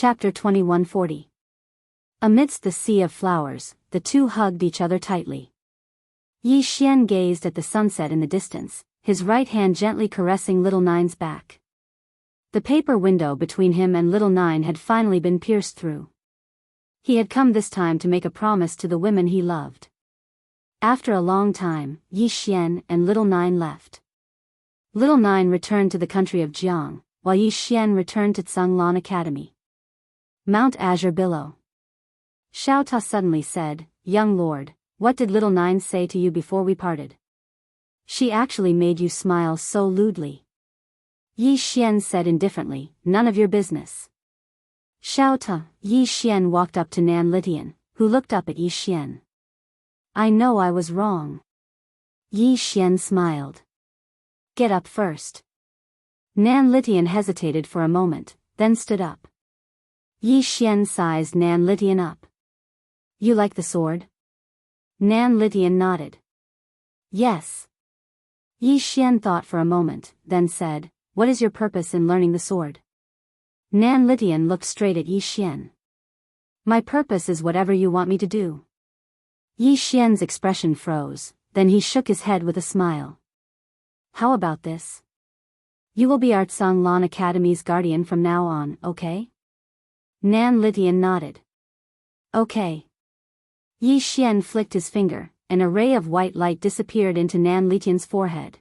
Chapter 2140. Amidst the sea of flowers, the two hugged each other tightly. Yi Xian gazed at the sunset in the distance, his right hand gently caressing Little Nine's back. The paper window between him and Little Nine had finally been pierced through. He had come this time to make a promise to the women he loved. After a long time, Yi Xian and Little Nine left. Little Nine returned to the country of Jianghu, while Yi Xian returned to Tsanglan Academy. Mount Azure Billow. Xiao Ta suddenly said, "Young lord, what did Little Nine say to you before we parted? She actually made you smile so lewdly." Yi Xian said indifferently, "None of your business." Xiao Ta. Yi Xian walked up to Nan Litian, who looked up at Yi Xian. "I know I was wrong." Yi Xian smiled. "Get up first." Nan Litian hesitated for a moment, then stood up. Yi Xian sized Nan Litian up. "You like the sword?" Nan Litian nodded. "Yes." Yi Xian thought for a moment, then said, "What is your purpose in learning the sword?" Nan Litian looked straight at Yi Xian. "My purpose is whatever you want me to do." Yi Xian's expression froze, then he shook his head with a smile. "How about this? You will be our Tsanglan Academy's guardian from now on, okay?" Nan Litian nodded. "Okay." Yi Xian flicked his finger, and a ray of white light disappeared into Nan Litian's forehead.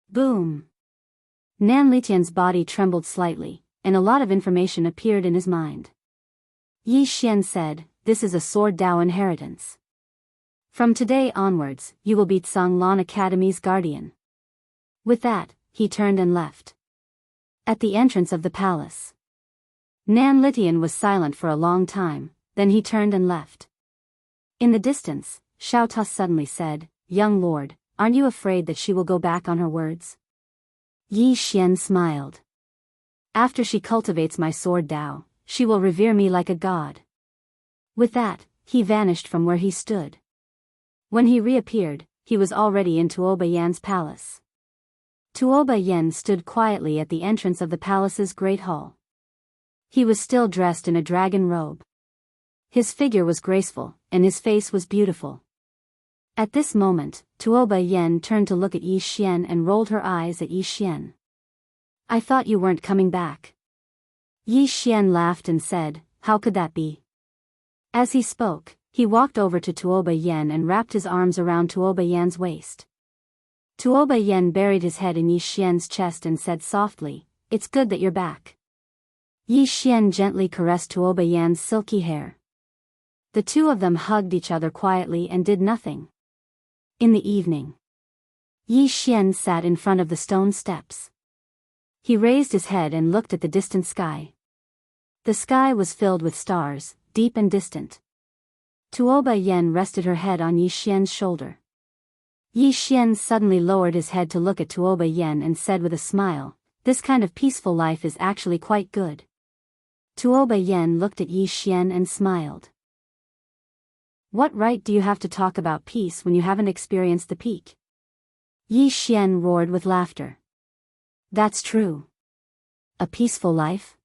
Boom! Nan Litian's body trembled slightly, and a lot of information appeared in his mind. Yi Xian said, "This is a Sword Dao inheritance. From today onwards, you will be Tsanglan Academy's guardian." With that, he turned and left. At the entrance of the palace, Nan Litian was silent for a long time, then he turned and left. In the distance, Xiao Ta suddenly said, "Young lord, aren't you afraid that she will go back on her words?" Yi Xian smiled. "After she cultivates my sword Dao, she will revere me like a god." With that, he vanished from where he stood. When he reappeared, he was already in Tuoba Yan's palace. Tuoba Yan stood quietly at the entrance of the palace's great hall. He was still dressed in a dragon robe. His figure was graceful, and his face was beautiful. At this moment, Tuoba Yan turned to look at Yi Xian and rolled her eyes at Yi Xian. "I thought you weren't coming back." Yi Xian laughed and said, "How could that be?" As he spoke, he walked over to Tuoba Yan and wrapped his arms around Tuoba Yan's waist. Tuoba Yan buried his head in Yi Xian's chest and said softly, "It's good that you're back." Yi Xian gently caressed Tuoba Yan's silky hair. The two of them hugged each other quietly and did nothing. In the evening, Yi Xian sat in front of the stone steps. He raised his head and looked at the distant sky. The sky was filled with stars, deep and distant. Tuoba Yan rested her head on Yi Xian's shoulder. Yi Xian suddenly lowered his head to look at Tuoba Yan and said with a smile, "This kind of peaceful life is actually quite good." Tuoba Yan looked at Yi Xian and smiled. "What right do you have to talk about peace when you haven't experienced the peak?" Yi Xian roared with laughter. "That's true. A peaceful life?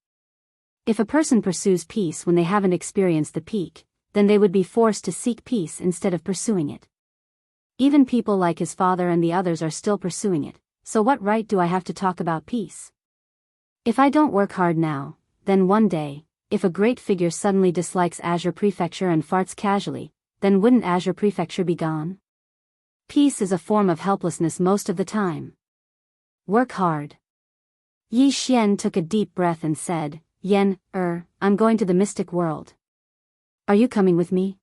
If a person pursues peace when they haven't experienced the peak, then they would be forced to seek peace instead of pursuing it. Even people like his father and the others are still pursuing it, so what right do I have to talk about peace? If I don't work hard now, then one day, if a great figure suddenly dislikes Azure Prefecture and farts casually, then wouldn't Azure Prefecture be gone? Peace is a form of helplessness most of the time. Work hard." Yi Xian took a deep breath and said, "Yan, I'm going to the mystic world. Are you coming with me?"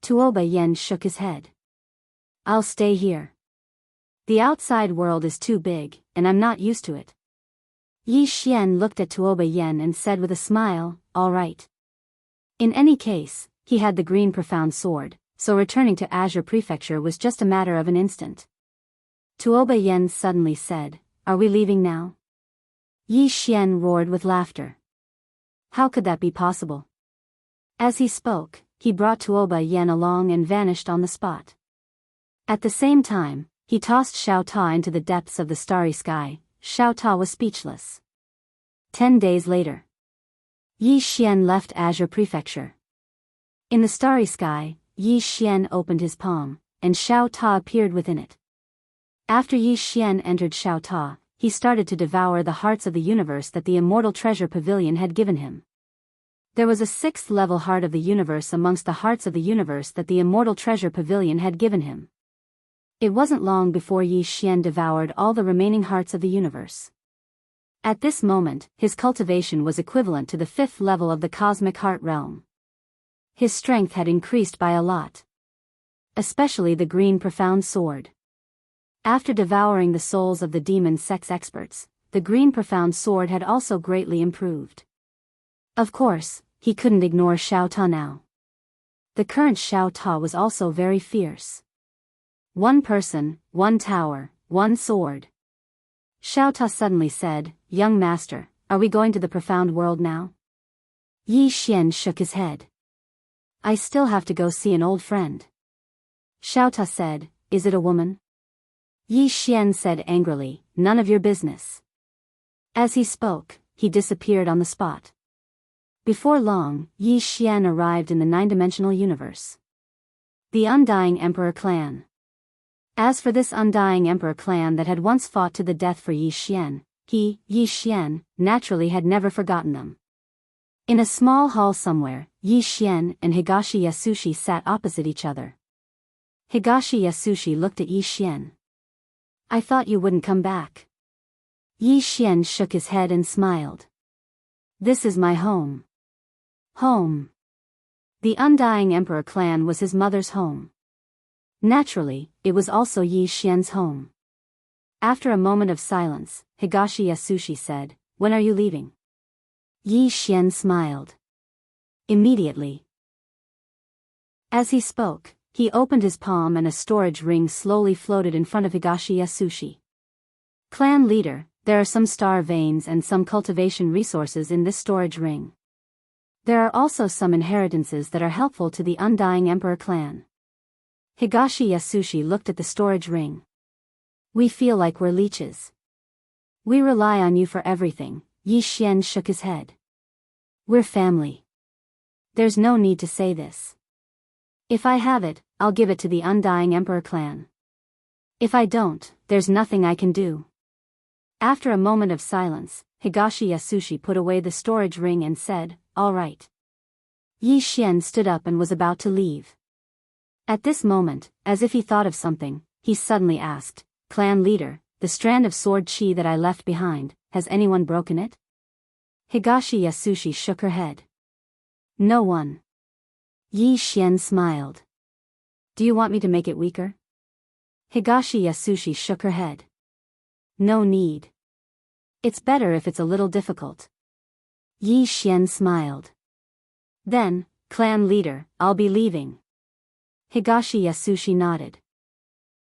Tuoba Yan shook his head. "I'll stay here. The outside world is too big, and I'm not used to it." Yi Xian looked at Tuoba Yan and said with a smile, "All right." In any case, he had the green profound sword, so returning to Azure Prefecture was just a matter of an instant. Tuoba Yan suddenly said, "Are we leaving now?" Yi Xian roared with laughter. "How could that be possible?" As he spoke, he brought Tuoba Yan along and vanished on the spot. At the same time, he tossed Xiao Ta into the depths of the starry sky. Xiao Ta was speechless. 10 days later, Yi Xian left Azure Prefecture. In the starry sky, Yi Xian opened his palm, and Xiao Ta appeared within it. After Yi Xian entered Xiao Ta, he started to devour the hearts of the universe that the Immortal Treasure Pavilion had given him. There was a sixth-level heart of the universe amongst the hearts of the universe that the Immortal Treasure Pavilion had given him. It wasn't long before Yi Xian devoured all the remaining hearts of the universe. At this moment, his cultivation was equivalent to the fifth level of the Cosmic Heart Realm. His strength had increased by a lot. Especially the green profound sword. After devouring the souls of the demon sex experts, the green profound sword had also greatly improved. Of course, he couldn't ignore Xiao Ta now. The current Xiao Ta was also very fierce. One person, one tower, one sword. Xiao Ta suddenly said, "Young master, are we going to the profound world now?" Yi Xian shook his head. "I still have to go see an old friend." Xiao Ta said, "Is it a woman?" Yi Xian said angrily, "None of your business." As he spoke, he disappeared on the spot. Before long, Yi Xian arrived in the nine-dimensional universe. The Undying Emperor Clan. As for this Undying Emperor Clan that had once fought to the death for Yi Xian, he, Yi Xian, naturally had never forgotten them. In a small hall somewhere, Yi Xian and Higashi Yasushi sat opposite each other. Higashi Yasushi looked at Yi Xian. "I thought you wouldn't come back." Yi Xian shook his head and smiled. "This is my home." Home. The Undying Emperor Clan was his mother's home. Naturally, it was also Yi Xian's home. After a moment of silence, Higashi Yasushi said, "When are you leaving?" Yi Xian smiled. "Immediately." As he spoke, he opened his palm and a storage ring slowly floated in front of Higashi Yasushi. "Clan leader, there are some star veins and some cultivation resources in this storage ring. There are also some inheritances that are helpful to the Undying Emperor Clan." Higashi Yasushi looked at the storage ring. "We feel like we're leeches. We rely on you for everything." Yi Xian shook his head. "We're family. There's no need to say this. If I have it, I'll give it to the Undying Emperor Clan. If I don't, there's nothing I can do." After a moment of silence, Higashi Yasushi put away the storage ring and said, "All right." Yi Xian stood up and was about to leave. At this moment, as if he thought of something, he suddenly asked, "Clan leader, the strand of sword chi that I left behind, has anyone broken it?" Higashi Yasushi shook her head. "No one." Yi Xian smiled. "Do you want me to make it weaker?" Higashi Yasushi shook her head. "No need. It's better if it's a little difficult." Yi Xian smiled. "Then, clan leader, I'll be leaving." Higashi Yasushi nodded.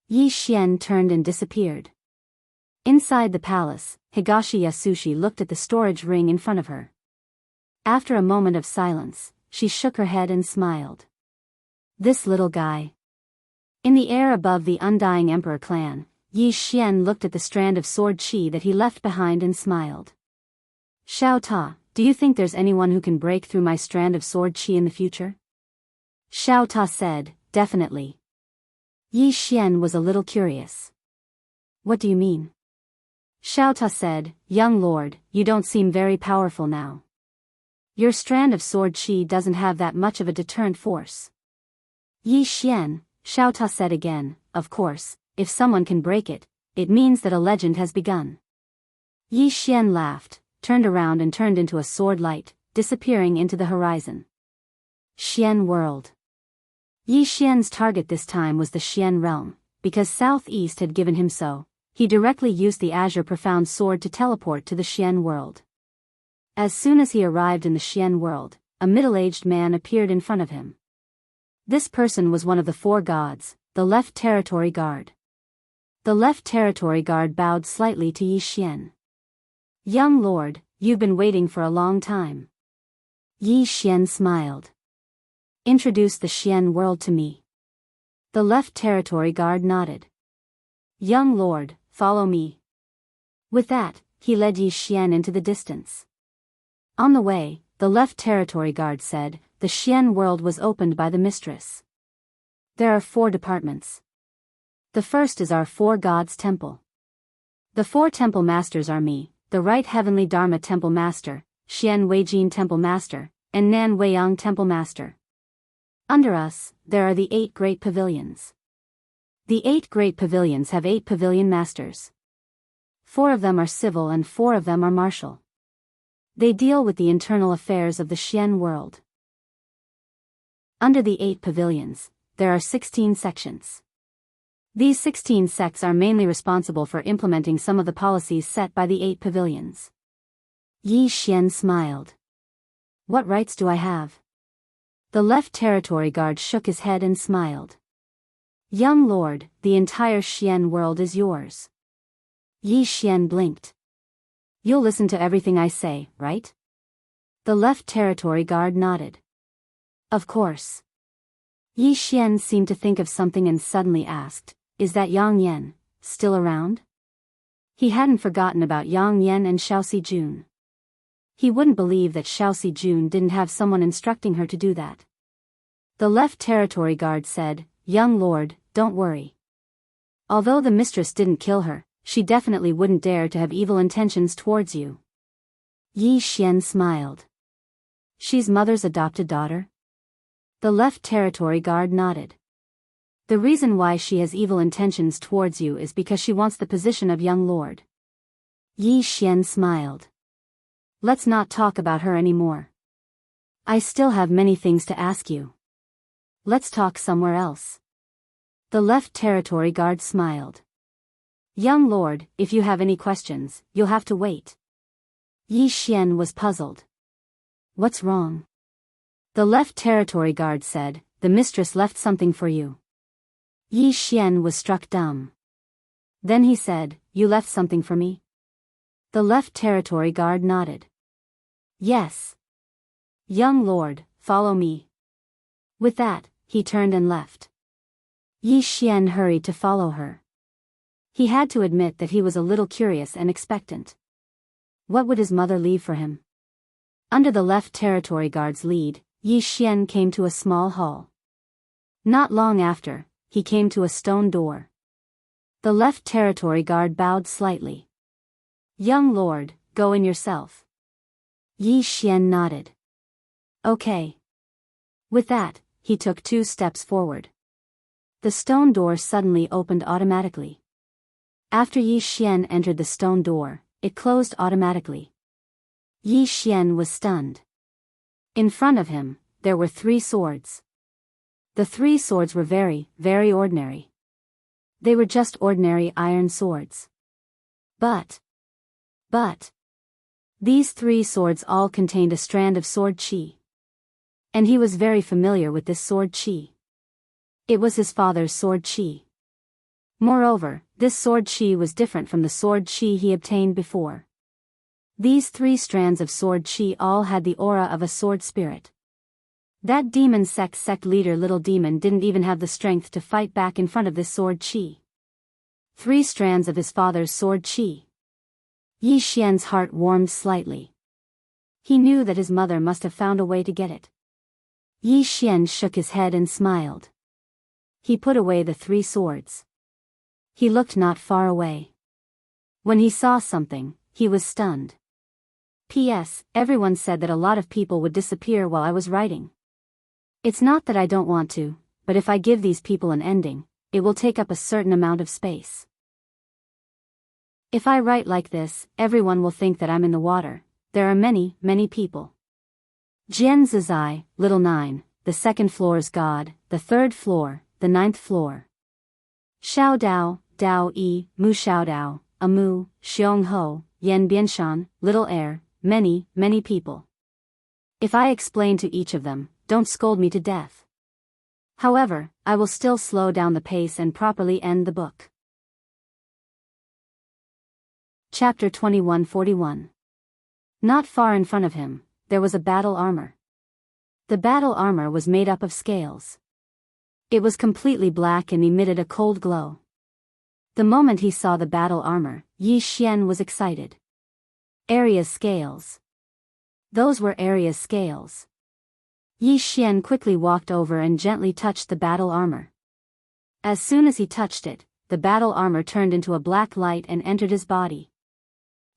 Yi Xian turned and disappeared. Inside the palace, Higashi Yasushi looked at the storage ring in front of her. After a moment of silence, she shook her head and smiled. "This little guy." In the air above the Undying Emperor Clan, Yi Xian looked at the strand of sword chi that he left behind and smiled. "Xiao Ta, do you think there's anyone who can break through my strand of sword chi in the future?" Xiao Ta said, "Definitely." Yi Xian was a little curious. "What do you mean?" Xiao Ta said, "Young lord, you don't seem very powerful now. Your strand of sword chi doesn't have that much of a deterrent force." "Yi Xian," Xiao Ta said again, "of course, if someone can break it, it means that a legend has begun." Yi Xian laughed, turned around and turned into a sword light, disappearing into the horizon. Xian World. Yi Xian's target this time was the Xian realm, because Southeast had given him so. He directly used the Azure Profound Sword to teleport to the Xian world. As soon as he arrived in the Xian world, a middle-aged man appeared in front of him. This person was one of the four gods, the Left Territory Guard. The Left Territory Guard bowed slightly to Yi Xian. "Young lord, you've been waiting for a long time." Yi Xian smiled. "Introduce the Xian world to me." The Left Territory Guard nodded. "Young lord, follow me." With that, he led Yi Xian into the distance. On the way, the left territory guard said, the Xian world was opened by the mistress. There are 4 departments. The first is our 4 gods temple. The 4 temple masters are me, the right heavenly Dharma temple master, Xian Weijin temple master, and Nan Weiyang temple master. Under us, there are the 8 great pavilions. The 8 great pavilions have 8 pavilion masters. 4 of them are civil and 4 of them are martial. They deal with the internal affairs of the Xian world. Under the 8 pavilions, there are 16 sections. These 16 sects are mainly responsible for implementing some of the policies set by the 8 pavilions. Yi Xian smiled. What rights do I have? The left territory guard shook his head and smiled. Young lord, the entire Xian world is yours. Yi Xian blinked. You'll listen to everything I say, right? The left territory guard nodded. Of course. Yi Xian seemed to think of something and suddenly asked, is that Yang Yan still around? He hadn't forgotten about Yang Yan and Xiaoxi Jun. He wouldn't believe that Xiaoxi Jun didn't have someone instructing her to do that. The left territory guard said, young lord, don't worry. Although the mistress didn't kill her, she definitely wouldn't dare to have evil intentions towards you. Yi Xian smiled. She's mother's adopted daughter? The left territory guard nodded. The reason why she has evil intentions towards you is because she wants the position of young lord. Yi Xian smiled. Let's not talk about her anymore. I still have many things to ask you. Let's talk somewhere else. The left territory guard smiled. Young lord, if you have any questions, you'll have to wait. Yi Xian was puzzled. What's wrong? The left territory guard said, the mistress left something for you. Yi Xian was struck dumb. Then he said, you left something for me? The left territory guard nodded. Yes. Young lord, follow me. With that, he turned and left. Yi Xian hurried to follow her. He had to admit that he was a little curious and expectant. What would his mother leave for him? Under the left territory guard's lead, Yi Xian came to a small hall. Not long after, he came to a stone door. The left territory guard bowed slightly. Young lord, go in yourself. Yi Xian nodded. Okay. With that, he took 2 steps forward. The stone door suddenly opened automatically. After Yi Xian entered the stone door, it closed automatically. Yi Xian was stunned. In front of him, there were 3 swords. The 3 swords were very, very ordinary. They were just ordinary iron swords. But these 3 swords all contained a strand of sword chi. And he was very familiar with this sword chi. It was his father's sword chi. Moreover, this sword chi was different from the sword chi he obtained before. These 3 strands of sword chi all had the aura of a sword spirit. That demon sect leader little demon didn't even have the strength to fight back in front of this sword chi. 3 strands of his father's sword chi. Yi Xian's heart warmed slightly. He knew that his mother must have found a way to get it. Yi Xian shook his head and smiled. He put away the 3 swords. He looked not far away. When he saw something, he was stunned. P.S. Everyone said that a lot of people would disappear while I was writing. It's not that I don't want to, but if I give these people an ending, it will take up a certain amount of space. If I write like this, everyone will think that I'm in the water. There are many, many people. Jian Zizai, Little 9, the 2nd floor's god, the 3rd floor, the 9th floor. Xiao Dao, Dao Yi, Mu Xiao Dao, Amu, Xiong Ho, Yan Bianshan, Little Air, many, many people. If I explain to each of them, don't scold me to death. However, I will still slow down the pace and properly end the book. Chapter 2141. Not far in front of him, there was a battle armor. The battle armor was made up of scales. It was completely black and emitted a cold glow. The moment he saw the battle armor, Yi Xian was excited. Area scales. Those were Arya's scales. Yi Xian quickly walked over and gently touched the battle armor. As soon as he touched it, the battle armor turned into a black light and entered his body.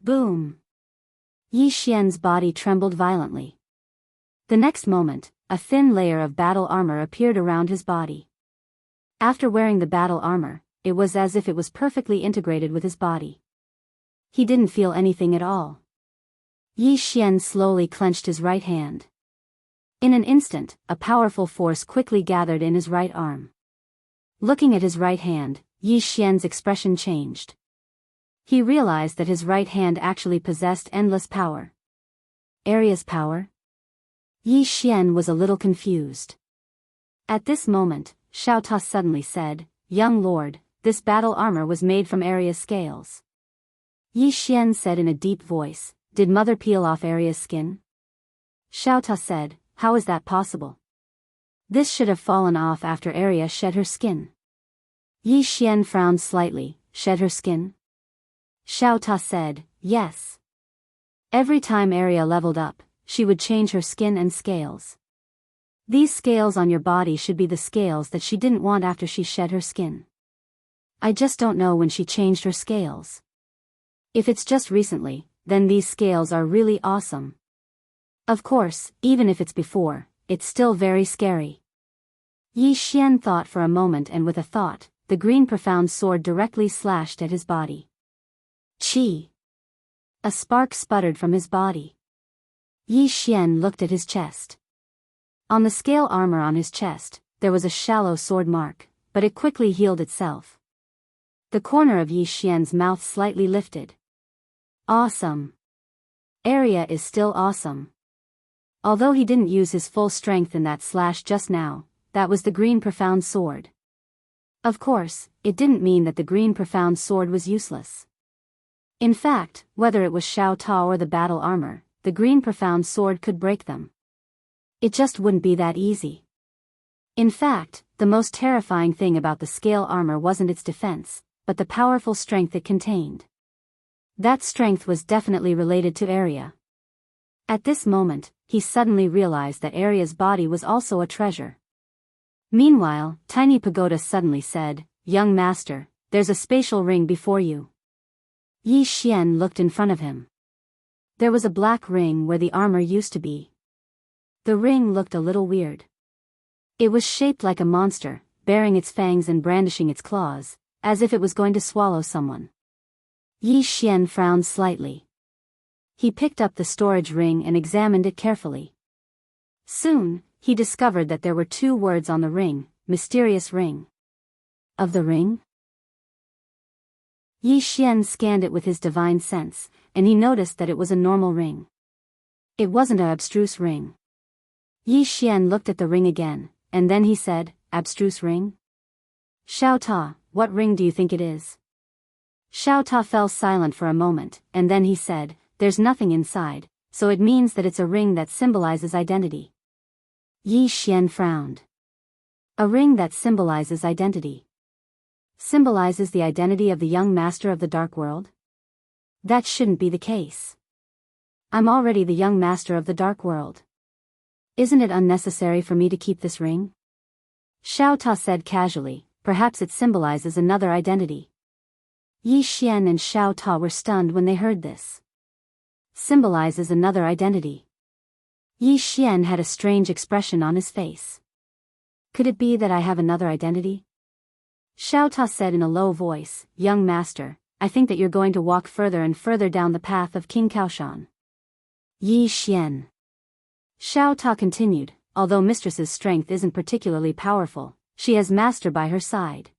Boom! Yi Xian's body trembled violently. The next moment, a thin layer of battle armor appeared around his body. After wearing the battle armor, it was as if it was perfectly integrated with his body. He didn't feel anything at all. Yi Xian slowly clenched his right hand. In an instant, a powerful force quickly gathered in his right arm. Looking at his right hand, Yi Xian's expression changed. He realized that his right hand actually possessed endless power. Arya's power? Yi Xian was a little confused. At this moment, Xiao Ta suddenly said, "Young lord, this battle armor was made from Arya's scales." Yi Xian said in a deep voice, "Did mother peel off Arya's skin?" Xiao Ta said, "How is that possible? This should have fallen off after Arya shed her skin." Yi Xian frowned slightly. "Shed her skin?" Xiao Ta said, "Yes. Every time Arya leveled up, she would change her skin and scales. These scales on your body should be the scales that she didn't want after she shed her skin. I just don't know when she changed her scales. If it's just recently, then these scales are really awesome. Of course, even if it's before, it's still very scary." Yi Xian thought for a moment, and with a thought, the green profound sword directly slashed at his body. Chi! A spark sputtered from his body. Yi Xian looked at his chest. On the scale armor on his chest, there was a shallow sword mark, but it quickly healed itself. The corner of Yi Xian's mouth slightly lifted. Awesome! Arya is still awesome. Although he didn't use his full strength in that slash just now, that was the green profound sword. Of course, it didn't mean that the green profound sword was useless. In fact, whether it was Xiao Ta or the battle armor, the green profound sword could break them. It just wouldn't be that easy. In fact, the most terrifying thing about the scale armor wasn't its defense, but the powerful strength it contained. That strength was definitely related to Arya. At this moment, he suddenly realized that Arya's body was also a treasure. Meanwhile, Tiny Pagoda suddenly said, "Young master, there's a spatial ring before you." Yi Xian looked in front of him. There was a black ring where the armor used to be. The ring looked a little weird. It was shaped like a monster, baring its fangs and brandishing its claws, as if it was going to swallow someone. Yi Xian frowned slightly. He picked up the storage ring and examined it carefully. Soon, he discovered that there were 2 words on the ring: mysterious ring. Of the ring? Yi Xian scanned it with his divine sense, and he noticed that it was a normal ring. It wasn't an abstruse ring. Yi Xian looked at the ring again, and then he said, "Abstruse ring? Xiao Ta, what ring do you think it is?" Xiao Ta fell silent for a moment, and then he said, "There's nothing inside, so it means that it's a ring that symbolizes identity." Yi Xian frowned. A ring that symbolizes identity. Symbolizes the identity of the young master of the dark world? That shouldn't be the case. I'm already the young master of the dark world. Isn't it unnecessary for me to keep this ring? Xiao Ta said casually, "Perhaps it symbolizes another identity." Yi Xian and Xiao Ta were stunned when they heard this. Symbolizes another identity. Yi Xian had a strange expression on his face. Could it be that I have another identity? Xiao Ta said in a low voice, "Young master, I think that you're going to walk further and further down the path of King Kaoshan." Yi Xian. Xiao Ta continued, "Although mistress's strength isn't particularly powerful, she has master by her side.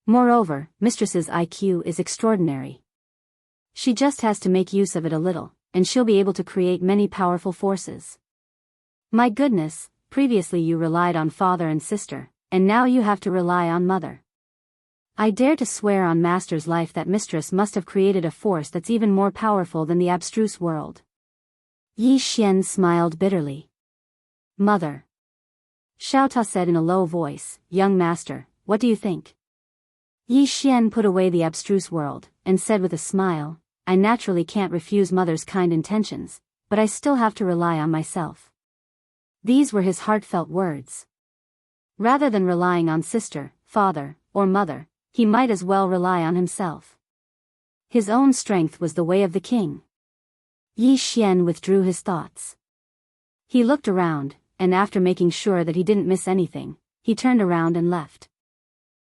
Moreover, mistress's IQ is extraordinary. She just has to make use of it a little, and she'll be able to create many powerful forces. My goodness, previously you relied on father and sister, and now you have to rely on mother. I dare to swear on master's life that mistress must have created a force that's even more powerful than the abstruse world." Yi Xian smiled bitterly. "Mother." Xiao Ta said in a low voice, "Young master, what do you think?" Yi Xian put away the abstruse world, and said with a smile, "I naturally can't refuse mother's kind intentions, but I still have to rely on myself. These were his heartfelt words. Rather than relying on sister, father, or mother, he might as well rely on himself. His own strength was the way of the king. Yi Xian withdrew his thoughts. He looked around, and after making sure that he didn't miss anything, he turned around and left.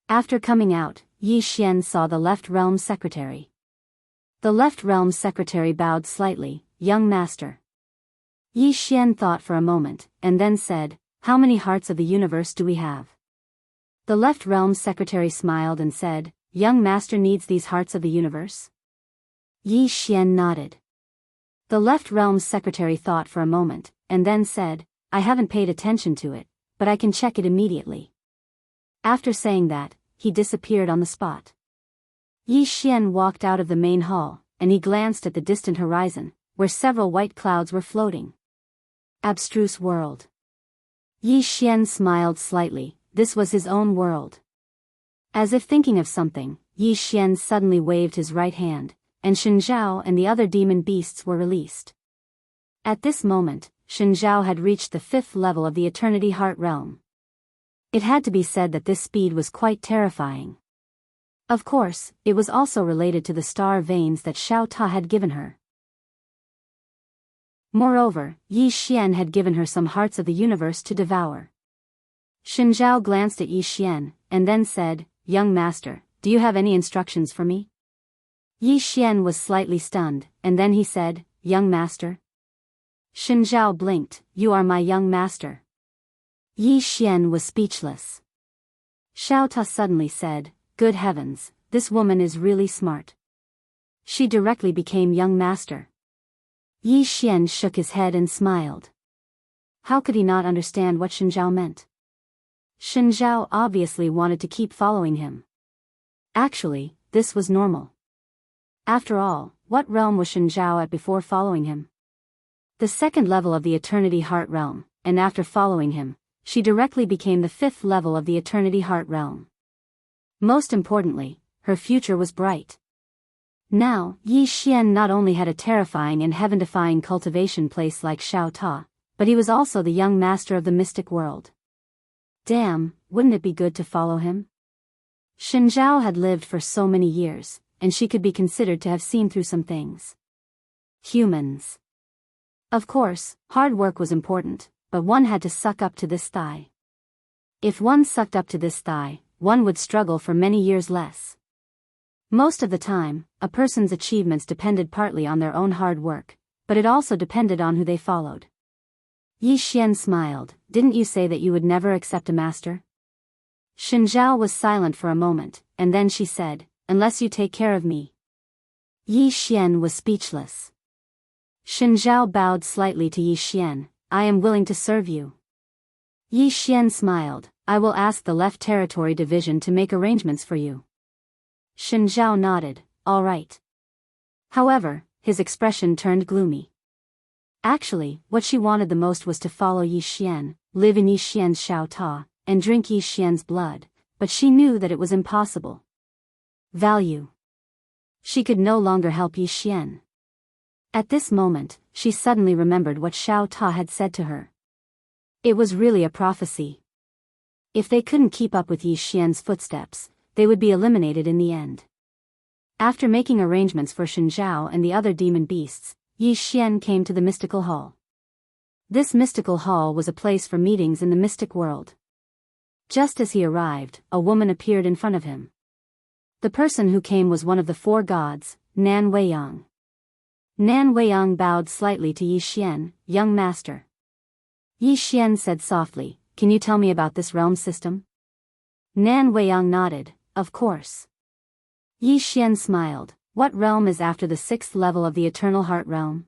After coming out, Yi Xian saw the left realm secretary. The left realm secretary bowed slightly. Young master. Yi Xian thought for a moment, and then said, how many hearts of the universe do we have? The left realm secretary smiled and said, young master needs these hearts of the universe? Yi Xian nodded. The left realm secretary thought for a moment, and then said, I haven't paid attention to it, but I can check it immediately. After saying that, he disappeared on the spot. Yi Xian walked out of the main hall, and he glanced at the distant horizon, where several white clouds were floating. Abstruse world. Yi Xian smiled slightly. This was his own world. As if thinking of something, Yi Xian suddenly waved his right hand, and Shen Zhao and the other demon beasts were released. At this moment, Shen Zhao had reached the 5th level of the Eternity Heart Realm. It had to be said that this speed was quite terrifying. Of course, it was also related to the star veins that Xiao Ta had given her. Moreover, Yi Xian had given her some hearts of the universe to devour. Shen Zhao glanced at Yi Xian, and then said, young master, do you have any instructions for me? Yi Xian was slightly stunned, and then he said, young master? Shen Zhao blinked, you are my young master. Yi Xian was speechless. Xiao Ta suddenly said, good heavens, this woman is really smart. She directly became young master. Yi Xian shook his head and smiled. How could he not understand what Shen Zhao meant? Shen Zhao obviously wanted to keep following him. Actually, this was normal. After all, what realm was Shen Zhao at before following him? The 2nd level of the Eternity Heart Realm, and after following him, she directly became the 5th level of the Eternity Heart Realm. Most importantly, her future was bright. Now, Yi Xian not only had a terrifying and heaven-defying cultivation place like Xiao Ta, but he was also the young master of the mystic world. Damn, wouldn't it be good to follow him? Shen Zhao had lived for so many years, and she could be considered to have seen through some things. Humans. Of course, hard work was important, but one had to suck up to this thigh. If one sucked up to this thigh, one would struggle for many years less. Most of the time, a person's achievements depended partly on their own hard work, but it also depended on who they followed. Yi Xian smiled, didn't you say that you would never accept a master? Shen Zhao was silent for a moment, and then she said, unless you take care of me. Yi Xian was speechless. Shen Zhao bowed slightly to Yi Xian, I am willing to serve you. Yi Xian smiled, I will ask the Left Territory Division to make arrangements for you. Shen Zhao nodded, all right. However, his expression turned gloomy. Actually, what she wanted the most was to follow Yi Xian, live in Yi Xian's Xiao Ta, and drink Yi Xian's blood, but she knew that it was impossible. Value. She could no longer help Yi Xian. At this moment, she suddenly remembered what Xiao Ta had said to her. It was really a prophecy. If they couldn't keep up with Yi Xian's footsteps, they would be eliminated in the end. After making arrangements for Shen Zhao and the other demon beasts, Yi Xian came to the mystical hall. This mystical hall was a place for meetings in the mystic world. Just as he arrived, a woman appeared in front of him. The person who came was one of the 4 gods, Nan Weiyang. Nan Weiyang bowed slightly to Yi Xian, young master. Yi Xian said softly, can you tell me about this realm system? Nan Weiyang nodded, of course. Yi Xian smiled, what realm is after the 6th level of the Eternal Heart Realm?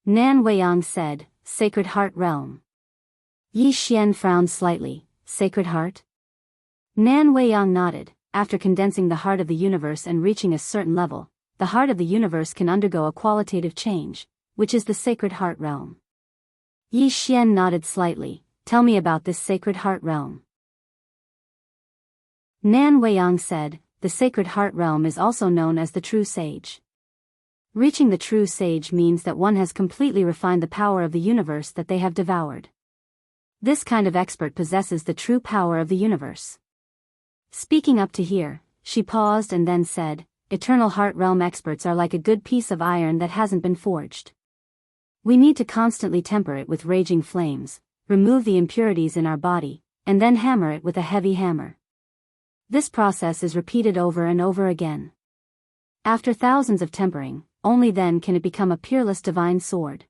Nan Weiyang said, Sacred Heart Realm. Yi Xian frowned slightly, Sacred Heart? Nan Weiyang nodded, after condensing the heart of the universe and reaching a certain level, the heart of the universe can undergo a qualitative change, which is the Sacred Heart Realm. Yi Xian nodded slightly, tell me about this Sacred Heart Realm. Nan Weiyang said, the Sacred Heart Realm is also known as the True Sage. Reaching the true sage means that one has completely refined the power of the universe that they have devoured. This kind of expert possesses the true power of the universe. Speaking up to here, she paused and then said, Eternal Heart Realm experts are like a good piece of iron that hasn't been forged. We need to constantly temper it with raging flames, remove the impurities in our body, and then hammer it with a heavy hammer. This process is repeated over and over again. After thousands of tempering, only then can it become a peerless divine sword.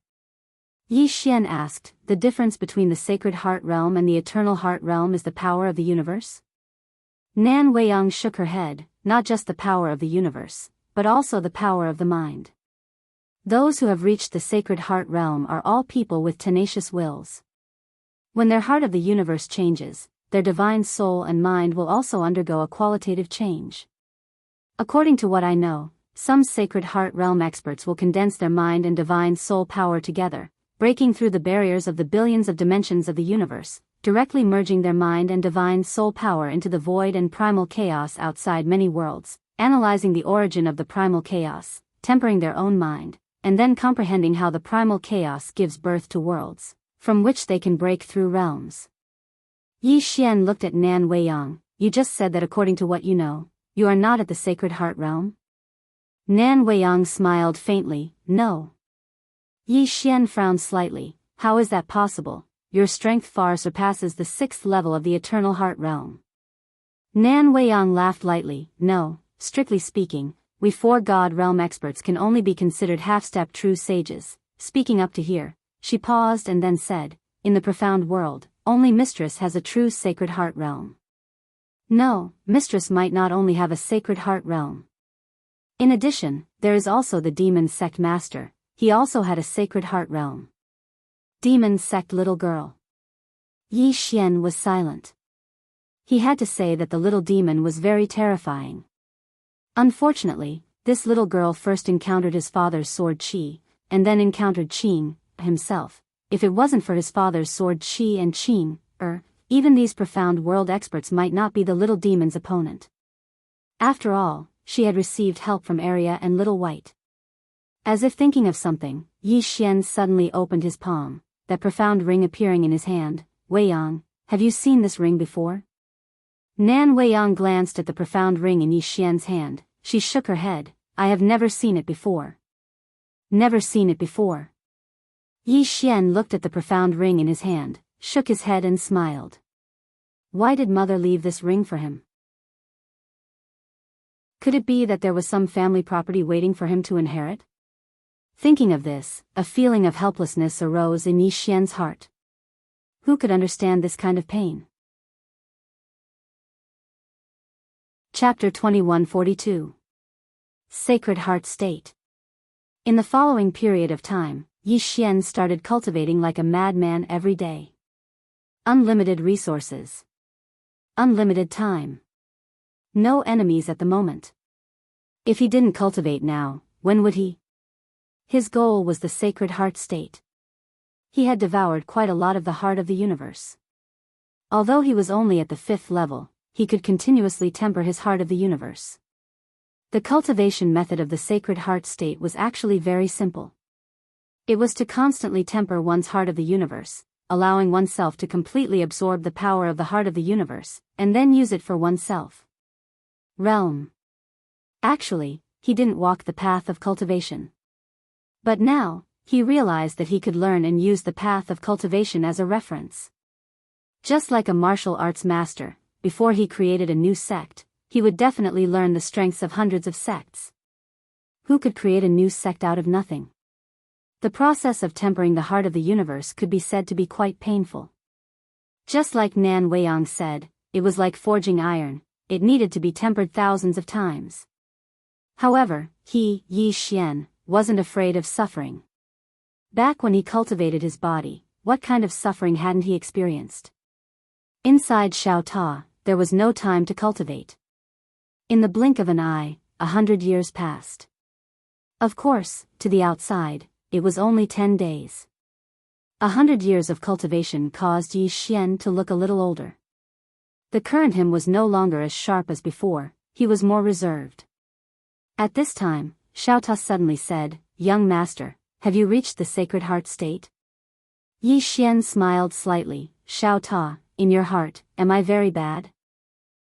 Yi Xian asked, the difference between the Sacred Heart Realm and the Eternal Heart Realm is the power of the universe? Nan Weiyang shook her head, not just the power of the universe, but also the power of the mind. Those who have reached the Sacred Heart Realm are all people with tenacious wills. When their heart of the universe changes, their divine soul and mind will also undergo a qualitative change. According to what I know, some Sacred Heart Realm experts will condense their mind and divine soul power together, breaking through the barriers of the billions of dimensions of the universe, directly merging their mind and divine soul power into the void and primal chaos outside many worlds, analyzing the origin of the primal chaos, tempering their own mind, and then comprehending how the primal chaos gives birth to worlds, from which they can break through realms. Yi Xian looked at Nan Weiyang. You just said that according to what you know, you are not at the Sacred Heart Realm? Nan Weiyang smiled faintly, no. Yi Xian frowned slightly. How is that possible? Your strength far surpasses the 6th level of the Eternal Heart Realm. Nan Weiyang laughed lightly. No, strictly speaking, we 4 God Realm experts can only be considered half-step true sages. Speaking up to here, she paused and then said, in the profound world, only Mistress has a true Sacred Heart Realm. No, Mistress might not only have a Sacred Heart Realm. In addition, there is also the Demon Sect Master. He also had a Sacred Heart Realm. Demon Sect little girl. Yi Xian was silent. He had to say that the little demon was very terrifying. Unfortunately, this little girl first encountered his father's sword Qi, and then encountered Qing himself. If it wasn't for his father's sword Qi and Qing, even these profound world experts might not be the little demon's opponent. After all, she had received help from Arya and Little White. As if thinking of something, Yi Xian suddenly opened his palm, that profound ring appearing in his hand. Weiyang, have you seen this ring before? Nan Weiyang glanced at the profound ring in Yi Xian's hand. She shook her head. I have never seen it before. Never seen it before. Yi Xian looked at the profound ring in his hand, shook his head and smiled. Why did mother leave this ring for him? Could it be that there was some family property waiting for him to inherit? Thinking of this, a feeling of helplessness arose in Yi Xian's heart. Who could understand this kind of pain? Chapter 2142. Sacred Heart State. In the following period of time, Yi Xian started cultivating like a madman every day. Unlimited resources. Unlimited time. No enemies at the moment. If he didn't cultivate now, when would he? His goal was the Sacred Heart State. He had devoured quite a lot of the heart of the universe. Although he was only at the 5th level, he could continuously temper his heart of the universe. The cultivation method of the Sacred Heart State was actually very simple. It was to constantly temper one's heart of the universe, allowing oneself to completely absorb the power of the heart of the universe, and then use it for oneself. Realm. Actually, he didn't walk the path of cultivation. But now, he realized that he could learn and use the path of cultivation as a reference. Just like a martial arts master, before he created a new sect, he would definitely learn the strengths of hundreds of sects. Who could create a new sect out of nothing? The process of tempering the heart of the universe could be said to be quite painful. Just like Nan Weiyang said, it was like forging iron, it needed to be tempered thousands of times. However, he, Yi Xian, wasn't afraid of suffering. Back when he cultivated his body, what kind of suffering hadn't he experienced? Inside Xiao Ta, there was no time to cultivate. In the blink of an eye, 100 years passed. Of course, to the outside, it was only 10 days. 100 years of cultivation caused Yi Xian to look a little older. The current him was no longer as sharp as before, he was more reserved. At this time, Xiao Ta suddenly said, "Young master, have you reached the Sacred Heart state?" Yi Xian smiled slightly. "Xiao Ta, in your heart, am I very bad?"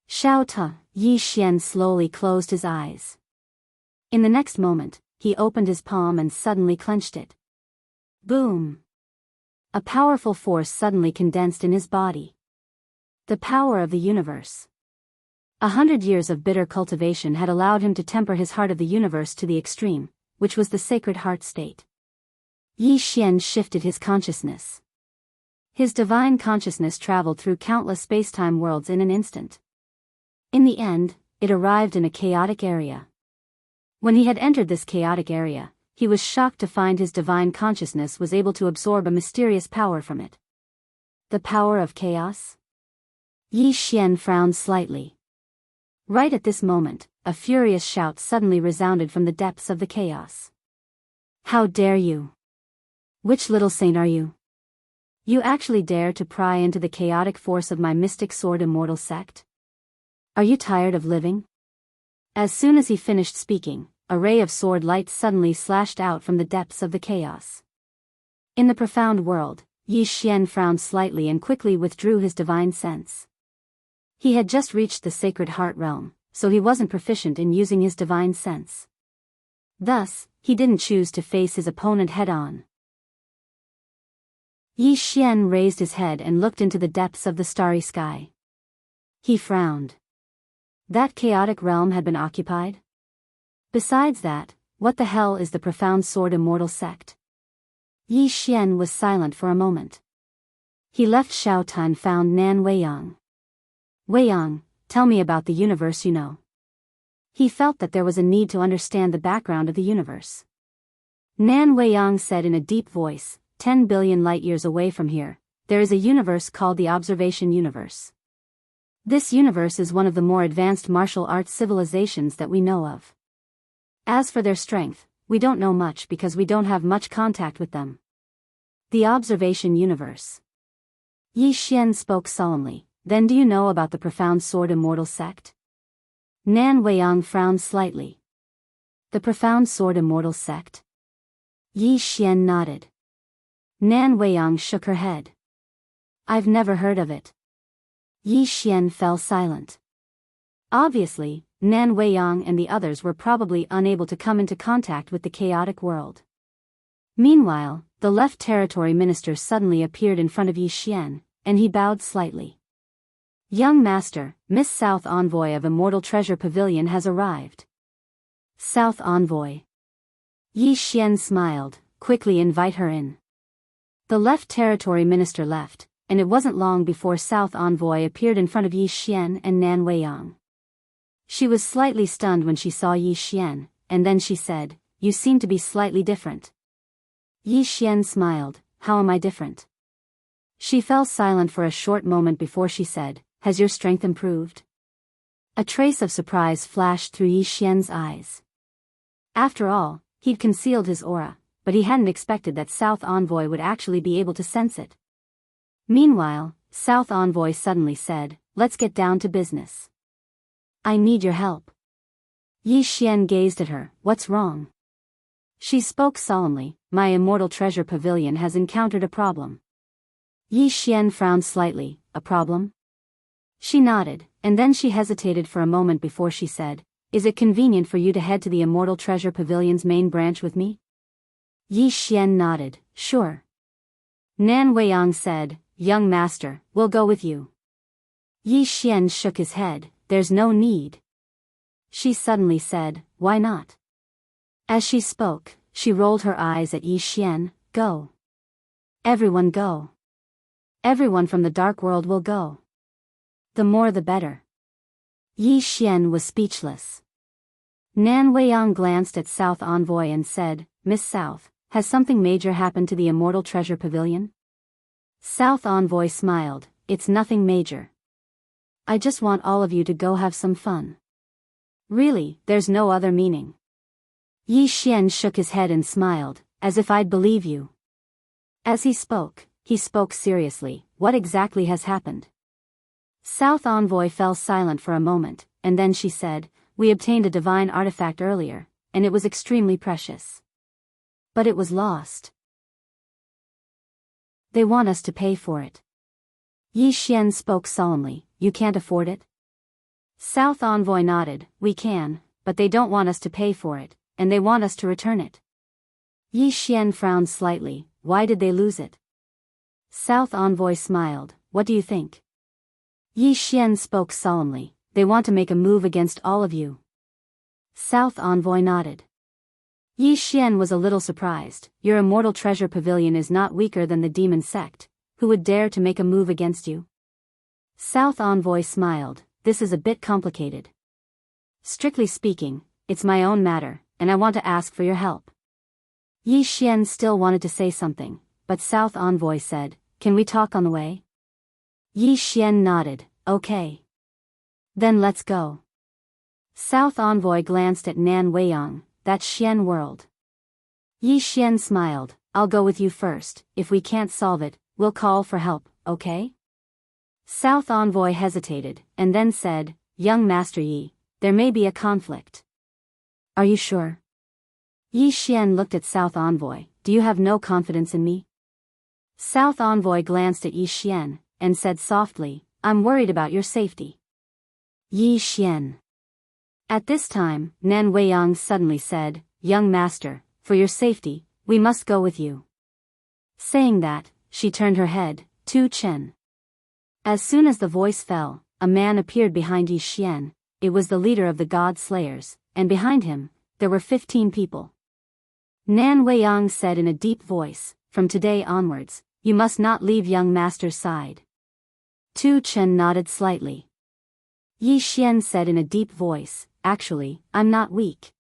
"Xiao Ta." Yi Xian slowly closed his eyes. In the next moment, he opened his palm and suddenly clenched it. Boom! A powerful force suddenly condensed in his body. The power of the universe. 100 years of bitter cultivation had allowed him to temper his heart of the universe to the extreme, which was the Sacred Heart state. Yi Xian shifted his consciousness. His divine consciousness traveled through countless spacetime worlds in an instant. In the end, it arrived in a chaotic area. When he had entered this chaotic area, he was shocked to find his divine consciousness was able to absorb a mysterious power from it. The power of chaos? Yi Xian frowned slightly. Right at this moment, a furious shout suddenly resounded from the depths of the chaos. "How dare you? Which little saint are you? You actually dare to pry into the chaotic force of my mystic sword Immortal sect? Are you tired of living?" As soon as he finished speaking, a ray of sword light suddenly slashed out from the depths of the chaos. In the profound world, Yi Xian frowned slightly and quickly withdrew his divine sense. He had just reached the Sacred Heart realm, so he wasn't proficient in using his divine sense. Thus, he didn't choose to face his opponent head-on. Yi Xian raised his head and looked into the depths of the starry sky. He frowned. That chaotic realm had been occupied? Besides that, what the hell is the profound sword Immortal sect? Yi Xian was silent for a moment. He left Xiao Ta and found Nan Weiyang. "Weiyang, tell me about the universe you know." He felt that there was a need to understand the background of the universe. Nan Weiyang said in a deep voice, 10 billion light-years away from here, there is a universe called the Observation Universe. This universe is one of the more advanced martial arts civilizations that we know of. As for their strength, we don't know much because we don't have much contact with them. The Observation Universe. Yi Xian spoke solemnly. "Then do you know about the profound sword Immortal sect?" Nan Weiyang frowned slightly. "The profound sword Immortal sect?" Yi Xian nodded. Nan Weiyang shook her head. "I've never heard of it." Yi Xian fell silent. Obviously, Nan Weiyang and the others were probably unable to come into contact with the chaotic world. Meanwhile, the Left Territory Minister suddenly appeared in front of Yi Xian, and he bowed slightly. "Young Master, Miss South Envoy of Immortal Treasure Pavilion has arrived." "South Envoy?" Yi Xian smiled. "Quickly invite her in." The Left Territory Minister left, and it wasn't long before South Envoy appeared in front of Yi Xian and Nan Weiyang. She was slightly stunned when she saw Yi Xian, and then she said, "You seem to be slightly different." Yi Xian smiled. "How am I different?" She fell silent for a short moment before she said, "Has your strength improved?" A trace of surprise flashed through Yi Xian's eyes. After all, he'd concealed his aura, but he hadn't expected that South Envoy would actually be able to sense it. Meanwhile, South Envoy suddenly said, "Let's get down to business. I need your help." Yi Xian gazed at her. "What's wrong?" She spoke solemnly, "My Immortal Treasure Pavilion has encountered a problem." Yi Xian frowned slightly. "A problem?" She nodded, and then she hesitated for a moment before she said, "Is it convenient for you to head to the Immortal Treasure Pavilion's main branch with me?" Yi Xian nodded. "Sure." Nan Weiyang said, "Young Master, we'll go with you." Yi Xian shook his head. "There's no need." She suddenly said, "Why not?" As she spoke, she rolled her eyes at Yi Xian. "Go. Everyone go. Everyone from the dark world will go. The more the better." Yi Xian was speechless. Nan Weiyang glanced at South Envoy and said, "Miss South, has something major happened to the Immortal Treasure Pavilion?" South Envoy smiled. "It's nothing major. I just want all of you to go have some fun. Really, there's no other meaning." Yi Xian shook his head and smiled, "As if I'd believe you." As he spoke seriously. "What exactly has happened?" South Envoy fell silent for a moment, and then she said, "We obtained a divine artifact earlier, and it was extremely precious. But it was lost. They want us to pay for it. Yi Xian spoke solemnly. You can't afford it? South Envoy nodded. We can, but they don't want us to pay for it, and they want us to return it. Yi Xian frowned slightly. Why did they lose it? South Envoy smiled. What do you think? Yi Xian spoke solemnly. They want to make a move against all of you. South Envoy nodded. Yi Xian was a little surprised. Your Immortal Treasure Pavilion is not weaker than the demon sect. Who would dare to make a move against you? South Envoy smiled. This is a bit complicated. Strictly speaking, it's my own matter, and I want to ask for your help. Yi Xian still wanted to say something, but South Envoy said, Can we talk on the way? Yi Xian nodded. Okay. Then let's go. South Envoy glanced at Nan Weiyang. That's Xian world. Yi Xian smiled. I'll go with you first. If we can't solve it, we'll call for help, okay? South Envoy hesitated, and then said, Young Master Yi, there may be a conflict. Are you sure? Yi Xian looked at South Envoy. Do you have no confidence in me? South Envoy glanced at Yi Xian, and said softly, I'm worried about your safety. Yi Xian. At this time, Nan Weiyang suddenly said, Young Master, for your safety, we must go with you. Saying that, she turned her head. Tu Chen. As soon as the voice fell, a man appeared behind Yi Xian. It was the leader of the God Slayers, and behind him, there were 15 people. Nan Weiyang said in a deep voice, From today onwards, you must not leave young master's side. Tu Chen nodded slightly. Yi Xian said in a deep voice, Actually, I'm not weak.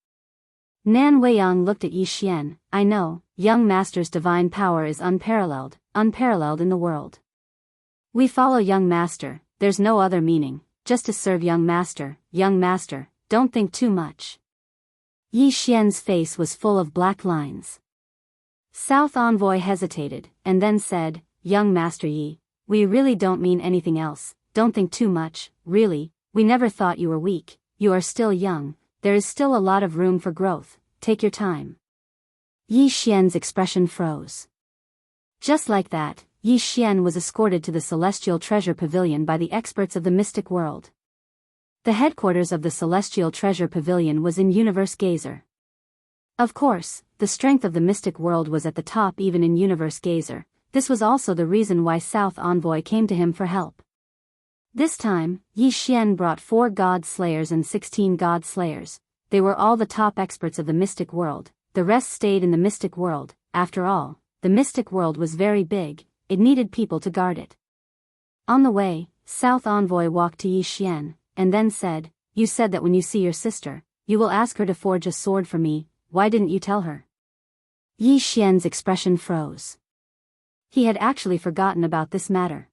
Nan Weiyang looked at Yi Xian. I know, young master's divine power is unparalleled in the world. We follow young master, there's no other meaning, just to serve young master, don't think too much. Yi Xian's face was full of black lines. South Envoy hesitated, and then said, Young Master Yi, we really don't mean anything else, don't think too much, really, we never thought you were weak, you are still young, there is still a lot of room for growth, take your time. Yi Xian's expression froze. Just like that, Yi Xian was escorted to the Celestial Treasure Pavilion by the experts of the mystic world. The headquarters of the Celestial Treasure Pavilion was in Universe Gazer. Of course, the strength of the mystic world was at the top even in Universe Gazer. This was also the reason why South Envoy came to him for help. This time, Yi Xian brought 4 God Slayers and 16 God Slayers. They were all the top experts of the mystic world. The rest stayed in the mystic world. After all, the mystic world was very big, it needed people to guard it. On the way, South Envoy walked to Yi Xian, and then said, You said that when you see your sister, you will ask her to forge a sword for me, why didn't you tell her? Yi Xian's expression froze. He had actually forgotten about this matter.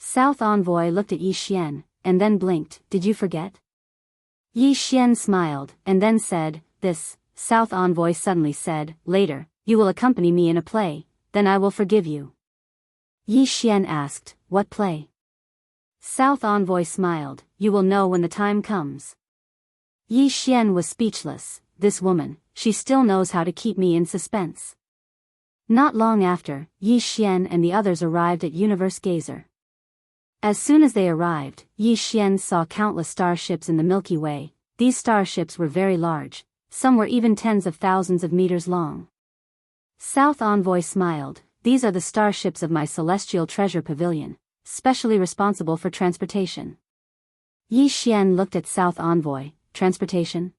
South Envoy looked at Yi Xian, and then blinked. Did you forget? Yi Xian smiled, and then said, This, South Envoy suddenly said, Later, you will accompany me in a play, then I will forgive you. Yi Xian asked, What play? South Envoy smiled, You will know when the time comes. Yi Xian was speechless. This woman, she still knows how to keep me in suspense. Not long after, Yi Xian and the others arrived at Universe Gazer. As soon as they arrived, Yi Xian saw countless starships in the Milky Way. These starships were very large, some were even tens of thousands of meters long. South Envoy smiled, These are the starships of my Celestial Treasure Pavilion, specially responsible for transportation. Yi Xian looked at South Envoy, Transportation?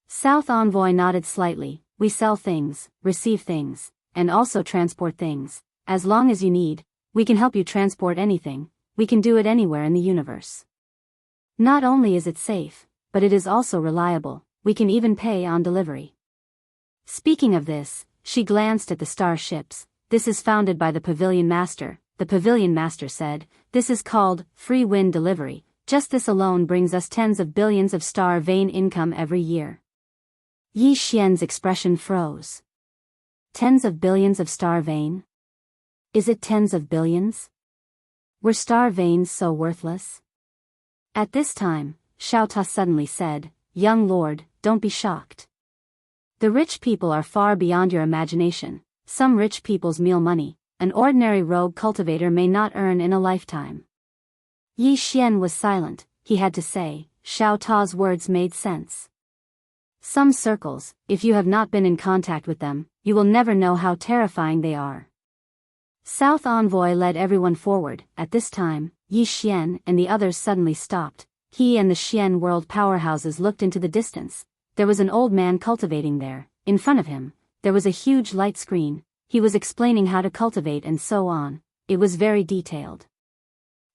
South Envoy nodded slightly, We sell things, receive things, and also transport things. As long as you need, we can help you transport anything. We can do it anywhere in the universe. Not only is it safe, but it is also reliable, we can even pay on delivery. Speaking of this, she glanced at the starships. This is founded by the Pavilion Master. The Pavilion Master said, This is called free wind delivery. Just this alone brings us tens of billions of star vein income every year. Yi Xian's expression froze. Tens of billions of star vein? Is it tens of billions? Were star veins so worthless? At this time, Xiao Ta suddenly said, young lord, don't be shocked. The rich people are far beyond your imagination. Some rich people's meal money, an ordinary rogue cultivator may not earn in a lifetime. Yi Xian was silent. He had to say, Xiao Ta's words made sense. Some circles, if you have not been in contact with them, you will never know how terrifying they are. South Envoy led everyone forward. At this time, Yi Xian and the others suddenly stopped. He and the Xian world powerhouses looked into the distance. There was an old man cultivating there. In front of him, there was a huge light screen. He was explaining how to cultivate and so on. It was very detailed.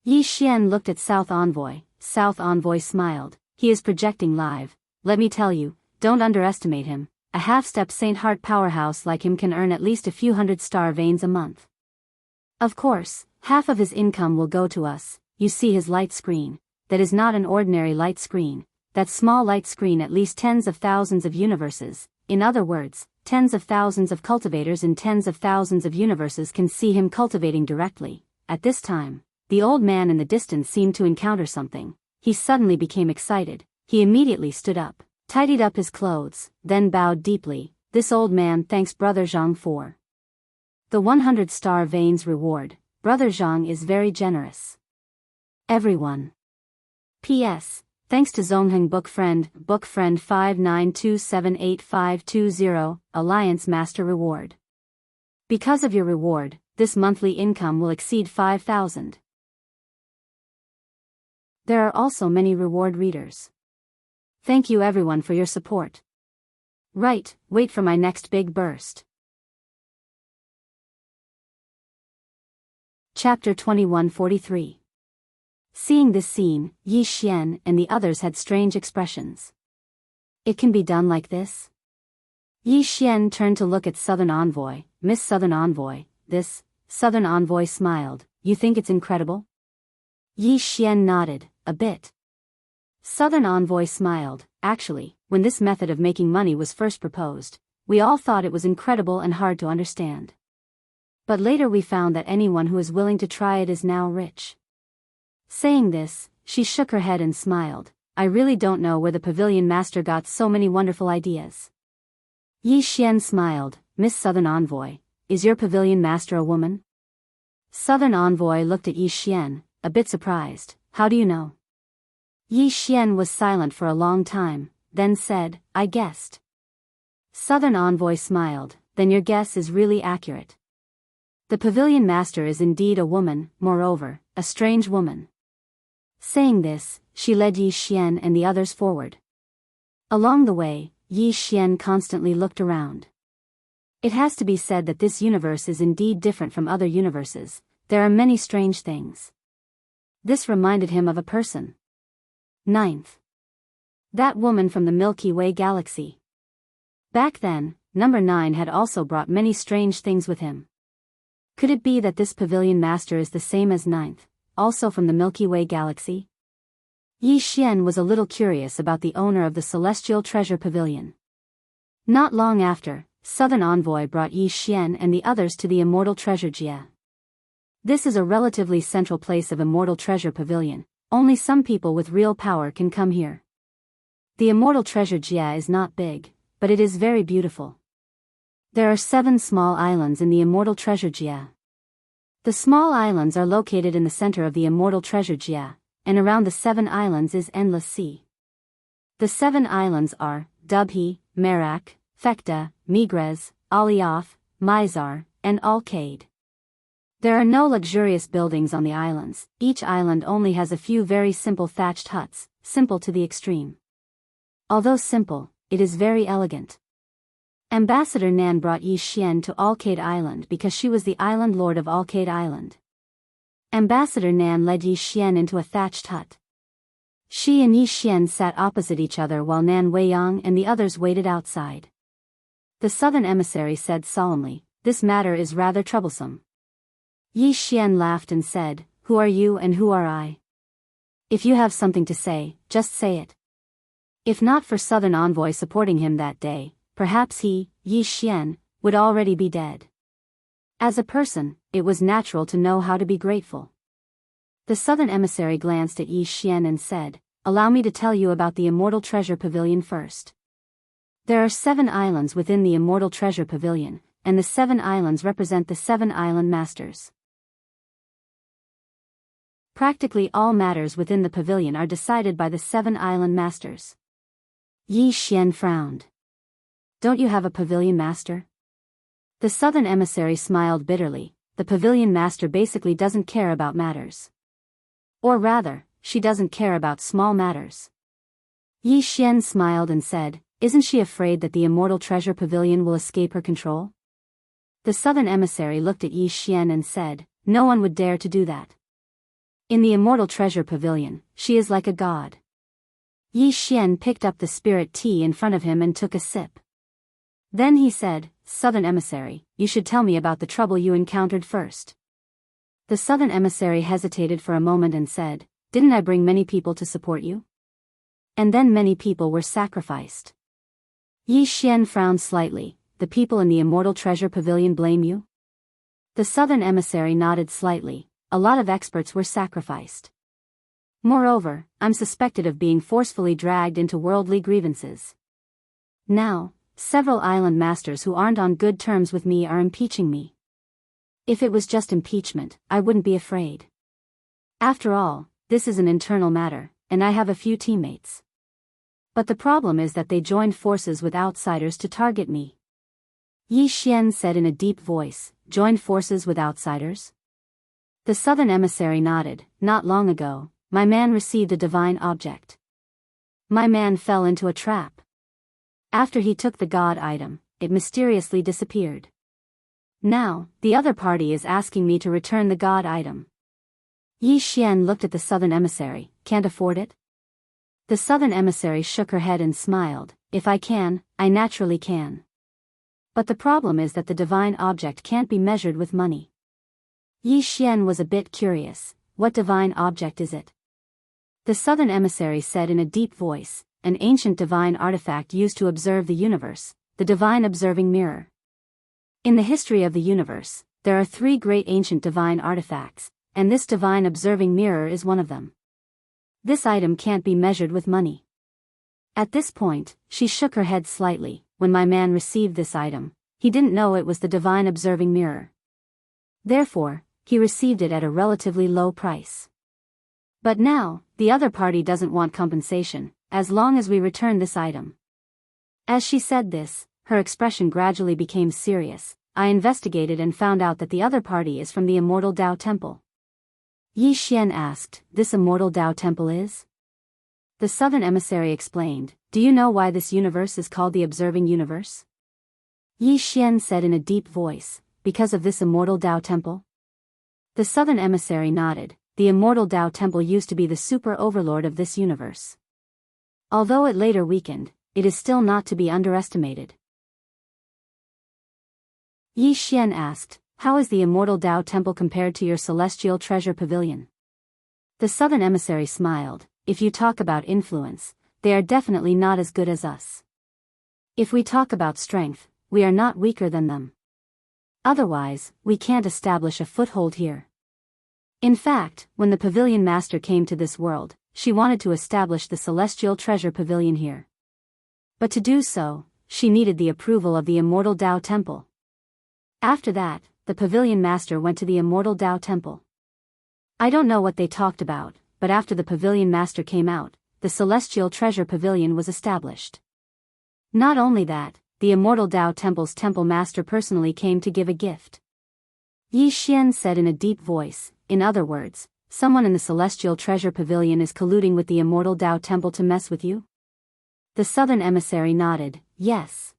Yi Xian looked at South Envoy. South Envoy smiled. He is projecting live. Let me tell you, don't underestimate him. A half-step Saint Heart powerhouse like him can earn at least a few hundred star veins a month. Of course, half of his income will go to us. You see his light screen. That is not an ordinary light screen. That small light screen at least tens of thousands of universes. In other words, tens of thousands of cultivators in tens of thousands of universes can see him cultivating directly. At this time, the old man in the distance seemed to encounter something. He suddenly became excited. He immediately stood up, tidied up his clothes, then bowed deeply. This old man thanks Brother Zhang for the 100 star veins reward. Brother Zhang is very generous. Everyone. P.S. Thanks to Zongheng Book Friend 59278520, Alliance Master Reward. Because of your reward, this monthly income will exceed 5,000. There are also many reward readers. Thank you everyone for your support. Right, wait for my next big burst. Chapter 2143. Seeing this scene, Yi Xian and the others had strange expressions. It can be done like this? Yi Xian turned to look at Southern Envoy. Miss Southern Envoy, this. Southern Envoy smiled. You think it's incredible? Yi Xian nodded, a bit. Southern Envoy smiled. Actually, when this method of making money was first proposed, we all thought it was incredible and hard to understand. But later we found that anyone who is willing to try it is now rich. Saying this, she shook her head and smiled. I really don't know where the pavilion master got so many wonderful ideas. Yi Xian smiled. Miss Southern Envoy, is your pavilion master a woman? Southern Envoy looked at Yi Xian, a bit surprised. How do you know? Yi Xian was silent for a long time, then said, I guessed. Southern Envoy smiled. Then your guess is really accurate. The pavilion master is indeed a woman, moreover, a strange woman. Saying this, she led Yi Xian and the others forward. Along the way, Yi Xian constantly looked around. It has to be said that this universe is indeed different from other universes. There are many strange things. This reminded him of a person. Ninth. That woman from the Milky Way galaxy. Back then, number 9 had also brought many strange things with him. Could it be that this pavilion master is the same as 9th, also from the Milky Way galaxy? Yi Xian was a little curious about the owner of the Celestial Treasure Pavilion. Not long after, Southern Envoy brought Yi Xian and the others to the Immortal Treasure Jia. This is a relatively central place of Immortal Treasure Pavilion. Only some people with real power can come here. The Immortal Treasure Jia is not big, but it is very beautiful. There are 7 small islands in the Immortal Treasure Jia. The small islands are located in the center of the Immortal Treasure Jia, and around the 7 islands is endless sea. The 7 islands are Dubhe, Merak, Fekta, Migres, Alioth, Mizar, and Alcade. There are no luxurious buildings on the islands. Each island only has a few very simple thatched huts, simple to the extreme. Although simple, it is very elegant. Ambassador Nan brought Yi Xian to Alcade Island because she was the island lord of Alcade Island. Ambassador Nan led Yi Xian into a thatched hut. She and Yi Xian sat opposite each other while Nan Weiyang and the others waited outside. The southern emissary said solemnly, "This matter is rather troublesome." Yi Xian laughed and said, "Who are you and who are I? If you have something to say, just say it." If not for Southern Envoy supporting him that day, perhaps he, Yi Xian, would already be dead. As a person, it was natural to know how to be grateful. The southern emissary glanced at Yi Xian and said, allow me to tell you about the Immortal Treasure Pavilion first. There are 7 islands within the Immortal Treasure Pavilion, and the 7 islands represent the 7 island masters. Practically all matters within the pavilion are decided by the 7 island masters. Yi Xian frowned. Don't you have a pavilion master? The southern emissary smiled bitterly. The pavilion master basically doesn't care about matters. Or rather, she doesn't care about small matters. Yi Xian smiled and said, isn't she afraid that the Immortal Treasure Pavilion will escape her control? The southern emissary looked at Yi Xian and said, no one would dare to do that. In the Immortal Treasure Pavilion, she is like a god. Yi Xian picked up the spirit tea in front of him and took a sip. Then he said, Southern Emissary, you should tell me about the trouble you encountered first. The Southern Emissary hesitated for a moment and said, didn't I bring many people to support you? And then many people were sacrificed. Yi Xian frowned slightly. The people in the Immortal Treasure Pavilion blame you? The Southern Emissary nodded slightly. A lot of experts were sacrificed. Moreover, I'm suspected of being forcefully dragged into worldly grievances. Now, several island masters who aren't on good terms with me are impeaching me. If it was just impeachment, I wouldn't be afraid. After all, this is an internal matter, and I have a few teammates. But the problem is that they joined forces with outsiders to target me. Yi Xian said in a deep voice, joined forces with outsiders? The Southern Emissary nodded. Not long ago, my man received a divine object. My man fell into a trap. After he took the god item, it mysteriously disappeared. Now, the other party is asking me to return the god item. Yi Xian looked at the Southern Emissary. Can't afford it? The Southern Emissary shook her head and smiled. If I can, I naturally can. But the problem is that the divine object can't be measured with money. Yi Xian was a bit curious. What divine object is it? The Southern Emissary said in a deep voice, an ancient divine artifact used to observe the universe, the divine observing mirror. In the history of the universe, there are 3 great ancient divine artifacts, and this divine observing mirror is one of them. This item can't be measured with money. At this point, she shook her head slightly. When my man received this item, he didn't know it was the divine observing mirror. Therefore, he received it at a relatively low price. But now, the other party doesn't want compensation, as long as we return this item. As she said this, her expression gradually became serious. I investigated and found out that the other party is from the Immortal Dao Temple. Yi Xian asked, this Immortal Dao Temple is? The Southern Emissary explained, do you know why this universe is called the Observing Universe? Yi Xian said in a deep voice, because of this Immortal Dao Temple? The Southern Emissary nodded. The Immortal Dao Temple used to be the super overlord of this universe. Although it later weakened, it is still not to be underestimated. Yi Xian asked, how is the Immortal Dao Temple compared to your Celestial Treasure Pavilion? The Southern Emissary smiled. If you talk about influence, they are definitely not as good as us. If we talk about strength, we are not weaker than them. Otherwise, we can't establish a foothold here. In fact, when the Pavilion Master came to this world, she wanted to establish the Celestial Treasure Pavilion here. But to do so, she needed the approval of the Immortal Dao Temple. After that, the Pavilion Master went to the Immortal Dao Temple. I don't know what they talked about, but after the Pavilion Master came out, the Celestial Treasure Pavilion was established. Not only that, the Immortal Dao Temple's Temple Master personally came to give a gift. Yi Xian said in a deep voice, in other words, someone in the Celestial Treasure Pavilion is colluding with the Immortal Dao Temple to mess with you? The Southern Emissary nodded, yes.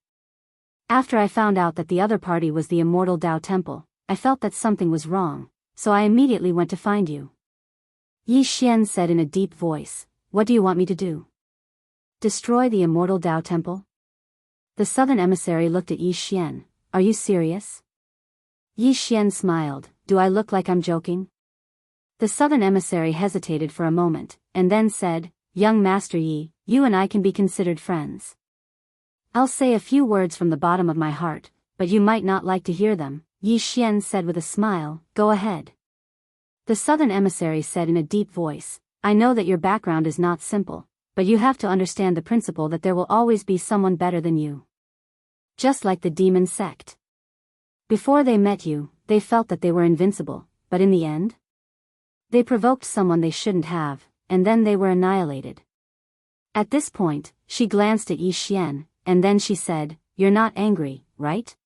After I found out that the other party was the Immortal Dao Temple, I felt that something was wrong, so I immediately went to find you. Yi Xian said in a deep voice, what do you want me to do? Destroy the Immortal Dao Temple? The Southern Emissary looked at Yi Xian. Are you serious? Yi Xian smiled. Do I look like I'm joking? The Southern Emissary hesitated for a moment, and then said, young Master Yi, you and I can be considered friends. I'll say a few words from the bottom of my heart, but you might not like to hear them, Yi Xian said with a smile. Go ahead. The Southern Emissary said in a deep voice, I know that your background is not simple, but you have to understand the principle that there will always be someone better than you. Just like the demon sect. Before they met you, they felt that they were invincible, but in the end, they provoked someone they shouldn't have, and then they were annihilated. At this point, she glanced at Yi Xian, and then she said, "You're not angry, right?"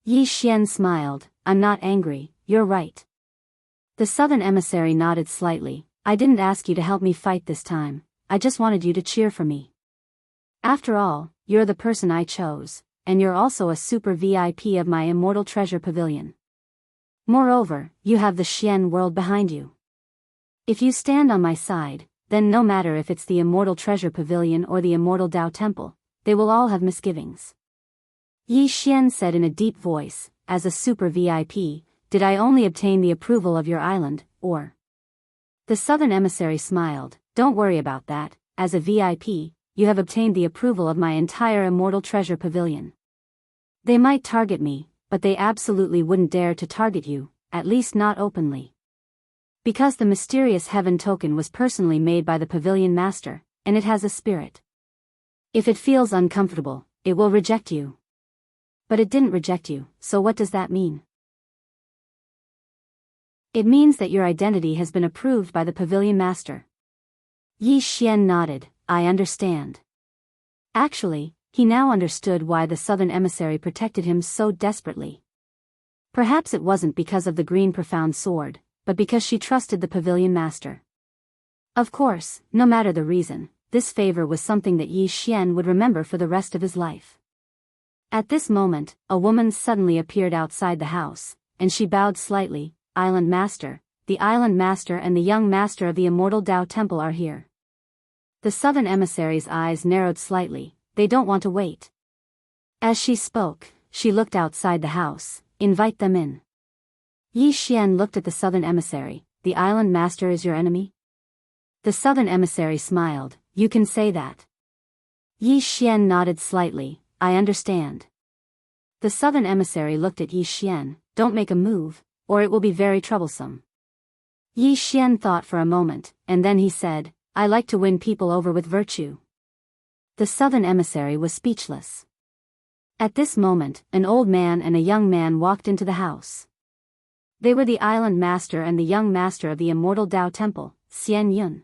Yi Xian smiled, "I'm not angry, you're right." The southern emissary nodded slightly. "I didn't ask you to help me fight this time, I just wanted you to cheer for me. After all, you're the person I chose, and you're also a super VIP of my Immortal Treasure Pavilion. Moreover, you have the Xian world behind you. If you stand on my side, then no matter if it's the Immortal Treasure Pavilion or the Immortal Dao Temple, they will all have misgivings." Yi Xian said in a deep voice, "As a super VIP, did I only obtain the approval of your island, or?" The southern emissary smiled, "Don't worry about that, as a VIP, you have obtained the approval of my entire Immortal Treasure Pavilion. They might target me, but they absolutely wouldn't dare to target you, at least not openly. Because the mysterious heaven token was personally made by the pavilion master, and it has a spirit. If it feels uncomfortable, it will reject you. But it didn't reject you, so what does that mean? It means that your identity has been approved by the pavilion master." Yi Xian nodded, "I understand." Actually, he now understood why the southern emissary protected him so desperately. Perhaps it wasn't because of the green profound sword, but because she trusted the pavilion master. Of course, no matter the reason, this favor was something that Yi Xian would remember for the rest of his life. At this moment, a woman suddenly appeared outside the house, and she bowed slightly. "Island Master, the Island Master and the young Master of the Immortal Dao Temple are here." The southern emissary's eyes narrowed slightly. They don't want to wait. As she spoke, she looked outside the house. "Invite them in." Yi Xian looked at the southern emissary. "The Island Master is your enemy?" The southern emissary smiled. "You can say that." Yi Xian nodded slightly. "I understand." The southern emissary looked at Yi Xian. "Don't make a move, or it will be very troublesome." Yi Xian thought for a moment, and then he said, "I like to win people over with virtue." The southern emissary was speechless. At this moment, an old man and a young man walked into the house. They were the Island Master and the young Master of the Immortal Dao Temple, Xian Yun.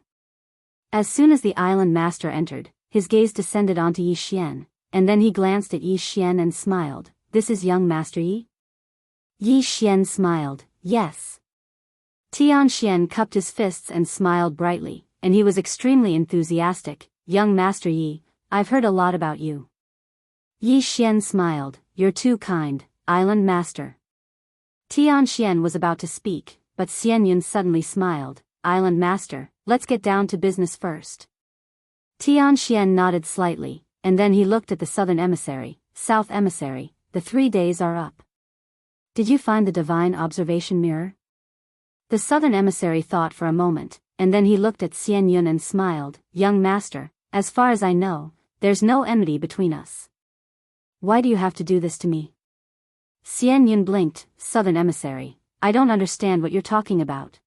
As soon as the Island Master entered, his gaze descended onto Yi Xian, and then he glanced at Yi Xian and smiled. "This is young Master Yi?" Yi Xian smiled, "Yes." Tian Xian cupped his fists and smiled brightly, and he was extremely enthusiastic. "Young Master Yi, I've heard a lot about you." Yi Xian smiled. "You're too kind, Island Master." Tian Xian was about to speak, but Xian Yun suddenly smiled. "Island Master, let's get down to business first." Tian Xian nodded slightly, and then he looked at the southern emissary. "South emissary, the 3 days are up. Did you find the divine observation mirror?" The southern emissary thought for a moment, and then he looked at Xian Yun and smiled. "Young Master, as far as I know, there's no enmity between us. Why do you have to do this to me?" Xian Yun blinked. "Southern emissary, I don't understand what you're talking about."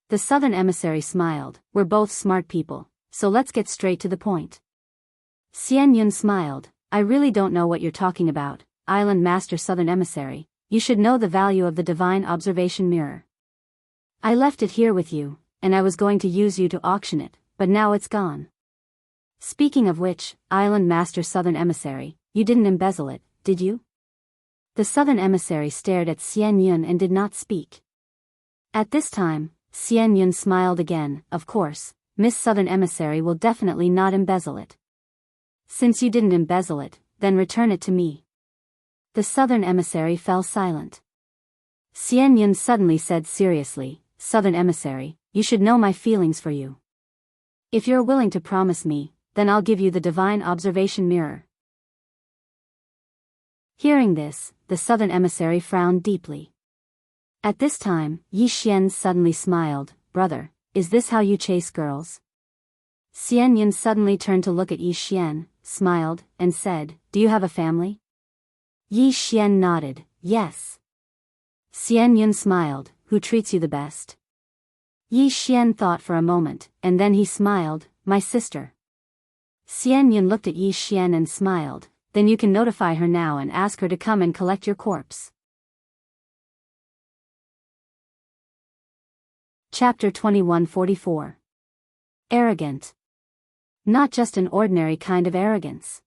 The southern emissary smiled. "We're both smart people, so let's get straight to the point." Xian Yun smiled. "I really don't know what you're talking about, Island Master Southern Emissary. You should know the value of the divine observation mirror. I left it here with you, and I was going to use you to auction it, but now it's gone. Speaking of which, Island Master Southern Emissary, you didn't embezzle it, did you?" The southern emissary stared at Xian Yun and did not speak. At this time, Xian Yun smiled again. "Of course, Miss Southern Emissary will definitely not embezzle it. Since you didn't embezzle it, then return it to me." The southern emissary fell silent. Xian Yun suddenly said seriously, "Southern Emissary, you should know my feelings for you. If you're willing to promise me, then I'll give you the divine observation mirror." Hearing this, the southern emissary frowned deeply. At this time, Yi Xian suddenly smiled. "Brother, is this how you chase girls?" Xian Yun suddenly turned to look at Yi Xian, smiled, and said, "Do you have a family?" Yi Xian nodded, "Yes." Xian Yun smiled. "Who treats you the best?" Yi Xian thought for a moment, and then he smiled, my sister. Xian Yun looked at Yi Xian and smiled, then you can notify her now and ask her to come and collect your corpse. Chapter 2144. Arrogant. Not just an ordinary kind of arrogance.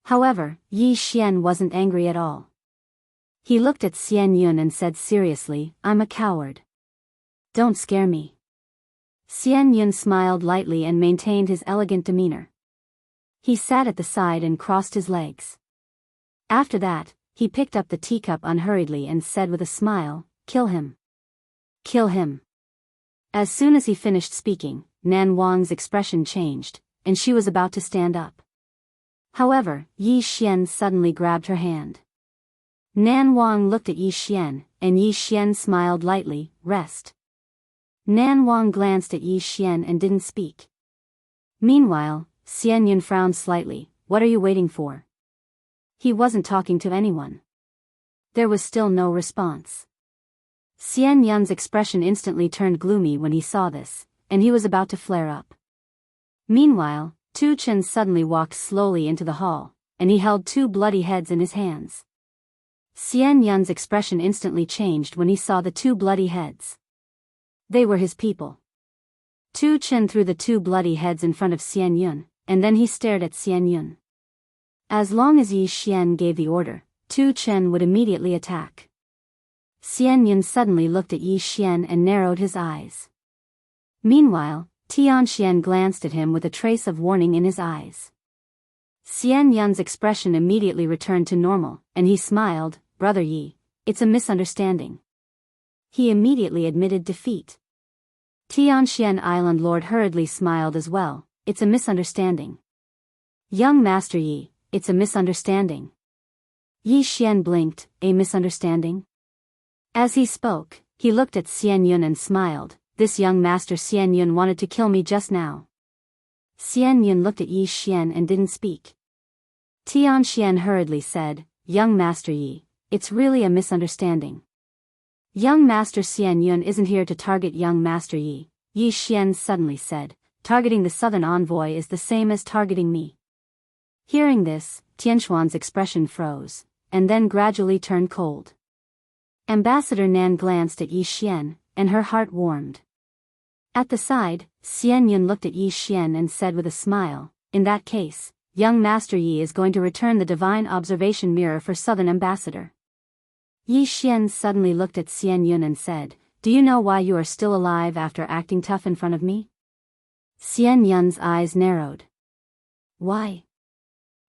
However, Yi Xian wasn't angry at all. He looked at Xian Yun and said seriously, I'm a coward. Don't scare me. Xian Yun smiled lightly and maintained his elegant demeanor. He sat at the side and crossed his legs. After that, he picked up the teacup unhurriedly and said with a smile, kill him. Kill him. As soon as he finished speaking, Nan Wang's expression changed, and she was about to stand up. However, Yi Xian suddenly grabbed her hand. Nan Wang looked at Yi Xian, and Yi Xian smiled lightly, rest. Nan Wang glanced at Yi Xian and didn't speak. Meanwhile, Xian Yun frowned slightly, what are you waiting for? He wasn't talking to anyone. There was still no response. Xian Yun's expression instantly turned gloomy when he saw this, and he was about to flare up. Meanwhile, Tu Chen suddenly walked slowly into the hall, and he held two bloody heads in his hands. Xian Yun's expression instantly changed when he saw the two bloody heads. They were his people. Tu Chen threw the two bloody heads in front of Xian Yun, and then he stared at Xian Yun. As long as Yi Xian gave the order, Tu Chen would immediately attack. Xian Yun suddenly looked at Yi Xian and narrowed his eyes. Meanwhile, Tianxian glanced at him with a trace of warning in his eyes. Xian Yun's expression immediately returned to normal, and he smiled, Brother Yi, it's a misunderstanding. He immediately admitted defeat. Tianxian Island Lord hurriedly smiled as well, it's a misunderstanding. Young Master Yi, it's a misunderstanding. Yi Xian blinked, a misunderstanding? As he spoke, he looked at Xian Yun and smiled, this young Master Xian Yun wanted to kill me just now. Xian Yun looked at Yi Xian and didn't speak. Tianxian hurriedly said, Young Master Yi, it's really a misunderstanding. Young Master Xian Yun isn't here to target young Master Yi, Yi Xian suddenly said, targeting the southern envoy is the same as targeting me. Hearing this, Tianxuan's expression froze, and then gradually turned cold. Ambassador Nan glanced at Yi Xian, and her heart warmed. At the side, Xian Yun looked at Yi Xian and said with a smile, in that case, young Master Yi is going to return the divine observation mirror for Southern Ambassador. Yi Xian suddenly looked at Xian Yun and said, do you know why you are still alive after acting tough in front of me? Xian Yun's eyes narrowed. Why?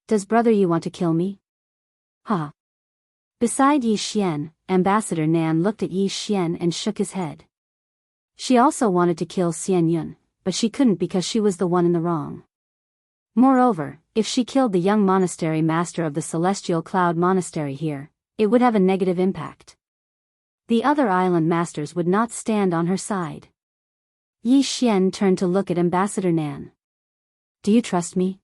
Does Brother Yi want to kill me? Ha. Beside Yi Xian, Ambassador Nan looked at Yi Xian and shook his head. She also wanted to kill Xian Yun, but she couldn't because she was the one in the wrong. Moreover, if she killed the young monastery master of the Celestial Cloud Monastery here, it would have a negative impact. The other island masters would not stand on her side. Yi Xian turned to look at Ambassador Nan. Do you trust me?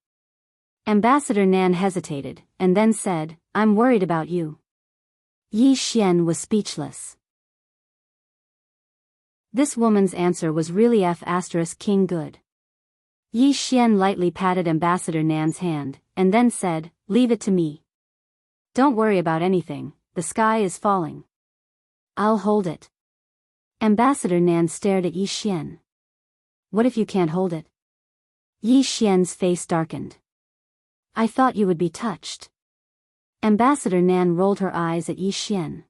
Ambassador Nan hesitated, and then said, I'm worried about you. Yi Xian was speechless. This woman's answer was really King good. Yi Xian lightly patted Ambassador Nan's hand, and then said, leave it to me. Don't worry about anything, the sky is falling. I'll hold it. Ambassador Nan stared at Yi Xian. What if you can't hold it? Yi Xian's face darkened. I thought you would be touched. Ambassador Nan rolled her eyes at Yi Xian.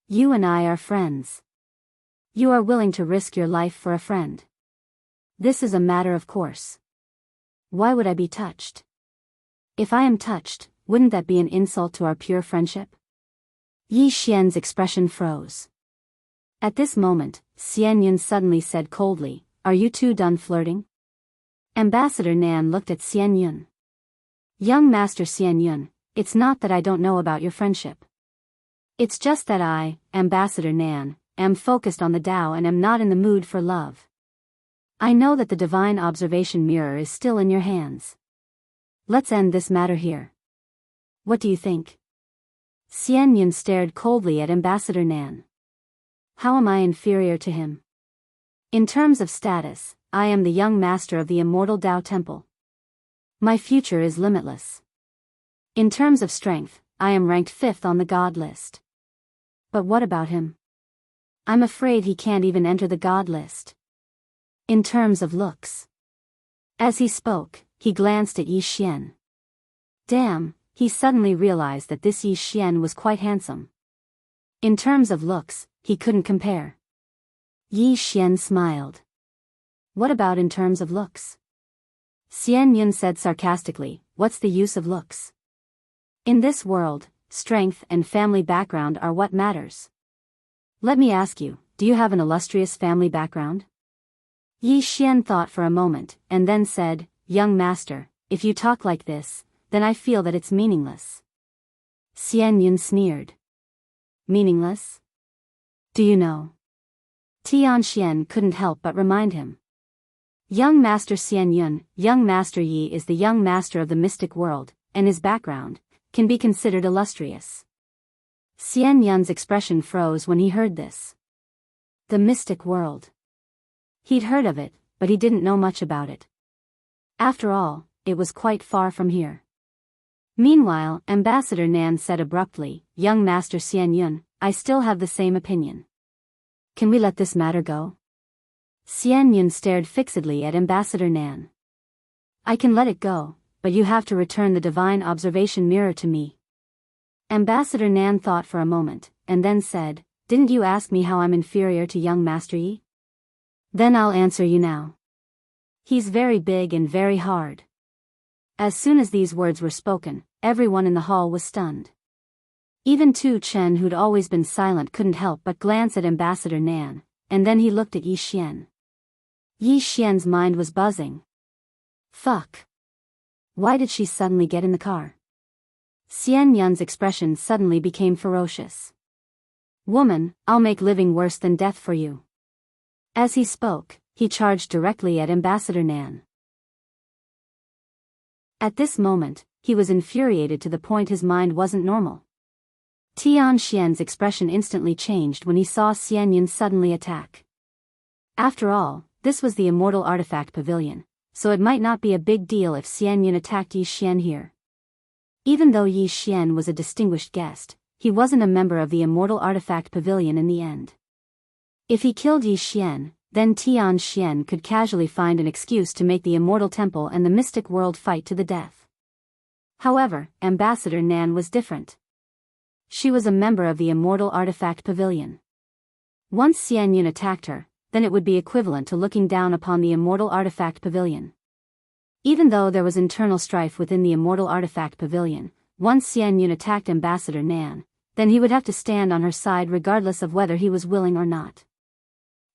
You and I are friends. You are willing to risk your life for a friend. This is a matter of course. Why would I be touched? If I am touched, wouldn't that be an insult to our pure friendship? Yi Xian's expression froze. At this moment, Xian Yun suddenly said coldly, are you two done flirting? Ambassador Nan looked at Xian Yun. Young Master Xian Yun, it's not that I don't know about your friendship. It's just that I, Ambassador Nan, am focused on the Tao and am not in the mood for love. I know that the divine observation mirror is still in your hands. Let's end this matter here. What do you think? Xian Yun stared coldly at Ambassador Nan. How am I inferior to him? In terms of status, I am the young master of the Immortal Tao Temple. My future is limitless. In terms of strength, I am ranked 5th on the God list. But what about him? I'm afraid he can't even enter the God list. In terms of looks. As he spoke, he glanced at Yi Xian. Damn, he suddenly realized that this Yi Xian was quite handsome. In terms of looks, he couldn't compare. Yi Xian smiled. What about in terms of looks? Xian Yun said sarcastically, what's the use of looks? In this world, strength and family background are what matters. Let me ask you, do you have an illustrious family background? Yi Xian thought for a moment, and then said, young master, if you talk like this, then I feel that it's meaningless. Xian Yun sneered. Meaningless? Do you know? Tianxian couldn't help but remind him. Young Master Xian Yun, young Master Yi is the young master of the mystic world, and his background can be considered illustrious. Xian Yun's expression froze when he heard this. The mystic world. He'd heard of it, but he didn't know much about it. After all, it was quite far from here. Meanwhile, Ambassador Nan said abruptly, young Master Xian Yun, I still have the same opinion. Can we let this matter go? Xian Yun stared fixedly at Ambassador Nan. I can let it go, but you have to return the divine observation mirror to me. Ambassador Nan thought for a moment, and then said, didn't you ask me how I'm inferior to young Master Yi? Then I'll answer you now. He's very big and very hard. As soon as these words were spoken, everyone in the hall was stunned. Even Tu Chen, who'd always been silent, couldn't help but glance at Ambassador Nan, and then he looked at Yi Xian. Yi Xian's mind was buzzing. Fuck. Why did she suddenly get in the car? Xian Yun's expression suddenly became ferocious. Woman, I'll make living worse than death for you. As he spoke, he charged directly at Ambassador Nan. At this moment, he was infuriated to the point his mind wasn't normal. Tianxian's expression instantly changed when he saw Xian Yun suddenly attack. After all, this was the Immortal Artifact Pavilion, so it might not be a big deal if Xian Yun attacked Yi Xian here. Even though Yi Xian was a distinguished guest, he wasn't a member of the Immortal Artifact Pavilion in the end. If he killed Yi Xian, then Tianxian could casually find an excuse to make the Immortal Temple and the Mystic World fight to the death. However, Ambassador Nan was different. She was a member of the Immortal Artifact Pavilion. Once Xian Yun attacked her, then it would be equivalent to looking down upon the Immortal Artifact Pavilion. Even though there was internal strife within the Immortal Artifact Pavilion, once Xian Yun attacked Ambassador Nan, then he would have to stand on her side regardless of whether he was willing or not.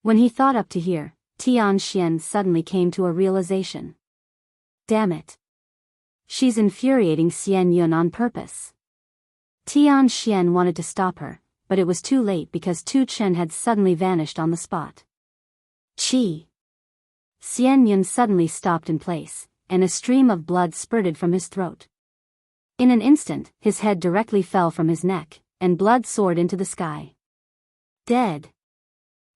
When he thought up to here, Tianxian suddenly came to a realization. Damn it. She's infuriating Xian Yun on purpose. Tianxian wanted to stop her, but it was too late because Tu Chen had suddenly vanished on the spot. Chi! Xian Yun suddenly stopped in place, and a stream of blood spurted from his throat. In an instant, his head directly fell from his neck, and blood soared into the sky. Dead.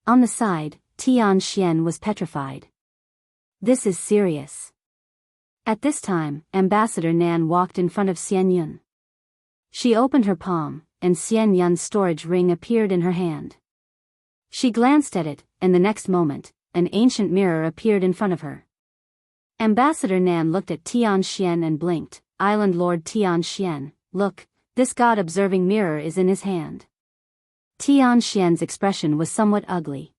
On the side, Tianxian was petrified. This is serious. At this time, Ambassador Nan walked in front of Xian Yun. She opened her palm, and Xian Yun's storage ring appeared in her hand. She glanced at it, and the next moment, an ancient mirror appeared in front of her. Ambassador Nan looked at Tianxian and blinked. Island Lord Tianxian, look, this God-observing mirror is in his hand. Tianxian's expression was somewhat ugly.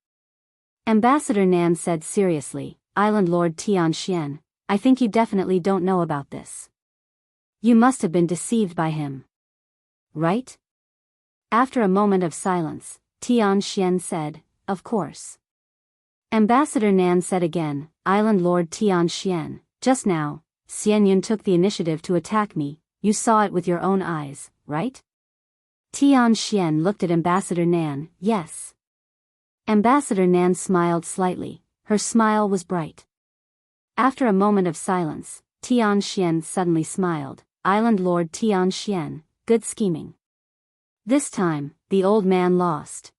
Ambassador Nan said seriously, Island Lord Tianxian, I think you definitely don't know about this. You must have been deceived by him. Right? After a moment of silence, Tianxian said, of course. Ambassador Nan said again, Island Lord Tianxian, just now, Xian Yun took the initiative to attack me, you saw it with your own eyes, right? Tianxian looked at Ambassador Nan, yes. Ambassador Nan smiled slightly, her smile was bright. After a moment of silence, Tianxian suddenly smiled, Island Lord Tianxian, good scheming. This time, the old man lost.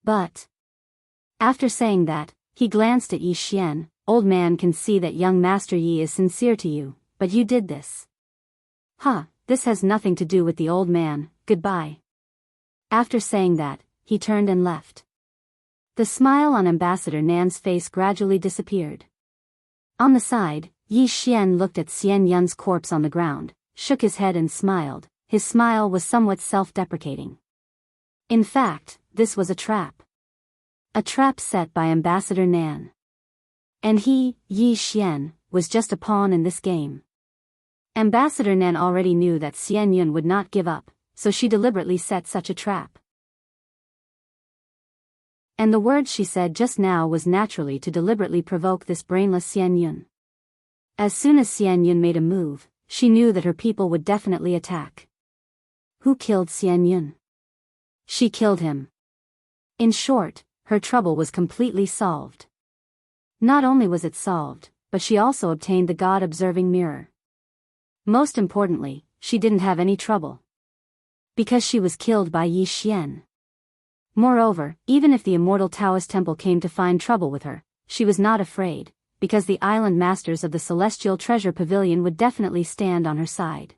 But after saying that, He glanced at Yi Xian. Old man can see that young Master Yi is sincere to you, but you did this. This has nothing to do with the old man, goodbye. After saying that, he turned and left. The smile on Ambassador Nan's face gradually disappeared. On the side, Yi Xian looked at Xian Yun's corpse on the ground, shook his head and smiled. His smile was somewhat self-deprecating. In fact, this was a trap. A trap set by Ambassador Nan. And he, Yi Xian, was just a pawn in this game. Ambassador Nan already knew that Xian Yun would not give up, so she deliberately set such a trap. And the word she said just now was naturally to deliberately provoke this brainless Xian Yun. As soon as Xian Yun made a move, she knew that her people would definitely attack. Who killed Xian Yun? She killed him. In short, her trouble was completely solved. Not only was it solved, but she also obtained the God-observing mirror. Most importantly, she didn't have any trouble. Because she was killed by Yi Xian. Moreover, even if the Immortal Taoist Temple came to find trouble with her, she was not afraid, because the island masters of the Celestial Treasure Pavilion would definitely stand on her side.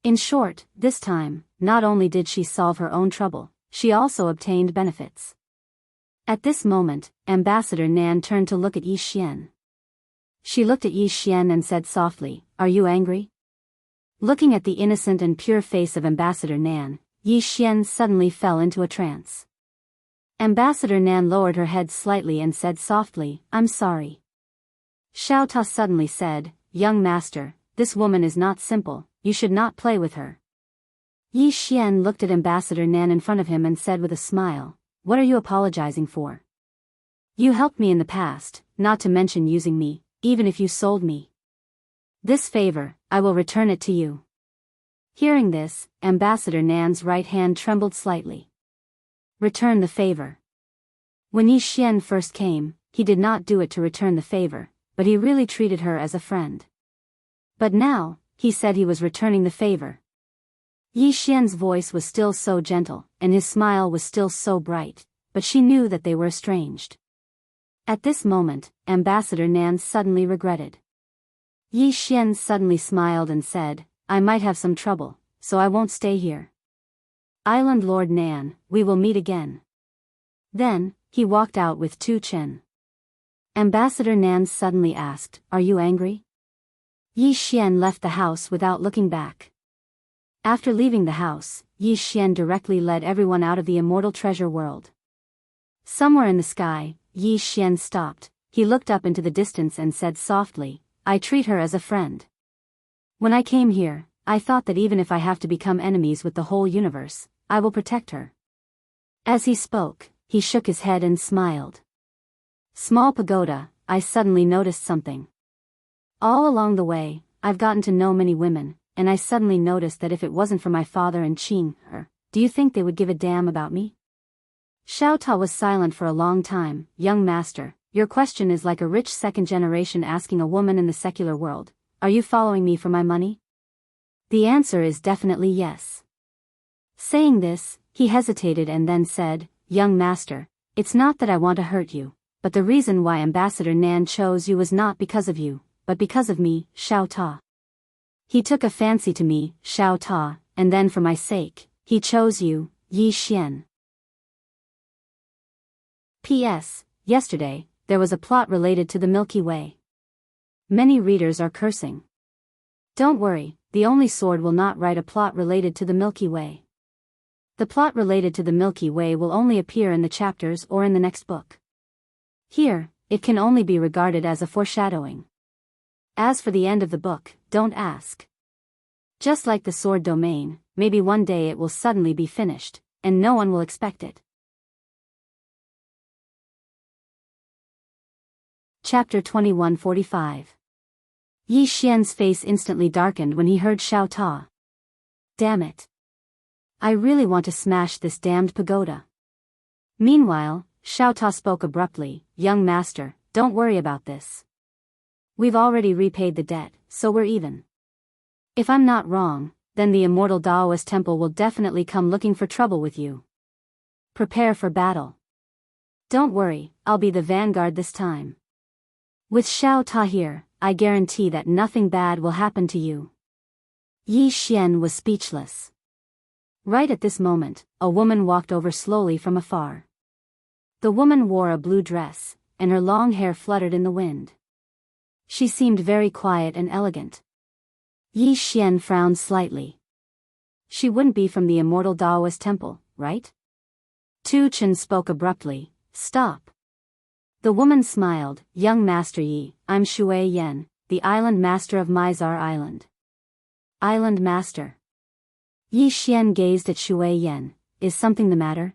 In short, this time, not only did she solve her own trouble, she also obtained benefits. At this moment, Ambassador Nan turned to look at Yi Xian. She looked at Yi Xian and said softly, "Are you angry?" Looking at the innocent and pure face of Ambassador Nan, Yi Xian suddenly fell into a trance. Ambassador Nan lowered her head slightly and said softly, "I'm sorry." Xiao Ta suddenly said, "Young master, this woman is not simple, you should not play with her." Yi Xian looked at Ambassador Nan in front of him and said with a smile, "What are you apologizing for? You helped me in the past, not to mention using me, even if you sold me. This favor, I will return it to you." Hearing this, Ambassador Nan's right hand trembled slightly. Return the favor. When Yi Xian first came, he did not do it to return the favor, but he really treated her as a friend. But now, he said he was returning the favor. Yi Xian's voice was still so gentle, and his smile was still so bright, but she knew that they were estranged. At this moment, Ambassador Nan suddenly regretted. Yi Xian suddenly smiled and said, "I might have some trouble, so I won't stay here. Island Lord Nan, we will meet again." Then, he walked out with Tu Chen. Ambassador Nan suddenly asked, "Are you angry?" Yi Xian left the house without looking back. After leaving the house, Yi Xian directly led everyone out of the Immortal Treasure World. Somewhere in the sky, Yi Xian stopped. He looked up into the distance and said softly, "I treat her as a friend. When I came here, I thought that even if I have to become enemies with the whole universe, I will protect her." As he spoke, he shook his head and smiled. "Small pagoda, I suddenly noticed something. All along the way, I've gotten to know many women, and I suddenly noticed that if it wasn't for my father and Qing, do you think they would give a damn about me?" Xiao Ta was silent for a long time. "Young master, your question is like a rich second generation asking a woman in the secular world, 'Are you following me for my money?' The answer is definitely yes." Saying this, he hesitated and then said, "Young master, it's not that I want to hurt you, but the reason why Ambassador Nan chose you was not because of you, but because of me, Xiao Ta. He took a fancy to me, Xiao Ta, and then for my sake, he chose you, Yi Xian." P.S. Yesterday, there was a plot related to the Milky Way. Many readers are cursing. Don't worry, the only sword will not write a plot related to the Milky Way. The plot related to the Milky Way will only appear in the chapters or in the next book. Here, it can only be regarded as a foreshadowing. As for the end of the book, don't ask. Just like the sword domain, maybe one day it will suddenly be finished, and no one will expect it. Chapter 2145. Yi Xian's face instantly darkened when he heard Xiao Ta. "Damn it. I really want to smash this damned pagoda." Meanwhile, Xiao Ta spoke abruptly, "Young master, don't worry about this. We've already repaid the debt, so we're even. If I'm not wrong, then the Immortal Taoist Temple will definitely come looking for trouble with you. Prepare for battle." Don't worry, I'll be the vanguard this time. With Xiao Ta here, I guarantee that nothing bad will happen to you. Yi Xian was speechless. Right at this moment, a woman walked over slowly from afar. The woman wore a blue dress, and her long hair fluttered in the wind. She seemed very quiet and elegant. Yi Xian frowned slightly. She wouldn't be from the Immortal Taoist temple, right? Tu Chen spoke abruptly. Stop. The woman smiled. Young Master Yi, I'm Shui Yan, the island master of Mizar Island. Island master. Yi Xian gazed at Shui Yan. Is something the matter?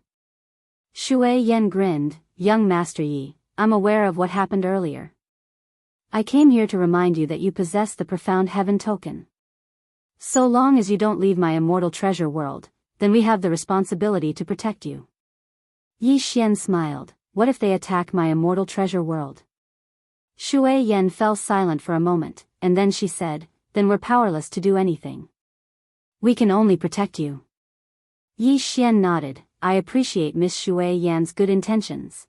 Shui Yan grinned. Young Master Yi, I'm aware of what happened earlier. I came here to remind you that you possess the profound heaven token. So long as you don't leave my immortal treasure world, then we have the responsibility to protect you. Yi Xian smiled. What if they attack my immortal treasure world? Shui Yan fell silent for a moment, and then she said, then we're powerless to do anything. We can only protect you. Yi Xian nodded. I appreciate Miss Shui Yan's good intentions.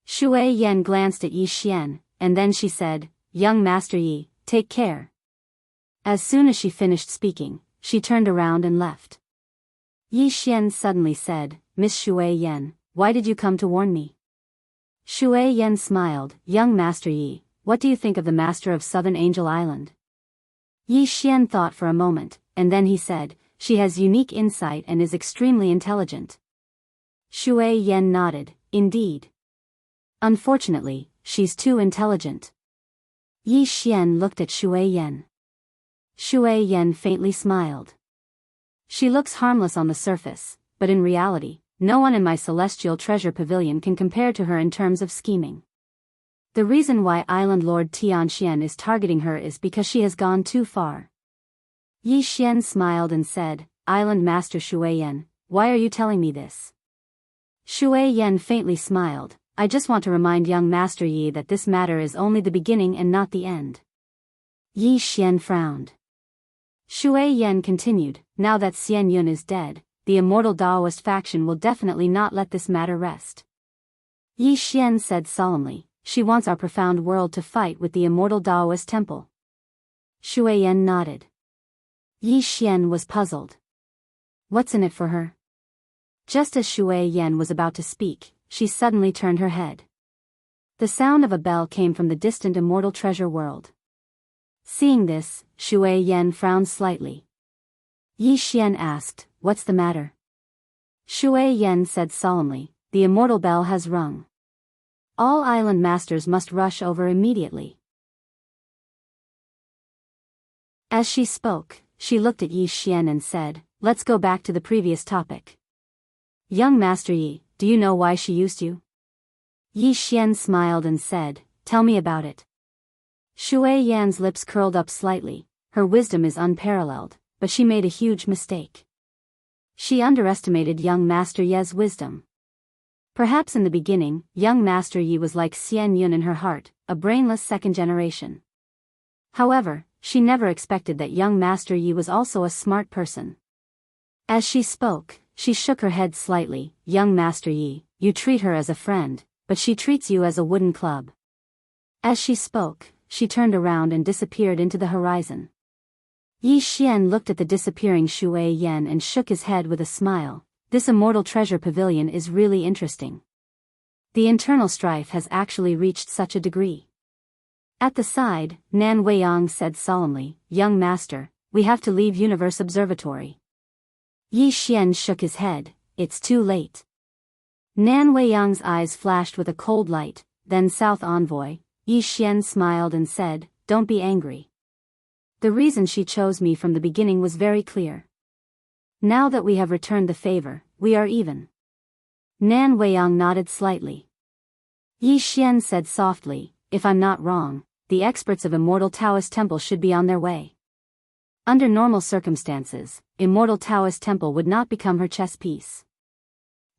Shui Yan glanced at Yi Xian, and then she said, Young Master Yi, take care. As soon as she finished speaking, she turned around and left. Yi Xian suddenly said, Miss Shui Yan, why did you come to warn me? Shui Yan smiled. Young Master Yi, what do you think of the master of Southern Angel Island? Yi Xian thought for a moment, and then he said, she has unique insight and is extremely intelligent. Shui Yan nodded. Indeed. Unfortunately, she's too intelligent. Yi Xian looked at Shui Yan. Shui Yan faintly smiled. She looks harmless on the surface, but in reality, no one in my celestial treasure pavilion can compare to her in terms of scheming. The reason why Island Lord Tianxian is targeting her is because she has gone too far. Yi Xian smiled and said, Island Master Shui Yan, why are you telling me this? Shui Yan faintly smiled. I just want to remind young Master Yi that this matter is only the beginning and not the end. Yi Xian frowned. Shui Yan continued, now that Xian Yun is dead, the Immortal Taoist faction will definitely not let this matter rest. Yi Xian said solemnly, she wants our profound world to fight with the Immortal Taoist temple. Shui Yan nodded. Yi Xian was puzzled. What's in it for her? Just as Shui Yan was about to speak, she suddenly turned her head. The sound of a bell came from the distant immortal treasure world. Seeing this, Shui Yan frowned slightly. Yi Xian asked, what's the matter? Shui Yan said solemnly, the immortal bell has rung. All island masters must rush over immediately. As she spoke, she looked at Yi Xian and said, let's go back to the previous topic. Young Master Yi, do you know why she used you? Yi Xian smiled and said, tell me about it. Shui Yan's lips curled up slightly. Her wisdom is unparalleled, but she made a huge mistake. She underestimated young Master Ye's wisdom. Perhaps in the beginning, young Master Yi was like Xian Yun in her heart, a brainless second generation. However, she never expected that young Master Yi was also a smart person. As she spoke, she shook her head slightly. Young Master Yi, you treat her as a friend, but she treats you as a wooden club. As she spoke, she turned around and disappeared into the horizon. Yi Xian looked at the disappearing Shui Yan and shook his head with a smile. This immortal treasure pavilion is really interesting. The internal strife has actually reached such a degree. At the side, Nan Weiyang said solemnly, Young Master, we have to leave Universe Observatory. Yi Xian shook his head. It's too late. Nan Weiyang's eyes flashed with a cold light. Then South Envoy, Yi Xian smiled and said, don't be angry. The reason she chose me from the beginning was very clear. Now that we have returned the favor, we are even. Nan Weiyang nodded slightly. Yi Xian said softly, if I'm not wrong, the experts of Immortal Taoist Temple should be on their way. Under normal circumstances, Immortal Taoist Temple would not become her chess piece.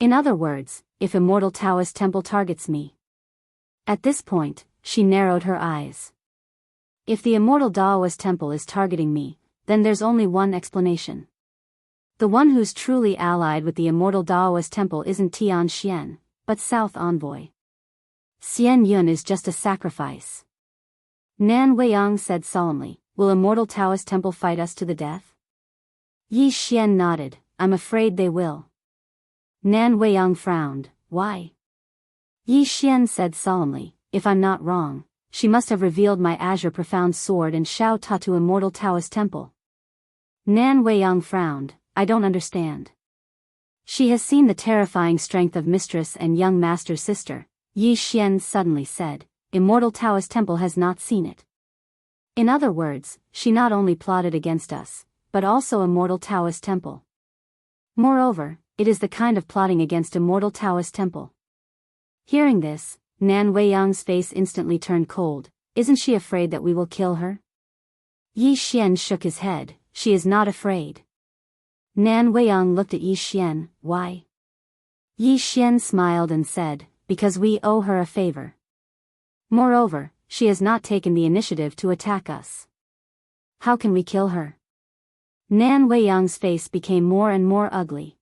In other words, if Immortal Taoist Temple targets me. At this point, she narrowed her eyes. If the Immortal Taoist Temple is targeting me, then there's only one explanation. The one who's truly allied with the Immortal Taoist Temple isn't Tianxian, but South Envoy. Xian Yun is just a sacrifice. Nan Weiyang said solemnly, will Immortal Taoist Temple fight us to the death? Yi Xian nodded, I'm afraid they will. Nan Weiyang frowned, why? Yi Xian said solemnly, if I'm not wrong, she must have revealed my azure profound sword and Xiao Ta to Immortal Taoist Temple. Nan Weiyang frowned, I don't understand. She has seen the terrifying strength of mistress and young master's sister, Yi Xian suddenly said, Immortal Taoist Temple has not seen it. In other words, she not only plotted against us, but also Immortal Taoist Temple. Moreover, it is the kind of plotting against Immortal Taoist Temple. Hearing this, Nan Weiyang's face instantly turned cold. Isn't she afraid that we will kill her? Yi Xian shook his head, she is not afraid. Nan Weiyang looked at Yi Xian, why? Yi Xian smiled and said, because we owe her a favor. Moreover, she has not taken the initiative to attack us. How can we kill her? Nan Weiyang's face became more and more ugly.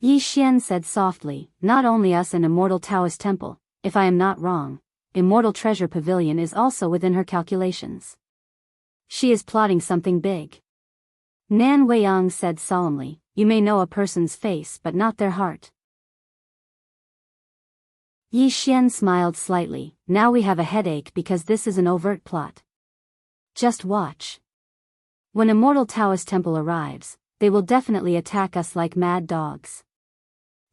Yi Xian said softly, not only us and Immortal Taoist Temple, if I am not wrong, Immortal Treasure Pavilion is also within her calculations. She is plotting something big. Nan Weiyang said solemnly, you may know a person's face but not their heart. Yi Xian smiled slightly, now we have a headache because this is an overt plot. Just watch. When Immortal Taoist Temple arrives, they will definitely attack us like mad dogs.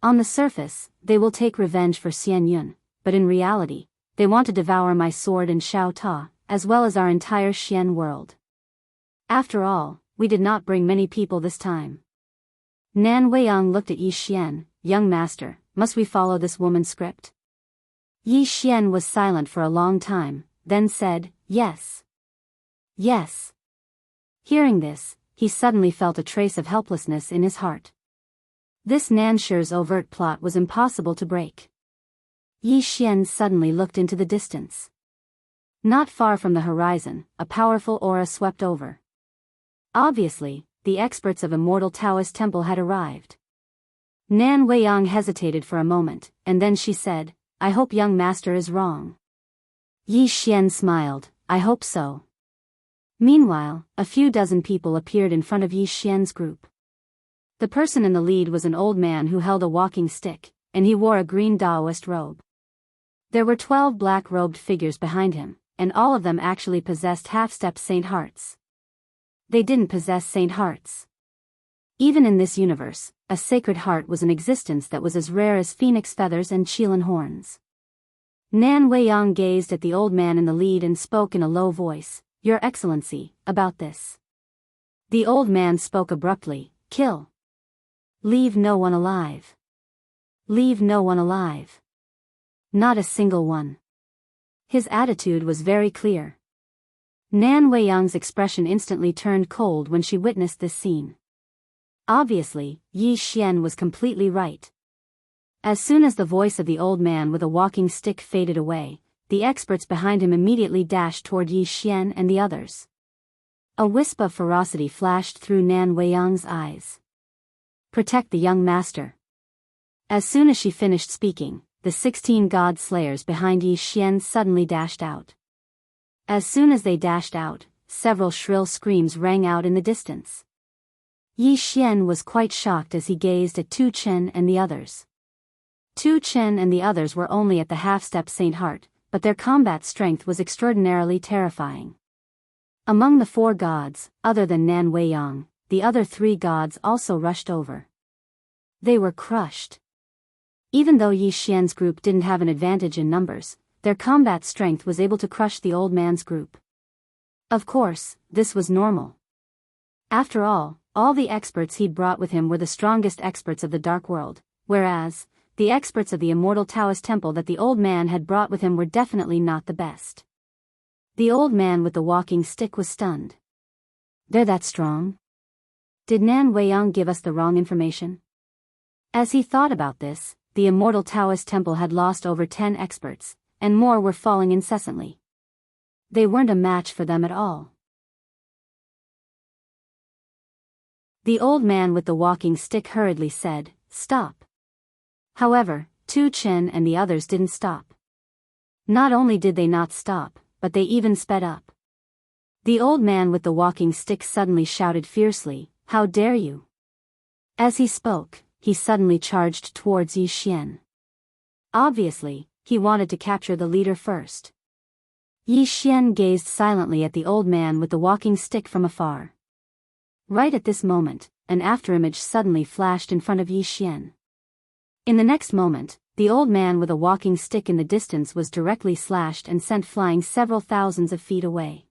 On the surface, they will take revenge for Xian Yun, but in reality, they want to devour my sword and Xiao Ta, as well as our entire Xian world. After all, we did not bring many people this time. Nan Weiyang looked at Yi Xian, young master, must we follow this woman's script? Yi Xian was silent for a long time, then said, yes. Yes. Hearing this, he suddenly felt a trace of helplessness in his heart. This Nanshi's overt plot was impossible to break. Yi Xian suddenly looked into the distance. Not far from the horizon, a powerful aura swept over. Obviously, the experts of Immortal Taoist Temple had arrived. Nan Weiyang hesitated for a moment, and then she said, I hope young master is wrong. Yi Xian smiled, I hope so. Meanwhile, a few dozen people appeared in front of Yi Xian's group. The person in the lead was an old man who held a walking stick, and he wore a green Taoist robe. There were 12 black-robed figures behind him, and all of them actually possessed half-step saint hearts. They didn't possess saint hearts. Even in this universe, a sacred heart was an existence that was as rare as phoenix feathers and qilin horns. Nan Weiyang gazed at the old man in the lead and spoke in a low voice, Your Excellency, about this. The old man spoke abruptly, kill. Leave no one alive. Leave no one alive. Not a single one. His attitude was very clear. Nan Weiyang's expression instantly turned cold when she witnessed this scene. Obviously, Yi Xian was completely right. As soon as the voice of the old man with a walking stick faded away, the experts behind him immediately dashed toward Yi Xian and the others. A wisp of ferocity flashed through Nan Weiyang's eyes. Protect the young master. As soon as she finished speaking, the 16 god slayers behind Yi Xian suddenly dashed out. As soon as they dashed out, several shrill screams rang out in the distance. Yi Xian was quite shocked as he gazed at Tu Chen and the others. Tu Chen and the others were only at the half-step Saint Heart, but their combat strength was extraordinarily terrifying. Among the 4 gods, other than Nan Weiyang, the other 3 gods also rushed over. They were crushed. Even though Yi Xian's group didn't have an advantage in numbers, their combat strength was able to crush the old man's group. Of course, this was normal. After all the experts he'd brought with him were the strongest experts of the Dark World, whereas, the experts of the Immortal Taoist Temple that the old man had brought with him were definitely not the best. The old man with the walking stick was stunned. They're that strong? Did Nan Weiyang give us the wrong information? As he thought about this, the Immortal Taoist Temple had lost over 10 experts, and more were falling incessantly. They weren't a match for them at all. The old man with the walking stick hurriedly said, Stop. However, Tu Chen and the others didn't stop. Not only did they not stop, but they even sped up. The old man with the walking stick suddenly shouted fiercely, "How dare you!" As he spoke, he suddenly charged towards Yi Xian. Obviously, he wanted to capture the leader first. Yi Xian gazed silently at the old man with the walking stick from afar. Right at this moment, an afterimage suddenly flashed in front of Yi Xian. In the next moment, the old man with a walking stick in the distance was directly slashed and sent flying several thousands of feet away.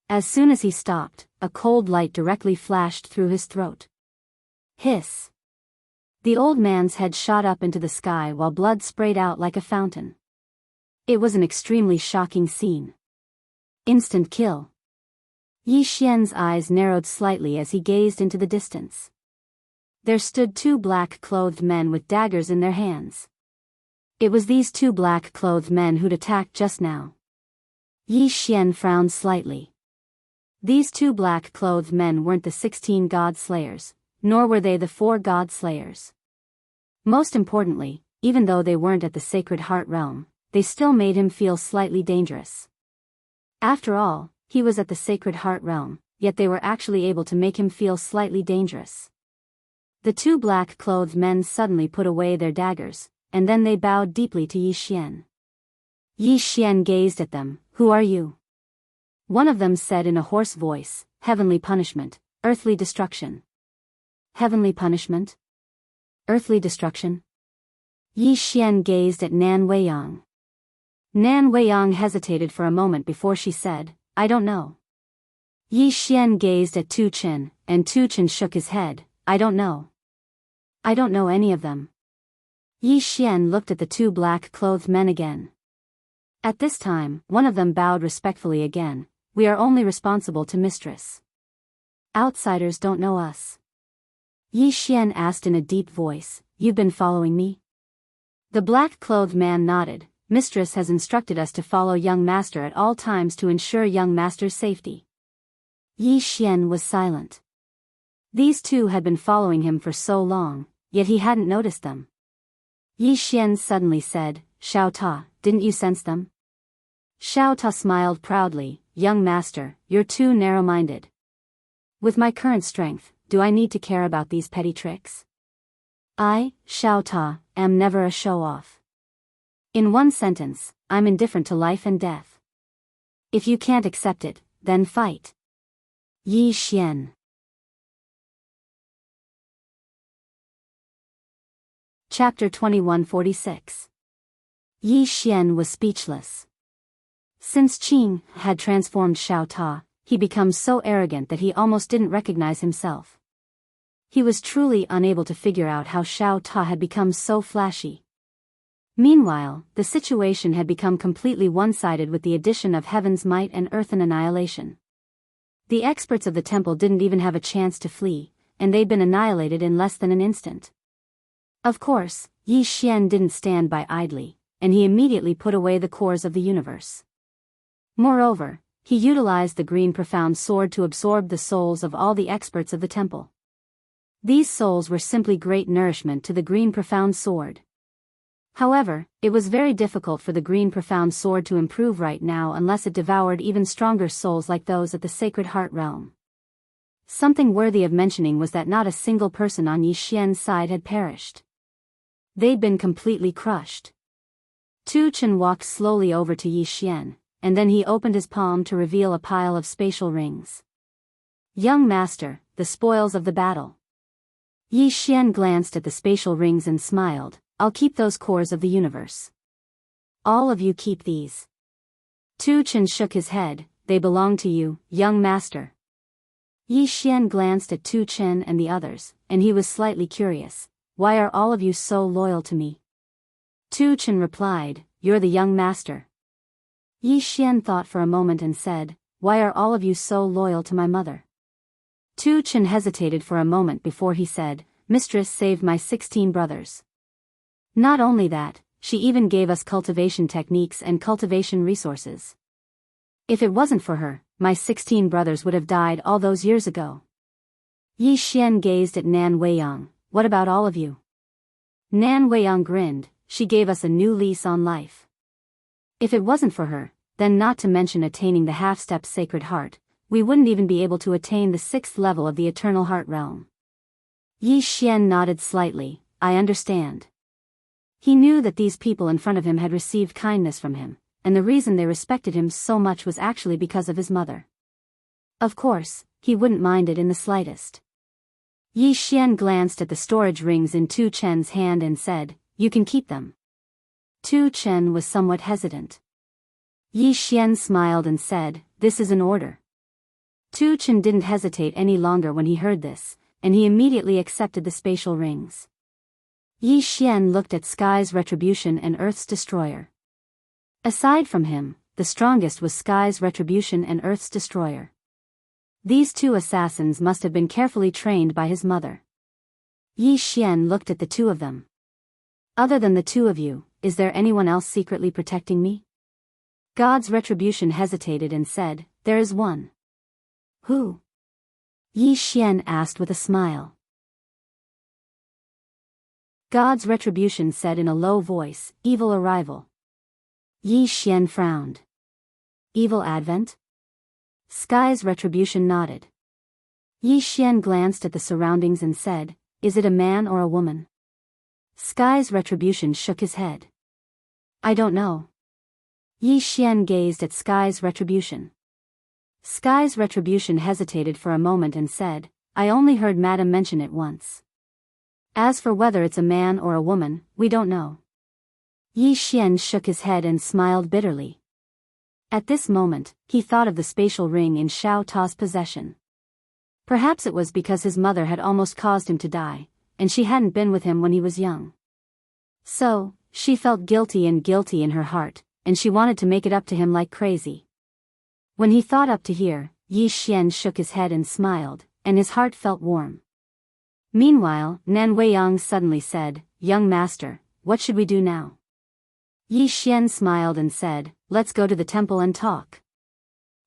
As soon as he stopped, a cold light directly flashed through his throat. Hiss! The old man's head shot up into the sky while blood sprayed out like a fountain. It was an extremely shocking scene. Instant kill. Yi Xian's eyes narrowed slightly as he gazed into the distance. There stood two black-clothed men with daggers in their hands. It was these two black-clothed men who'd attacked just now. Yi Xian frowned slightly. These two black-clothed men weren't the 16 God Slayers, nor were they the 4 God Slayers. Most importantly, even though they weren't at the Sacred Heart Realm, they still made him feel slightly dangerous. After all, he was at the Sacred Heart Realm, yet they were actually able to make him feel slightly dangerous. The two black-clothed men suddenly put away their daggers, and then they bowed deeply to Yi Xian. Yi Xian gazed at them. "Who are you?" One of them said in a hoarse voice, "Heavenly punishment, earthly destruction." Heavenly punishment? Earthly destruction? Yi Xian gazed at Nan Weiyang. Nan Weiyang hesitated for a moment before she said, "I don't know." Yi Xian gazed at Tu Chen, and Tu Chen shook his head, "I don't know. I don't know any of them." Yi Xian looked at the two black-clothed men again. At this time, one of them bowed respectfully again. "We are only responsible to Mistress. Outsiders don't know us." Yi Xian asked in a deep voice, "You've been following me?" The black-clothed man nodded. "Mistress has instructed us to follow young master at all times to ensure young master's safety." Yi Xian was silent. These two had been following him for so long, yet he hadn't noticed them. Yi Xian suddenly said, "Xiao Ta, didn't you sense them?" Xiao Ta smiled proudly, "Young master, you're too narrow-minded. With my current strength, do I need to care about these petty tricks? I, Xiao Ta, am never a show-off. In one sentence, I'm indifferent to life and death. If you can't accept it, then fight." Yi Xian. Chapter 2146. Yi Xian was speechless. Since Qing had transformed Xiao Ta, he became so arrogant that he almost didn't recognize himself. He was truly unable to figure out how Xiao Ta had become so flashy. Meanwhile, the situation had become completely one-sided with the addition of heaven's might and earthen annihilation. The experts of the temple didn't even have a chance to flee, and they'd been annihilated in less than an instant. Of course, Yi Xian didn't stand by idly, and he immediately put away the cores of the universe. Moreover, he utilized the green profound sword to absorb the souls of all the experts of the temple. These souls were simply great nourishment to the green profound sword. However, it was very difficult for the green profound sword to improve right now unless it devoured even stronger souls like those at the Sacred Heart Realm. Something worthy of mentioning was that not a single person on Yi Xian's side had perished. They'd been completely crushed. Tu Chen walked slowly over to Yi Xian, and then he opened his palm to reveal a pile of spatial rings. "Young master, the spoils of the battle." Yi Xian glanced at the spatial rings and smiled, "I'll keep those cores of the universe. All of you keep these." Tu Chen shook his head, "They belong to you, young master." Yi Xian glanced at Tu Chen and the others, and he was slightly curious. "Why are all of you so loyal to me?" Tu Chen replied, "You're the young master." Yi Xian thought for a moment and said, "Why are all of you so loyal to my mother?" Tu Chen hesitated for a moment before he said, "Mistress saved my 16 brothers. Not only that, she even gave us cultivation techniques and cultivation resources. If it wasn't for her, my 16 brothers would have died all those years ago." Yi Xian gazed at Nan Weiyang. "What about all of you?" Nan Weiyang grinned, she gave us a new lease on life. If it wasn't for her, then not to mention attaining the half-step sacred heart, we wouldn't even be able to attain the 6th level of the eternal heart realm. Yi Xian nodded slightly. I understand. He knew that these people in front of him had received kindness from him, and the reason they respected him so much was actually because of his mother. Of course, he wouldn't mind it in the slightest. Yi Xian glanced at the storage rings in Tu Chen's hand and said, "You can keep them." Tu Chen was somewhat hesitant. Yi Xian smiled and said, "This is an order." Tu Chen didn't hesitate any longer when he heard this, and he immediately accepted the spatial rings. Yi Xian looked at Sky's Retribution and Earth's Destroyer. Aside from him, the strongest was Sky's Retribution and Earth's Destroyer. These two assassins must have been carefully trained by his mother. Yi Xian looked at the two of them. Other than the two of you, is there anyone else secretly protecting me? God's Retribution hesitated and said, "There is one." Who? Yi Xian asked with a smile. God's Retribution said in a low voice, "Evil arrival." Yi Xian frowned. Evil advent? Sky's Retribution nodded. Yi Xian glanced at the surroundings and said, "Is it a man or a woman?" Sky's Retribution shook his head. "I don't know." Yi Xian gazed at Sky's Retribution. Sky's Retribution hesitated for a moment and said, "I only heard Madam mention it once. As for whether it's a man or a woman, we don't know." Yi Xian shook his head and smiled bitterly. At this moment, he thought of the spatial ring in Xiao Ta's possession. Perhaps it was because his mother had almost caused him to die, and she hadn't been with him when he was young. So, she felt guilty in her heart, and she wanted to make it up to him like crazy. When he thought up to here, Yi Xian shook his head and smiled, and his heart felt warm. Meanwhile, Nan Weiyang suddenly said, "Young master, what should we do now?" Yi Xian smiled and said, "Let's go to the temple and talk."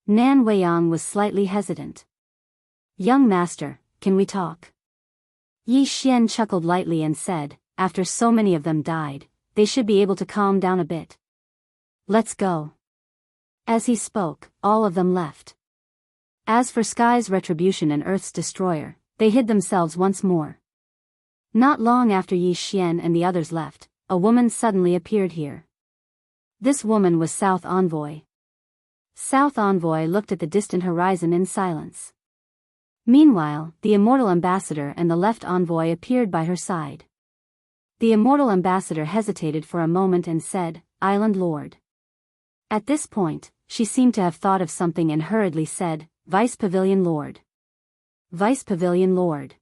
Nan Weiyang was slightly hesitant. "Young master, can we talk?" Yi Xian chuckled lightly and said, "After so many of them died, they should be able to calm down a bit. Let's go." As he spoke, all of them left. As for Sky's Retribution and Earth's Destroyer, they hid themselves once more. Not long after Yi Xian and the others left, a woman suddenly appeared here. This woman was South Envoy. South Envoy looked at the distant horizon in silence. Meanwhile, the Immortal Ambassador and the Left Envoy appeared by her side. The Immortal Ambassador hesitated for a moment and said, "Island Lord." At this point, she seemed to have thought of something and hurriedly said, "Vice Pavilion Lord." Vice Pavilion Lord.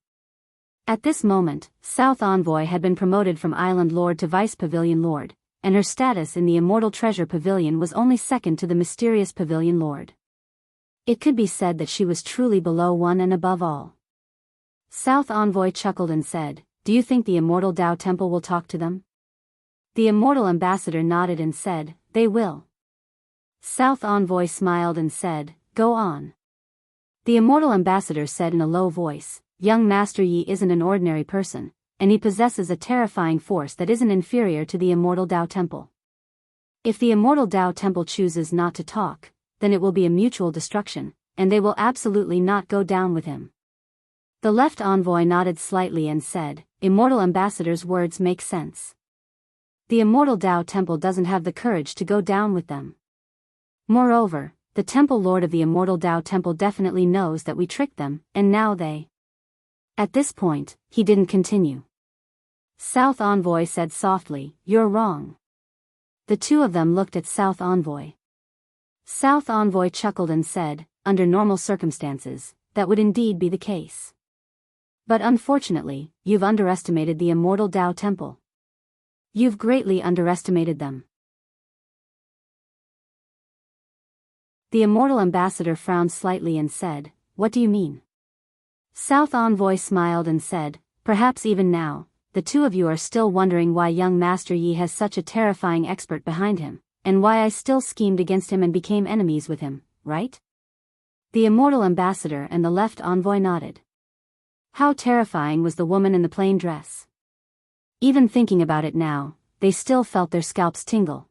At this moment, South Envoy had been promoted from Island Lord to Vice Pavilion Lord, and her status in the Immortal Treasure Pavilion was only second to the mysterious Pavilion Lord. It could be said that she was truly below one and above all. South Envoy chuckled and said, "Do you think the Immortal Tao Temple will talk to them?" The Immortal Ambassador nodded and said, "They will." South Envoy smiled and said, "Go on." The Immortal Ambassador said in a low voice, "Young Master Yi isn't an ordinary person, and he possesses a terrifying force that isn't inferior to the Immortal Tao Temple. If the Immortal Tao Temple chooses not to talk, then it will be a mutual destruction, and they will absolutely not go down with him." The Left Envoy nodded slightly and said, "Immortal Ambassador's words make sense. The Immortal Tao Temple doesn't have the courage to go down with them. Moreover, the Temple Lord of the Immortal Tao Temple definitely knows that we tricked them, and now they—" At this point, he didn't continue. South Envoy said softly, "You're wrong." The two of them looked at South Envoy. South Envoy chuckled and said, "Under normal circumstances, that would indeed be the case. But unfortunately, you've underestimated the Immortal Tao Temple. You've greatly underestimated them." The Immortal Ambassador frowned slightly and said, "What do you mean?" South Envoy smiled and said, "Perhaps even now, the two of you are still wondering why young Master Yi has such a terrifying expert behind him, and why I still schemed against him and became enemies with him, right?" The Immortal Ambassador and the Left Envoy nodded. How terrifying was the woman in the plain dress? Even thinking about it now, they still felt their scalps tingle.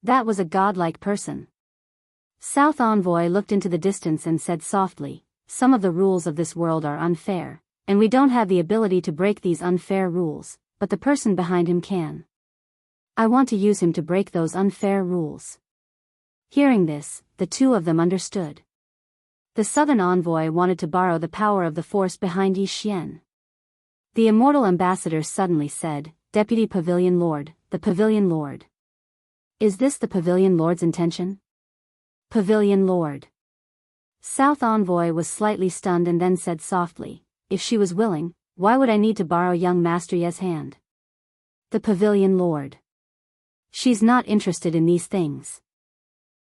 That was a godlike person. South Envoy looked into the distance and said softly, "Some of the rules of this world are unfair, and we don't have the ability to break these unfair rules, but the person behind him can. I want to use him to break those unfair rules." Hearing this, the two of them understood. The Southern Envoy wanted to borrow the power of the force behind Yi Xian. The Immortal Ambassador suddenly said, "Deputy Pavilion Lord, the Pavilion Lord. Is this the Pavilion Lord's intention?" Pavilion Lord. South Envoy was slightly stunned and then said softly, "If she was willing, why would I need to borrow young Master Ye's hand?" The Pavilion Lord. She's not interested in these things.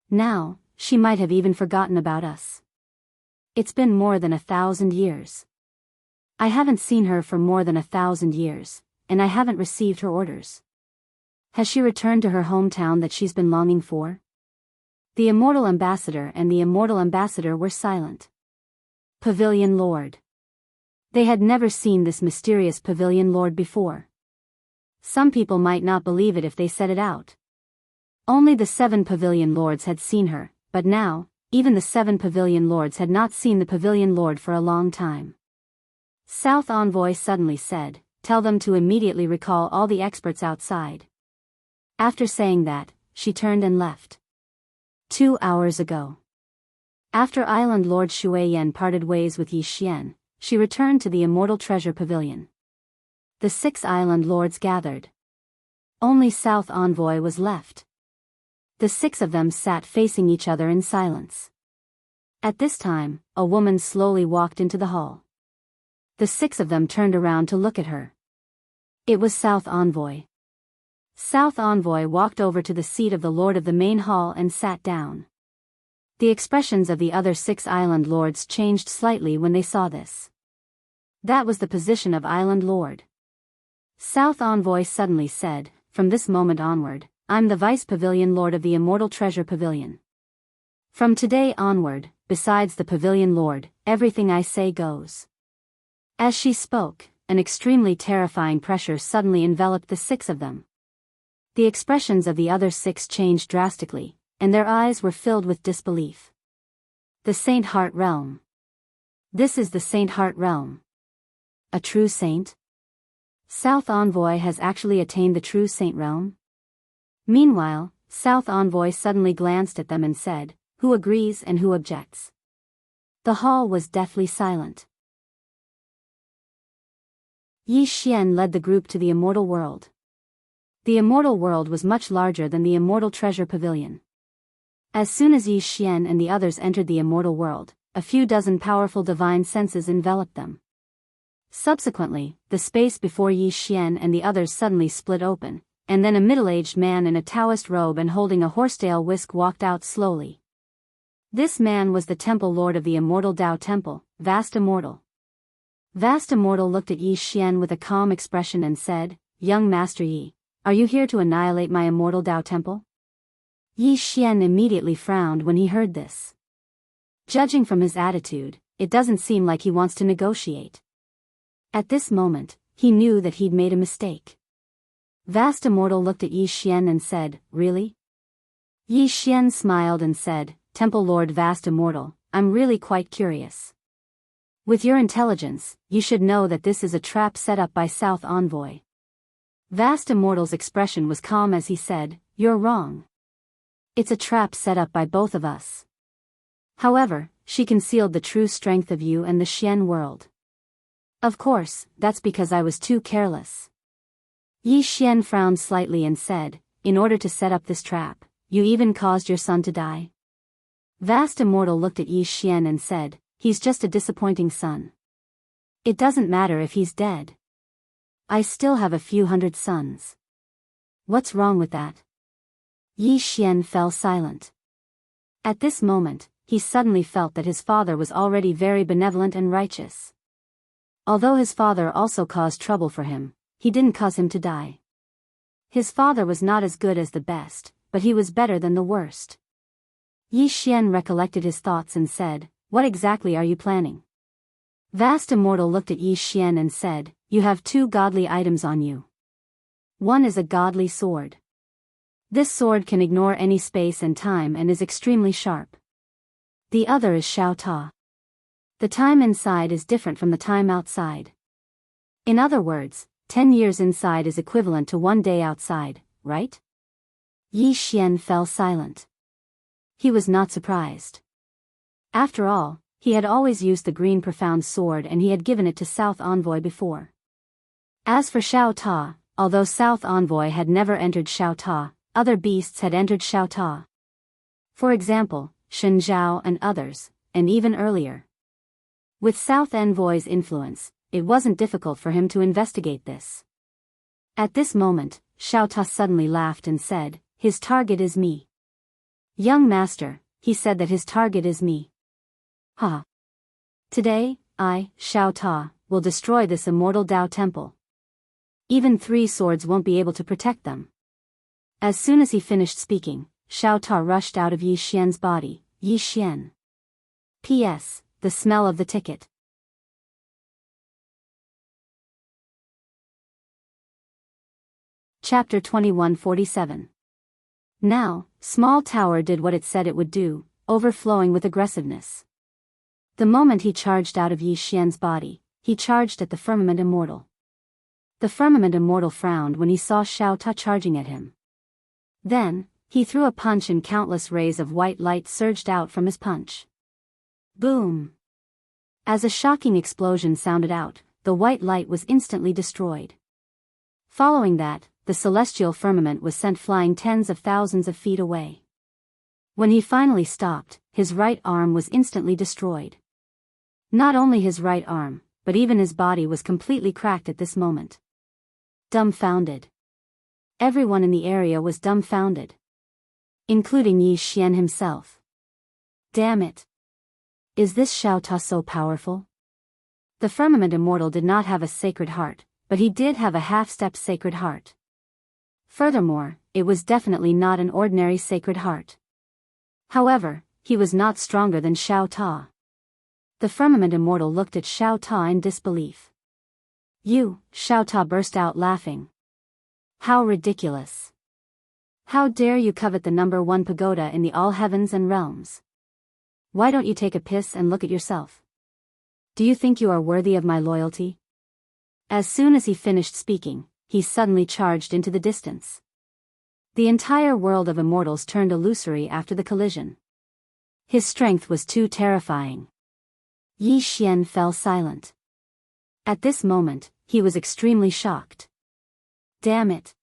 Now, she might have even forgotten about us. It's been more than 1,000 years. I haven't seen her for more than 1,000 years, and I haven't received her orders. Has she returned to her hometown that she's been longing for? The Immortal Ambassador and the Immortal Ambassador were silent. Pavilion Lord. They had never seen this mysterious Pavilion Lord before. Some people might not believe it if they said it out. Only the 7 Pavilion Lords had seen her, but now, even the 7 Pavilion Lords had not seen the Pavilion Lord for a long time. South Envoy suddenly said, "Tell them to immediately recall all the experts outside." After saying that, she turned and left. 2 hours ago. After Island Lord Shuiyan parted ways with Yi Xian, she returned to the Immortal Treasure Pavilion. The 6 Island Lords gathered. Only South Envoy was left. The 6 of them sat facing each other in silence. At this time, a woman slowly walked into the hall. The 6 of them turned around to look at her. It was South Envoy. South Envoy walked over to the seat of the Lord of the main hall and sat down. The expressions of the other 6 Island Lords changed slightly when they saw this. That was the position of Island Lord. South Envoy suddenly said, "From this moment onward, I'm the Vice Pavilion Lord of the Immortal Treasure Pavilion. From today onward, besides the Pavilion Lord, everything I say goes." As she spoke, an extremely terrifying pressure suddenly enveloped the 6 of them. The expressions of the other 6 changed drastically, and their eyes were filled with disbelief. The Saint Heart Realm. This is the Saint Heart Realm. A true saint? South Envoy has actually attained the true saint realm? Meanwhile, South Envoy suddenly glanced at them and said, "Who agrees and who objects?" The hall was deathly silent. Yi Xian led the group to the Immortal World. The Immortal World was much larger than the Immortal Treasure Pavilion. As soon as Yi Xian and the others entered the Immortal World, a few dozen powerful divine senses enveloped them. Subsequently, the space before Yi Xian and the others suddenly split open, and then a middle-aged man in a Taoist robe and holding a horsetail whisk walked out slowly. This man was the Temple Lord of the Immortal Tao Temple, Vast Immortal. Vast Immortal looked at Yi Xian with a calm expression and said, "Young Master Yi, are you here to annihilate my Immortal Tao Temple?" Yi Xian immediately frowned when he heard this. Judging from his attitude, it doesn't seem like he wants to negotiate. At this moment, he knew that he'd made a mistake. Vast Immortal looked at Yi Xian and said, "Really?" Yi Xian smiled and said, "Temple Lord Vast Immortal, I'm really quite curious. With your intelligence, you should know that this is a trap set up by South Envoy." Vast Immortal's expression was calm as he said, "You're wrong. It's a trap set up by both of us. However, she concealed the true strength of you and the Xian world. Of course, that's because I was too careless." Yi Xian frowned slightly and said, "In order to set up this trap, you even caused your son to die?" Vast Immortal looked at Yi Xian and said, "He's just a disappointing son. It doesn't matter if he's dead. I still have a few hundred sons. What's wrong with that?" Yi Xian fell silent. At this moment, he suddenly felt that his father was already very benevolent and righteous. Although his father also caused trouble for him, he didn't cause him to die. His father was not as good as the best, but he was better than the worst. Yi Xian recollected his thoughts and said, "What exactly are you planning?" Vast Immortal looked at Yi Xian and said, "You have 2 godly items on you. One is a godly sword. This sword can ignore any space and time and is extremely sharp. The other is Xiao Ta. The time inside is different from the time outside. In other words, 10 years inside is equivalent to 1 day outside, right? Yi Xian fell silent. He was not surprised. After all, he had always used the green profound sword and he had given it to South Envoy before. As for Xiao Ta, although South Envoy had never entered Xiao Ta, other beasts had entered Xiao Ta. For example, Shen Zhao and others, and even earlier. With South Envoy's influence, it wasn't difficult for him to investigate this. At this moment, Xiao Ta suddenly laughed and said, "His target is me." "Young master," he said, that his target is me. "Ha! Today, I, Xiao Ta, will destroy this immortal Dao temple. Even 3 swords won't be able to protect them." As soon as he finished speaking, Xiao Ta rushed out of Yi Xian's body. Yi Xian. P.S. The smell of the ticket. Chapter 2147. Now, Small Tower did what it said it would do, overflowing with aggressiveness. The moment he charged out of Yi Xian's body, he charged at the Firmament Immortal. The Firmament Immortal frowned when he saw Xiao Ta charging at him. Then, he threw a punch and countless rays of white light surged out from his punch. Boom! As a shocking explosion sounded out, the white light was instantly destroyed. Following that, the celestial firmament was sent flying tens of thousands of feet away. When he finally stopped, his right arm was instantly destroyed. Not only his right arm, but even his body was completely cracked at this moment. Dumbfounded. Everyone in the area was dumbfounded. Including Yi Xian himself. Damn it! Is this Xiao Ta so powerful? The Firmament Immortal did not have a sacred heart, but he did have a half-step sacred heart. Furthermore, it was definitely not an ordinary sacred heart. However, he was not stronger than Xiao Ta. The Firmament Immortal looked at Xiao Ta in disbelief. "You," Xiao Ta burst out laughing. "How ridiculous! How dare you covet the #1 pagoda in the all heavens and realms? Why don't you take a piss and look at yourself? Do you think you are worthy of my loyalty?" As soon as he finished speaking, he suddenly charged into the distance. The entire world of immortals turned illusory after the collision. His strength was too terrifying. Yi Xian fell silent. At this moment, he was extremely shocked. Damn it!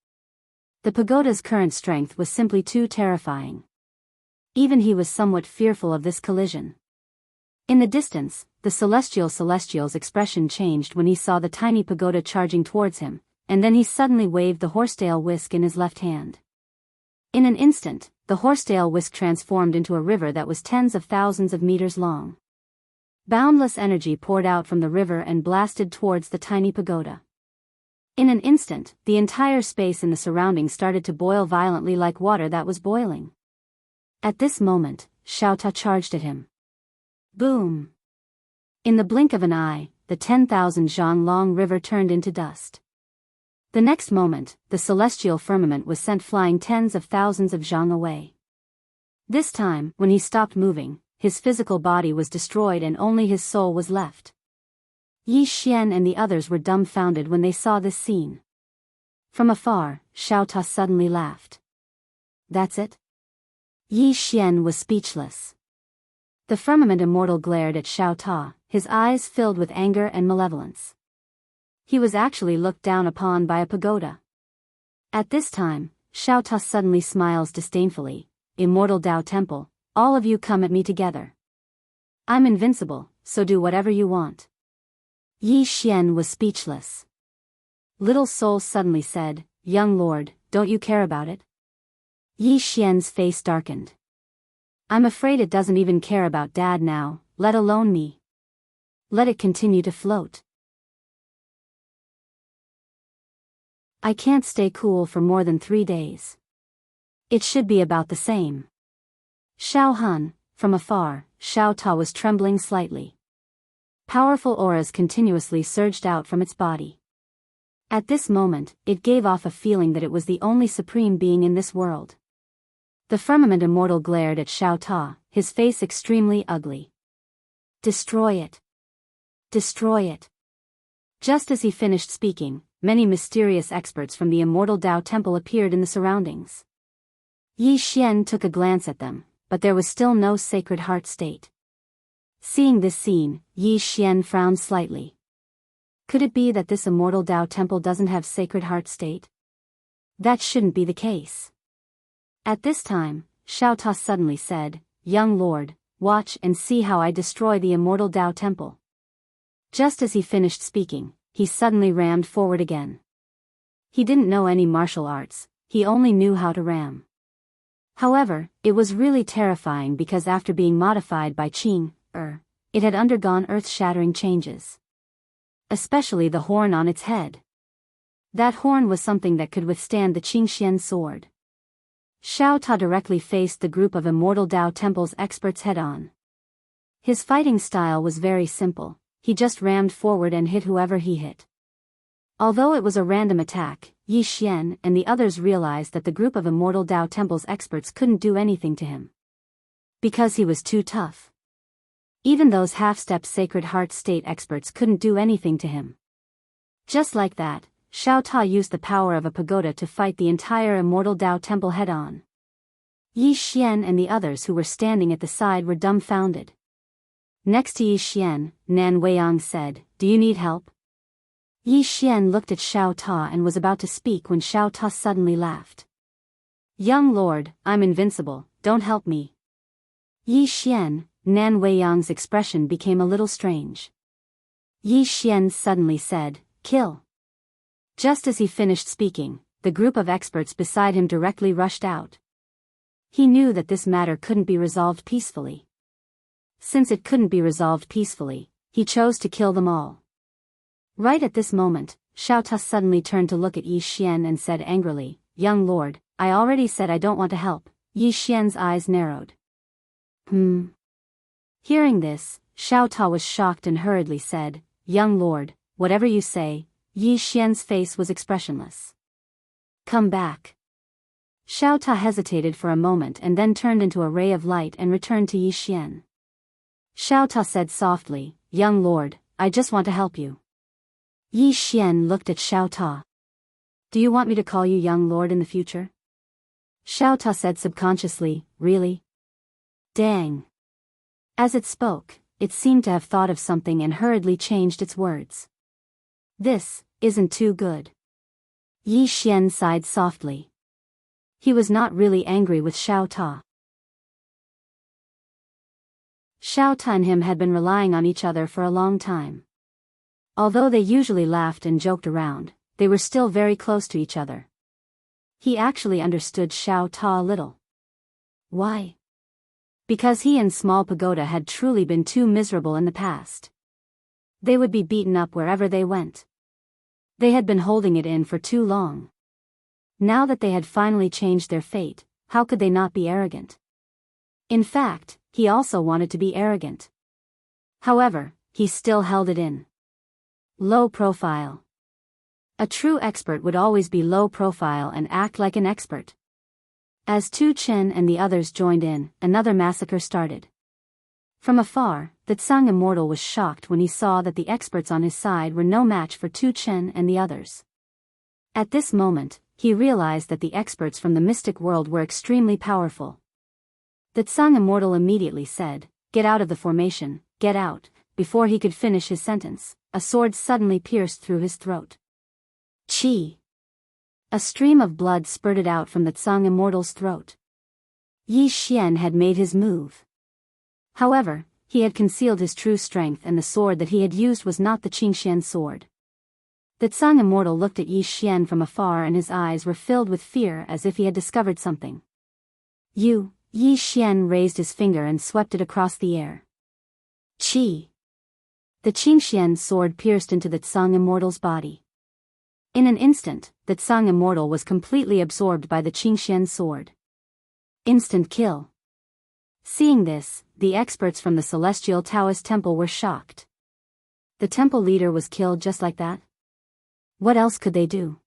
The pagoda's current strength was simply too terrifying. Even he was somewhat fearful of this collision. In the distance, the Celestial's expression changed when he saw the tiny pagoda charging towards him, and then he suddenly waved the horsetail whisk in his left hand. In an instant, the horsetail whisk transformed into a river that was tens of thousands of meters long. Boundless energy poured out from the river and blasted towards the tiny pagoda. In an instant, the entire space in the surroundings started to boil violently like water that was boiling. At this moment, Xiao Ta charged at him. Boom! In the blink of an eye, the 10,000 zhang long river turned into dust. The next moment, the celestial firmament was sent flying tens of thousands of zhang away. This time, when he stopped moving, his physical body was destroyed and only his soul was left. Yi Xian and the others were dumbfounded when they saw this scene. From afar, Xiao Ta suddenly laughed. That's it? Yi Xian was speechless. The Firmament Immortal glared at Xiao Ta, his eyes filled with anger and malevolence. He was actually looked down upon by a pagoda. At this time, Xiao Ta suddenly smiles disdainfully. Immortal Dao Temple, all of you come at me together. I'm invincible, so do whatever you want. Yi Xian was speechless. Little Soul suddenly said, Young Lord, don't you care about it? Yi Xian's face darkened. I'm afraid it doesn't even care about Dad now, let alone me. Let it continue to float. I can't stay cool for more than 3 days. It should be about the same. Xiao Han, from afar, Xiao Ta was trembling slightly. Powerful auras continuously surged out from its body. At this moment, it gave off a feeling that it was the only supreme being in this world. The firmament immortal glared at Xiao Ta, his face extremely ugly. Destroy it. Destroy it. Just as he finished speaking, many mysterious experts from the Immortal Tao Temple appeared in the surroundings. Yi Xian took a glance at them, but there was still no Sacred Heart state. Seeing this scene, Yi Xian frowned slightly. Could it be that this Immortal Tao Temple doesn't have Sacred Heart state? That shouldn't be the case. At this time, Xiao Ta suddenly said, "Young lord, watch and see how I destroy the Immortal Tao Temple." Just as he finished speaking, he suddenly rammed forward again. He didn't know any martial arts, he only knew how to ram. However, it was really terrifying because after being modified by Qing, it had undergone earth-shattering changes. Especially the horn on its head. That horn was something that could withstand the Qingxian sword. Xiao Ta directly faced the group of Immortal Tao Temple's experts head-on. His fighting style was very simple, he just rammed forward and hit whoever he hit. Although it was a random attack, Yi Xian and the others realized that the group of Immortal Tao Temple's experts couldn't do anything to him. Because he was too tough. Even those half-step Sacred Heart State experts couldn't do anything to him. Just like that, Xiao Ta used the power of a pagoda to fight the entire Immortal Tao Temple head-on. Yi Xian and the others who were standing at the side were dumbfounded. Next to Yi Xian, Nan Weiyang said, "Do you need help?" Yi Xian looked at Xiao Ta and was about to speak when Xiao Ta suddenly laughed. "Young lord, I'm invincible, don't help me." Yi Xian, Nan Weiyang's expression became a little strange. Yi Xian suddenly said, "Kill." Just as he finished speaking, the group of experts beside him directly rushed out. He knew that this matter couldn't be resolved peacefully. Since it couldn't be resolved peacefully, he chose to kill them all. Right at this moment, Xiao Ta suddenly turned to look at Yi Xian and said angrily, "Young lord, I already said I don't want to help." Yi Xian's eyes narrowed. Hearing this, Xiao Ta was shocked and hurriedly said, "Young lord, whatever you say." Yi Xian's face was expressionless. "Come back." Xiao Ta hesitated for a moment and then turned into a ray of light and returned to Yi Xian. Xiao Ta said softly, "Young lord, I just want to help you." Yi Xian looked at Xiao Ta. "Do you want me to call you young lord in the future?" Xiao Ta said subconsciously, "Really? Dang." As it spoke, it seemed to have thought of something and hurriedly changed its words. "This isn't too good." Yi Xian sighed softly. He was not really angry with Xiao Ta. Xiao Ta and him had been relying on each other for a long time. Although they usually laughed and joked around, they were still very close to each other. He actually understood Xiao Ta a little. Why? Because he and Small Pagoda had truly been too miserable in the past. They would be beaten up wherever they went. They had been holding it in for too long. Now that they had finally changed their fate, how could they not be arrogant? In fact, he also wanted to be arrogant. However, he still held it in. Low profile. A true expert would always be low profile and act like an expert. As Tu Chen and the others joined in, another massacre started. From afar, the Tsang Immortal was shocked when he saw that the experts on his side were no match for Tu Chen and the others. At this moment, he realized that the experts from the mystic world were extremely powerful. The Tsang Immortal immediately said, "Get out of the formation, get out." Before he could finish his sentence, a sword suddenly pierced through his throat. Qi. A stream of blood spurted out from the Tsang Immortal's throat. Yi Xian had made his move. However, he had concealed his true strength and the sword that he had used was not the Qingxian sword. The Tsang Immortal looked at Yi Xian from afar and his eyes were filled with fear as if he had discovered something. Yi Xian raised his finger and swept it across the air. Qi. The Qingxian sword pierced into the Tsang Immortal's body. In an instant, the Tsang Immortal was completely absorbed by the Qingxian sword. Instant kill. Seeing this, the experts from the Celestial Taoist Temple were shocked. The temple leader was killed just like that? What else could they do?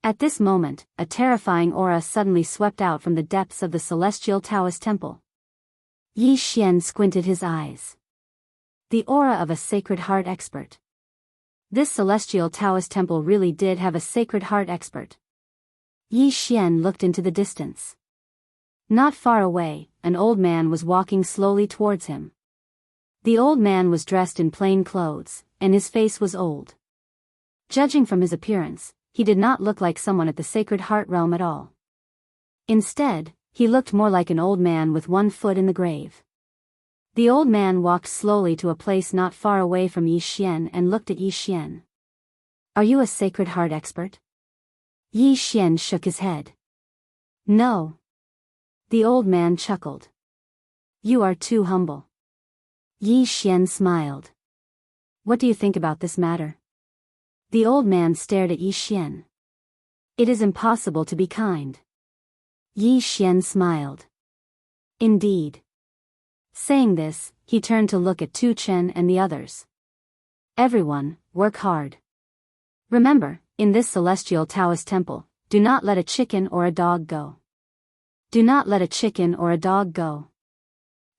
At this moment, a terrifying aura suddenly swept out from the depths of the celestial Taoist temple. Yi Xian squinted his eyes. The aura of a Sacred Heart expert. This celestial Taoist temple really did have a Sacred Heart expert. Yi Xian looked into the distance. Not far away, an old man was walking slowly towards him. The old man was dressed in plain clothes, and his face was old. Judging from his appearance, he did not look like someone at the Sacred Heart realm at all. Instead, he looked more like an old man with one foot in the grave. The old man walked slowly to a place not far away from Yi Xian and looked at Yi Xian. Are you a Sacred Heart expert? Yi Xian shook his head. No. The old man chuckled. You are too humble. Yi Xian smiled. What do you think about this matter? The old man stared at Yi Xian. It is impossible to be kind. Yi Xian smiled. Indeed. Saying this, he turned to look at Tu Chen and the others. Everyone, work hard. Remember, in this celestial Taoist temple, do not let a chicken or a dog go. Do not let a chicken or a dog go.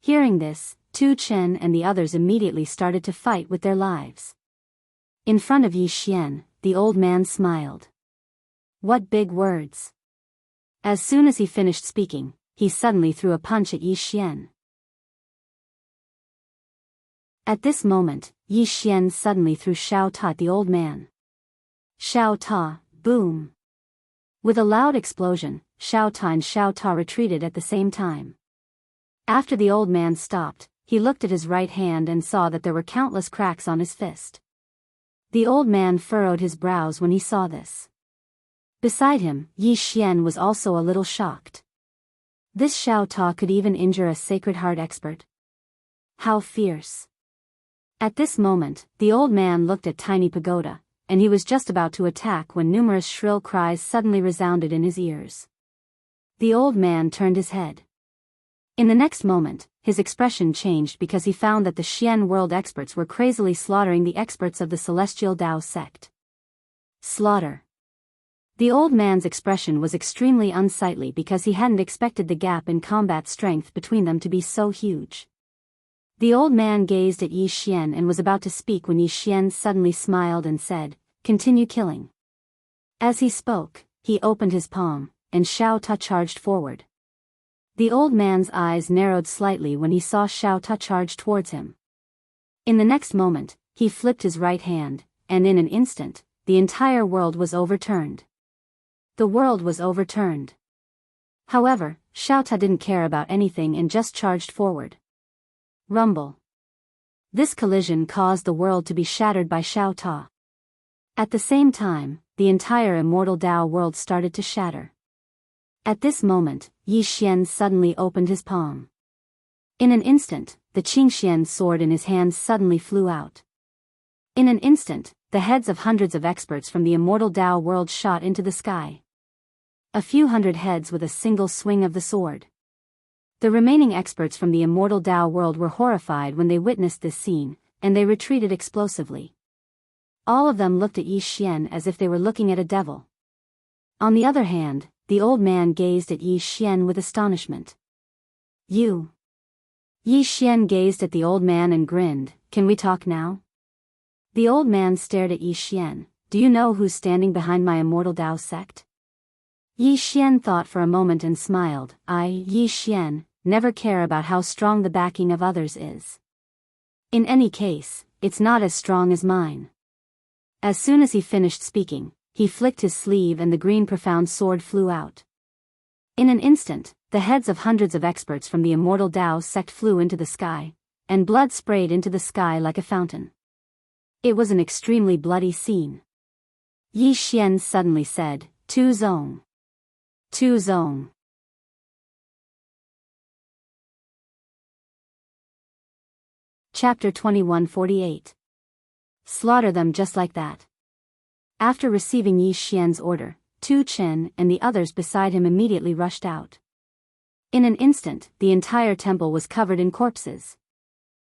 Hearing this, Tu Chen and the others immediately started to fight with their lives. In front of Yi Xian, the old man smiled. What big words. As soon as he finished speaking, he suddenly threw a punch at Yi Xian. At this moment, Yi Xian suddenly threw Xiao Ta at the old man. Xiao Ta, boom. With a loud explosion, Xiao Ta and Xiao Ta retreated at the same time. After the old man stopped, he looked at his right hand and saw that there were countless cracks on his fist. The old man furrowed his brows when he saw this. Beside him, Yi Xian was also a little shocked. This Xiao Ta could even injure a Sacred Heart expert. How fierce. At this moment, the old man looked at Tiny Pagoda, and he was just about to attack when numerous shrill cries suddenly resounded in his ears. The old man turned his head. In the next moment, his expression changed because he found that the Xian world experts were crazily slaughtering the experts of the Celestial Dao sect. Slaughter. The old man's expression was extremely unsightly because he hadn't expected the gap in combat strength between them to be so huge. The old man gazed at Yi Xian and was about to speak when Yi Xian suddenly smiled and said, "Continue killing." As he spoke, he opened his palm, and Xiao Ta charged forward. The old man's eyes narrowed slightly when he saw Xiao Ta charge towards him. In the next moment, he flipped his right hand, and in an instant, the entire world was overturned. The world was overturned. However, Xiao Ta didn't care about anything and just charged forward. Rumble. This collision caused the world to be shattered by Xiao Ta. At the same time, the entire Immortal Dao world started to shatter. At this moment, Yi Xian suddenly opened his palm. In an instant, the Qingxian sword in his hands suddenly flew out. In an instant, the heads of hundreds of experts from the Immortal Dao world shot into the sky. A few hundred heads with a single swing of the sword. The remaining experts from the Immortal Dao world were horrified when they witnessed this scene, and they retreated explosively. All of them looked at Yi Xian as if they were looking at a devil. On the other hand, the old man gazed at Yi Xian with astonishment. You. Yi Xian gazed at the old man and grinned, "Can we talk now?" The old man stared at Yi Xian. "Do you know who's standing behind my Immortal Dao sect?" Yi Xian thought for a moment and smiled. Yi Xian, never care about how strong the backing of others is. In any case, it's not as strong as mine. As soon as he finished speaking, he flicked his sleeve and the green profound sword flew out. In an instant, the heads of hundreds of experts from the Immortal Dao sect flew into the sky, and blood sprayed into the sky like a fountain. It was an extremely bloody scene. Yi Xian suddenly said, "Tu Zong. Tu Zong." Chapter 2148. Slaughter them just like that. After receiving Yi Xian's order, Tu Chen and the others beside him immediately rushed out. In an instant, the entire temple was covered in corpses.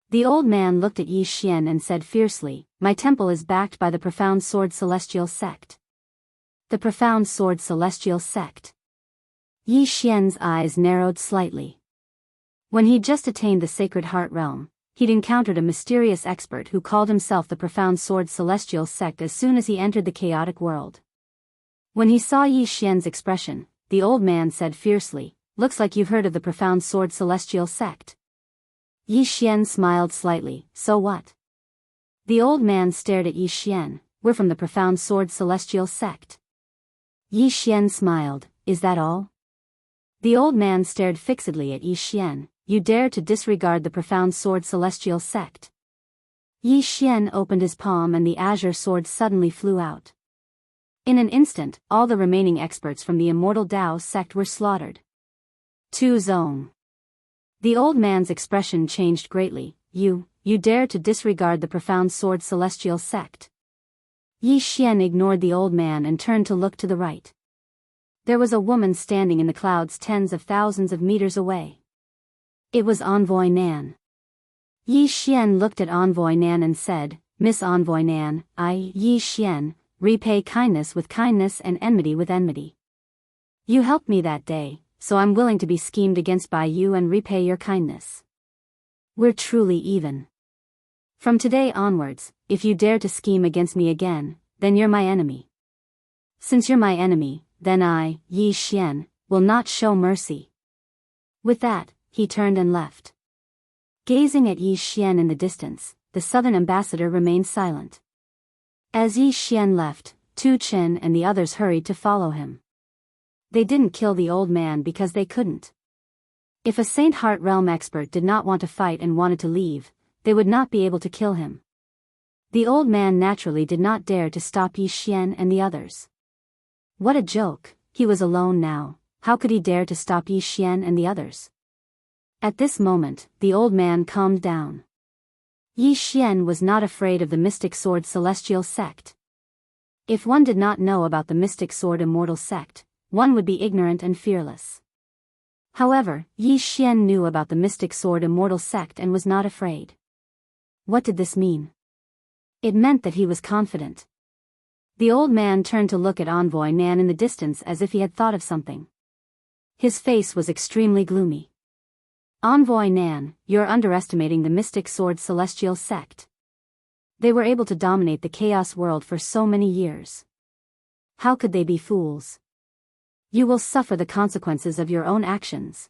The old man looked at Yi Xian and said fiercely, "My temple is backed by the Profound Sword Celestial Sect." The Profound Sword Celestial Sect. Yi Xian's eyes narrowed slightly. When he'd just attained the Sacred Heart Realm, he'd encountered a mysterious expert who called himself the Profound Sword Celestial Sect as soon as he entered the chaotic world. When he saw Yi Xian's expression, the old man said fiercely, "Looks like you've heard of the Profound Sword Celestial Sect." Yi Xian smiled slightly, "So what?" The old man stared at Yi Xian, "We're from the Profound Sword Celestial Sect." Yi Xian smiled, "Is that all?" The old man stared fixedly at Yi Xian, "You dare to disregard the Profound Sword Celestial Sect?" Yi Xian opened his palm and the azure sword suddenly flew out. In an instant, all the remaining experts from the Immortal Dao sect were slaughtered. Tu Zong. The old man's expression changed greatly. You dare to disregard the Profound Sword Celestial Sect?" Yi Xian ignored the old man and turned to look to the right. There was a woman standing in the clouds tens of thousands of meters away. It was Envoy Nan. Yi Xian looked at Envoy Nan and said, "Miss Envoy Nan, I, Yi Xian, repay kindness with kindness and enmity with enmity. You helped me that day, so I'm willing to be schemed against by you and repay your kindness. We're truly even. From today onwards, if you dare to scheme against me again, then you're my enemy. Since you're my enemy, then I, Yi Xian, will not show mercy." With that, he turned and left. Gazing at Yi Xian in the distance, the southern ambassador remained silent. As Yi Xian left, Tu Chen and the others hurried to follow him. They didn't kill the old man because they couldn't. If a Saint Heart Realm expert did not want to fight and wanted to leave, they would not be able to kill him. The old man naturally did not dare to stop Yi Xian and the others. What a joke, he was alone now, how could he dare to stop Yi Xian and the others? At this moment, the old man calmed down. Yi Xian was not afraid of the Mystic Sword Celestial Sect. If one did not know about the Mystic Sword Immortal Sect, one would be ignorant and fearless. However, Yi Xian knew about the Mystic Sword Immortal Sect and was not afraid. What did this mean? It meant that he was confident. The old man turned to look at Envoy Nan in the distance as if he had thought of something. His face was extremely gloomy. "Envoy Nan, you're underestimating the Mystic Sword Celestial Sect. They were able to dominate the chaos world for so many years. How could they be fools? You will suffer the consequences of your own actions."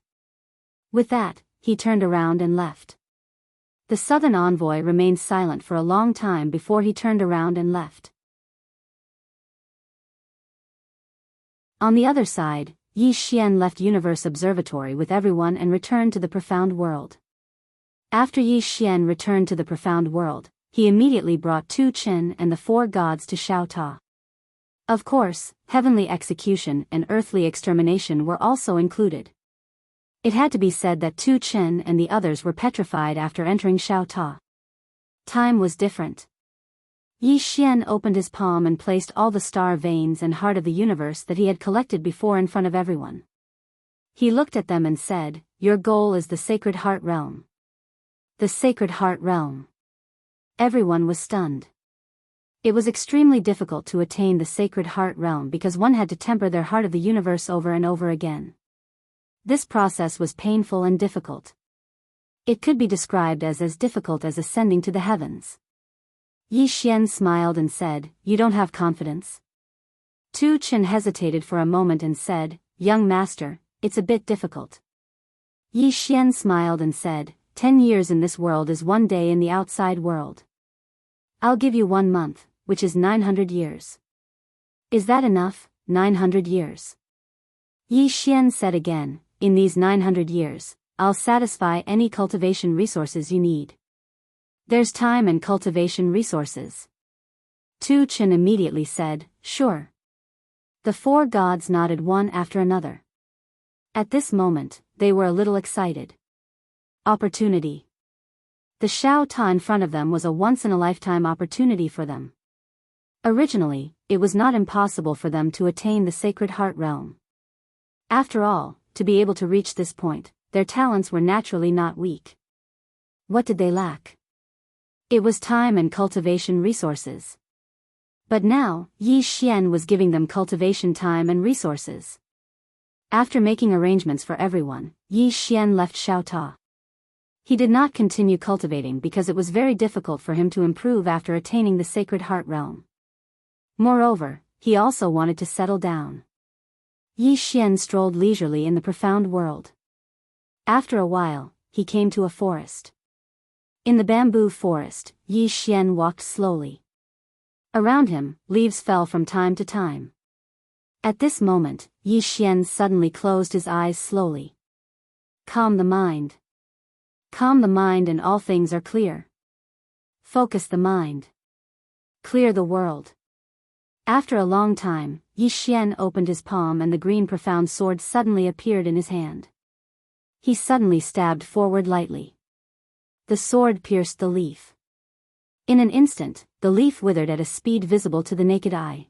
With that, he turned around and left. The southern envoy remained silent for a long time before he turned around and left. On the other side, Yi Xian left Universe Observatory with everyone and returned to the Profound World. After Yi Xian returned to the Profound World, he immediately brought Tu Chen and the four gods to Xiao Ta. Of course, heavenly execution and earthly extermination were also included. It had to be said that Tu Chen and the others were petrified after entering Xiao Ta. Time was different. Yi Xian opened his palm and placed all the star veins and heart of the universe that he had collected before in front of everyone. He looked at them and said, "Your goal is the Sacred Heart Realm." The Sacred Heart Realm. Everyone was stunned. It was extremely difficult to attain the Sacred Heart Realm because one had to temper their heart of the universe over and over again. This process was painful and difficult. It could be described as difficult as ascending to the heavens. Yi Xian smiled and said, "You don't have confidence?" Tu Chen hesitated for a moment and said, "Young master, it's a bit difficult." Yi Xian smiled and said, 10 years in this world is 1 day in the outside world. I'll give you 1 month, which is 900 years. Is that enough, 900 years? Yi Xian said again, "In these 900 years, I'll satisfy any cultivation resources you need." There's time and cultivation resources. Tu Chen immediately said, "Sure." The four gods nodded one after another. At this moment, they were a little excited. Opportunity. The Xiao Ta in front of them was a once-in-a-lifetime opportunity for them. Originally, it was not impossible for them to attain the Sacred Heart Realm. After all, to be able to reach this point, their talents were naturally not weak. What did they lack? It was time and cultivation resources. But now, Yi Xian was giving them cultivation time and resources. After making arrangements for everyone, Yi Xian left Xiaota. He did not continue cultivating because it was very difficult for him to improve after attaining the Sacred Heart Realm. Moreover, he also wanted to settle down. Yi Xian strolled leisurely in the profound world. After a while, he came to a forest. In the bamboo forest, Yi Xian walked slowly. Around him, leaves fell from time to time. At this moment, Yi Xian suddenly closed his eyes slowly. Calm the mind. Calm the mind and all things are clear. Focus the mind. Clear the world. After a long time, Yi Xian opened his palm and the green profound sword suddenly appeared in his hand. He suddenly stabbed forward lightly. The sword pierced the leaf. In an instant, the leaf withered at a speed visible to the naked eye.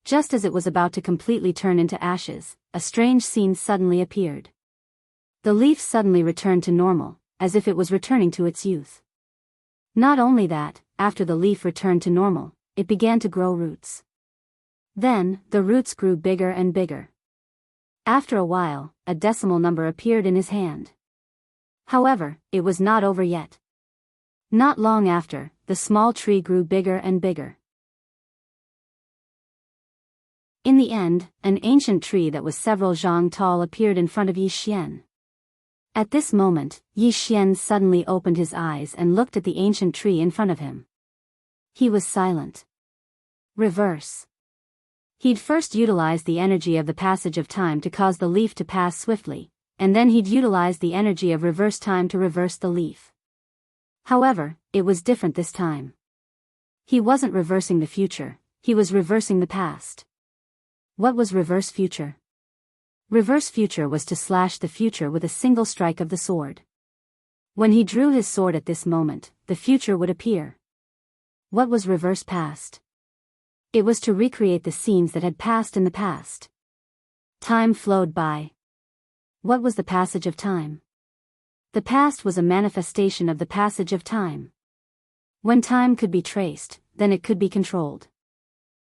Just as it was about to completely turn into ashes, a strange scene suddenly appeared. The leaf suddenly returned to normal, as if it was returning to its youth. Not only that, after the leaf returned to normal, it began to grow roots. Then, the roots grew bigger and bigger. After a while, a decimal number appeared in his hand. However, it was not over yet. Not long after, the small tree grew bigger and bigger. In the end, an ancient tree that was several zhang tall appeared in front of Yi Xian. At this moment, Yi Xian suddenly opened his eyes and looked at the ancient tree in front of him. He was silent. Reverse. He'd first utilized the energy of the passage of time to cause the leaf to pass swiftly, and then he'd utilized the energy of reverse time to reverse the leaf. However, it was different this time. He wasn't reversing the future, he was reversing the past. What was reverse future? Reverse future was to slash the future with a single strike of the sword. When he drew his sword at this moment, the future would appear. What was reverse past? It was to recreate the scenes that had passed in the past. Time flowed by. What was the passage of time? The past was a manifestation of the passage of time. When time could be traced, then it could be controlled.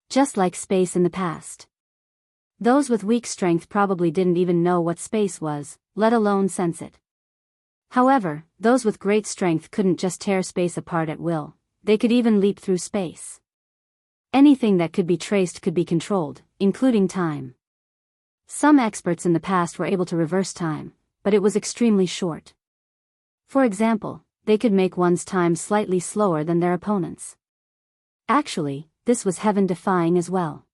Just like space in the past. Those with weak strength probably didn't even know what space was, let alone sense it. However, those with great strength couldn't just tear space apart at will, they could even leap through space. Anything that could be traced could be controlled, including time. Some experts in the past were able to reverse time, but it was extremely short. For example, they could make one's time slightly slower than their opponents. Actually, this was heaven-defying as well.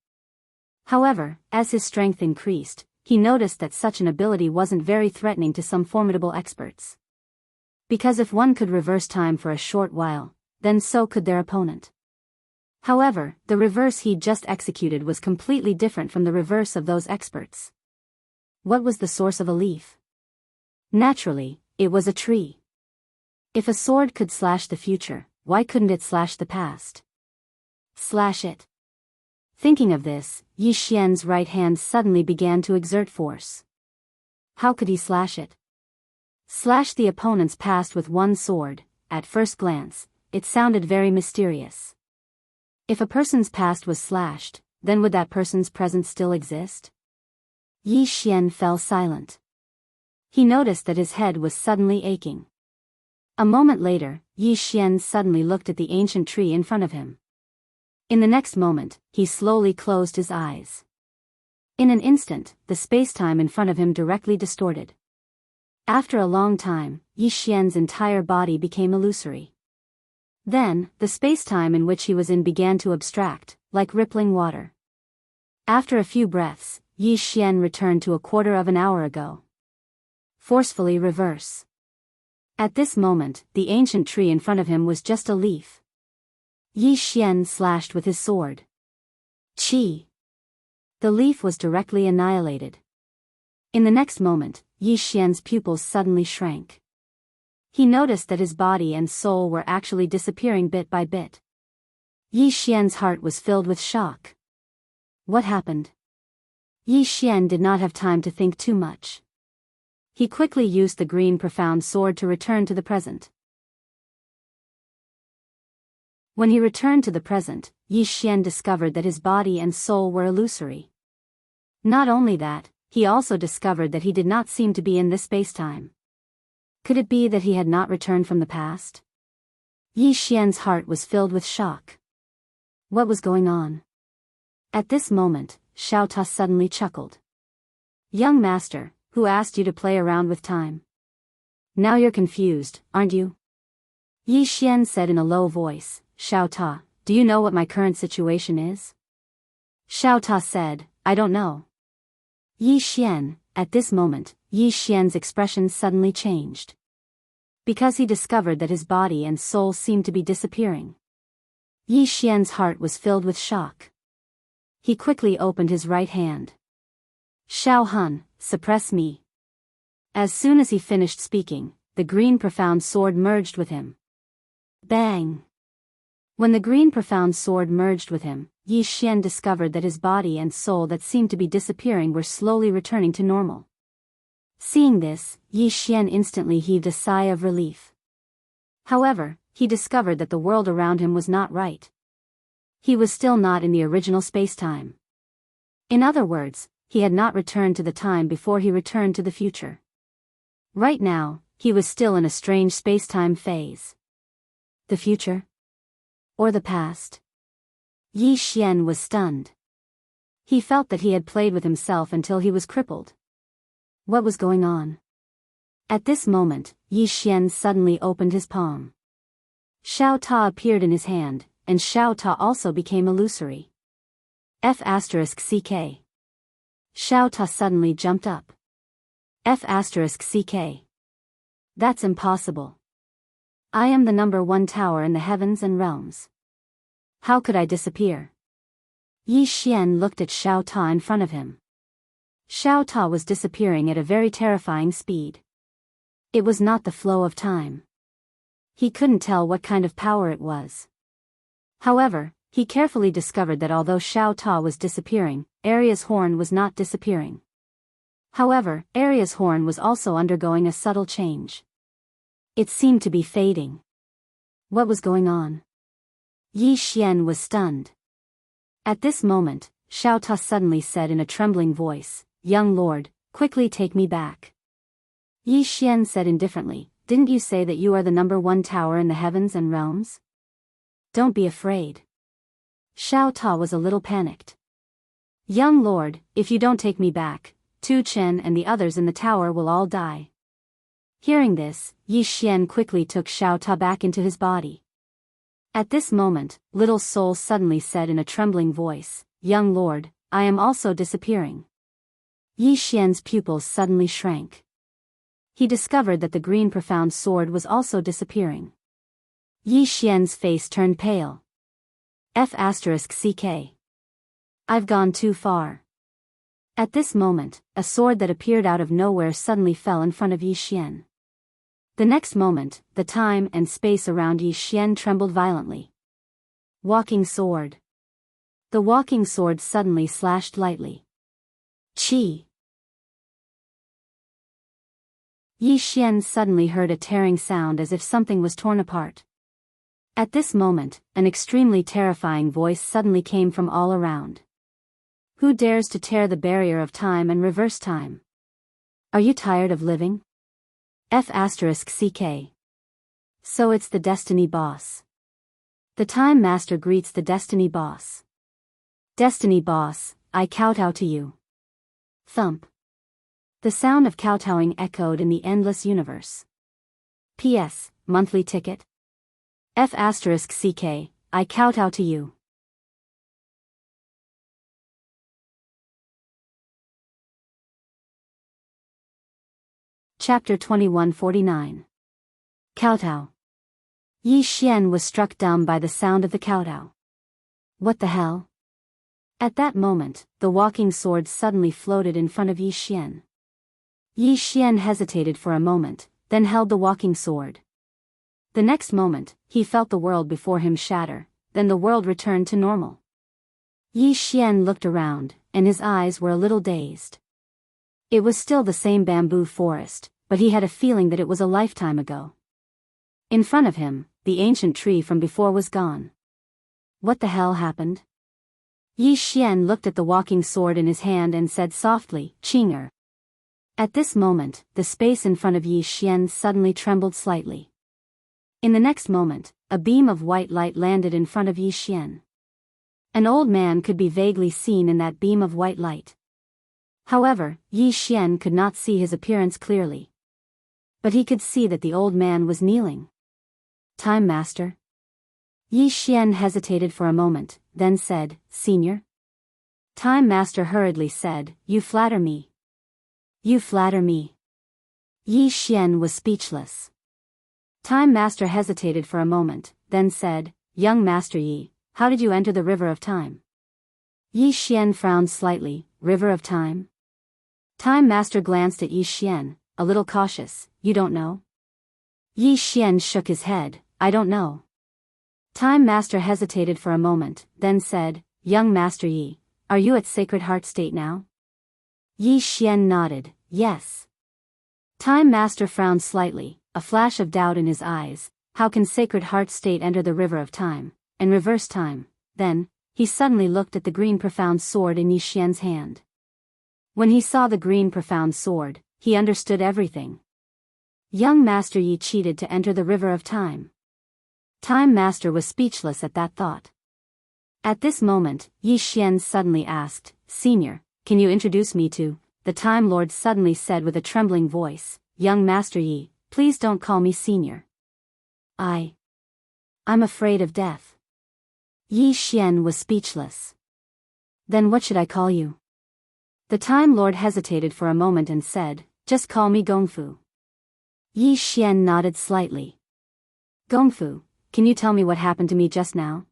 However, as his strength increased, he noticed that such an ability wasn't very threatening to some formidable experts. Because if one could reverse time for a short while, then so could their opponent. However, the reverse he'd just executed was completely different from the reverse of those experts. What was the source of a leaf? Naturally, it was a tree. If a sword could slash the future, why couldn't it slash the past? Slash it. Thinking of this, Yi Xian's right hand suddenly began to exert force. How could he slash it? Slash the opponent's past with one sword. At first glance, it sounded very mysterious. If a person's past was slashed, then would that person's present still exist? Yi Xian fell silent. He noticed that his head was suddenly aching. A moment later, Yi Xian suddenly looked at the ancient tree in front of him. In the next moment, he slowly closed his eyes. In an instant, the space-time in front of him directly distorted. After a long time, Yi Xian's entire body became illusory. Then, the space-time in which he was in began to abstract, like rippling water. After a few breaths, Yi Xian returned to a quarter of an hour ago. Forcefully reverse. At this moment, the ancient tree in front of him was just a leaf. Yi Xian slashed with his sword. Qi. The leaf was directly annihilated. In the next moment, Yi Xian's pupils suddenly shrank. He noticed that his body and soul were actually disappearing bit by bit. Yi Xian's heart was filled with shock. What happened? Yi Xian did not have time to think too much. He quickly used the green profound sword to return to the present. When he returned to the present, Yi Xian discovered that his body and soul were illusory. Not only that, he also discovered that he did not seem to be in this space-time. Could it be that he had not returned from the past? Yi Xian's heart was filled with shock. What was going on? At this moment, Xiao Ta suddenly chuckled. Young master, who asked you to play around with time? Now you're confused, aren't you? Yi Xian said in a low voice. Xiao Ta, do you know what my current situation is? Xiao Ta said, I don't know. Yi Xian, at this moment, Yi Xian's expression suddenly changed. Because he discovered that his body and soul seemed to be disappearing. Yi Xian's heart was filled with shock. He quickly opened his right hand. Xiao Hun, suppress me. As soon as he finished speaking, the green profound sword merged with him. Bang! When the green profound sword merged with him, Yi Xian discovered that his body and soul that seemed to be disappearing were slowly returning to normal. Seeing this, Yi Xian instantly heaved a sigh of relief. However, he discovered that the world around him was not right. He was still not in the original space-time. In other words, he had not returned to the time before he returned to the future. Right now, he was still in a strange space-time phase. The future? Or the past? Yi Xian was stunned. He felt that he had played with himself until he was crippled. What was going on? At this moment, Yi Xian suddenly opened his palm. Xiao Ta appeared in his hand, and Xiao Ta also became illusory. F***ck. Xiao Ta suddenly jumped up. F***ck. That's impossible. I am the #1 tower in the heavens and realms. How could I disappear? Yi Xian looked at Xiao Ta in front of him. Xiao Ta was disappearing at a very terrifying speed. It was not the flow of time. He couldn't tell what kind of power it was. However, he carefully discovered that although Xiao Ta was disappearing, Arya's horn was not disappearing. However, Arya's horn was also undergoing a subtle change. It seemed to be fading. What was going on? Yi Xian was stunned. At this moment, Xiao Ta suddenly said in a trembling voice, Young lord, quickly take me back. Yi Xian said indifferently, Didn't you say that you are the #1 tower in the heavens and realms? Don't be afraid. Xiao Ta was a little panicked. Young lord, if you don't take me back, Tu Chen and the others in the tower will all die. Hearing this, Yi Xian quickly took Xiao Ta back into his body. At this moment, Little Soul suddenly said in a trembling voice, Young lord, I am also disappearing. Yi Xian's pupils suddenly shrank. He discovered that the green profound sword was also disappearing. Yi Xian's face turned pale. F***ck. I've gone too far. At this moment, a sword that appeared out of nowhere suddenly fell in front of Yi Xian. The next moment, the time and space around Yi Xian trembled violently. Walking sword. The walking sword suddenly slashed lightly. Chi. Yi Xian suddenly heard a tearing sound as if something was torn apart. At this moment, an extremely terrifying voice suddenly came from all around. Who dares to tear the barrier of time and reverse time? Are you tired of living? F***ck. So it's the Destiny Boss. The Time Master greets the Destiny Boss. Destiny Boss, I kowtow to you. Thump. The sound of kowtowing echoed in the endless universe. P.S. Monthly ticket. F***ck, I kowtow to you. Chapter 2149. Kowtow. Yi Xian was struck dumb by the sound of the kowtow. What the hell? At that moment, the walking sword suddenly floated in front of Yi Xian. Yi Xian hesitated for a moment, then held the walking sword. The next moment, he felt the world before him shatter, then the world returned to normal. Yi Xian looked around, and his eyes were a little dazed. It was still the same bamboo forest, but he had a feeling that it was a lifetime ago. In front of him, the ancient tree from before was gone. What the hell happened? Yi Xian looked at the walking sword in his hand and said softly, Qing'er. At this moment, the space in front of Yi Xian suddenly trembled slightly. In the next moment, a beam of white light landed in front of Yi Xian. An old man could be vaguely seen in that beam of white light. However, Yi Xian could not see his appearance clearly. But he could see that the old man was kneeling. Time Master? Yi Xian hesitated for a moment, then said, Senior? Time Master hurriedly said, You flatter me. You flatter me. Yi Xian was speechless. Time Master hesitated for a moment, then said, Young Master Yi, how did you enter the river of time? Yi Xian frowned slightly. River of time? Time Master glanced at Yi Xian, a little cautious. You don't know? Yi Xian shook his head. I don't know. Time Master hesitated for a moment, then said, Young Master Yi, are you at Sacred Heart State now? Yi Xian nodded, yes. Time Master frowned slightly, a flash of doubt in his eyes. How can Sacred Heart State enter the river of time, and reverse time? Then, he suddenly looked at the green profound sword in Yi Xian's hand. When he saw the green profound sword, he understood everything. Young Master Yi cheated to enter the river of time. Time Master was speechless at that thought. At this moment, Yi Xian suddenly asked, Senior, can you introduce me to? The Time Lord suddenly said with a trembling voice, Young Master Yi, please don't call me Senior. I'm afraid of death. Yi Xian was speechless. Then what should I call you? The Time Lord hesitated for a moment and said, Just call me Gongfu. Yi Xian nodded slightly. Gongfu, can you tell me what happened to me just now?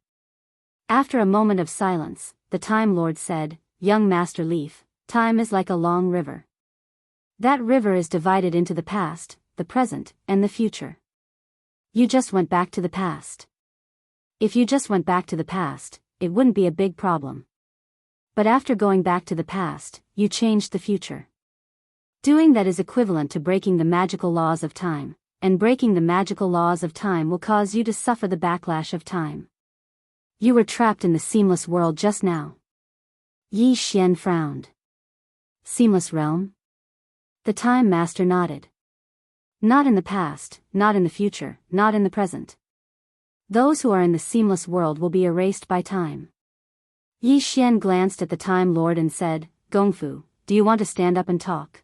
After a moment of silence, the Time Lord said, Young Master Leaf, time is like a long river. That river is divided into the past, the present, and the future. You just went back to the past. If you just went back to the past, it wouldn't be a big problem. But after going back to the past, you changed the future. Doing that is equivalent to breaking the magical laws of time, and breaking the magical laws of time will cause you to suffer the backlash of time. You were trapped in the seamless world just now. Yi Xian frowned. Seamless realm? The Time Master nodded. Not in the past, not in the future, not in the present. Those who are in the seamless world will be erased by time. Yi Xian glanced at the Time Lord and said, Gongfu, do you want to stand up and talk?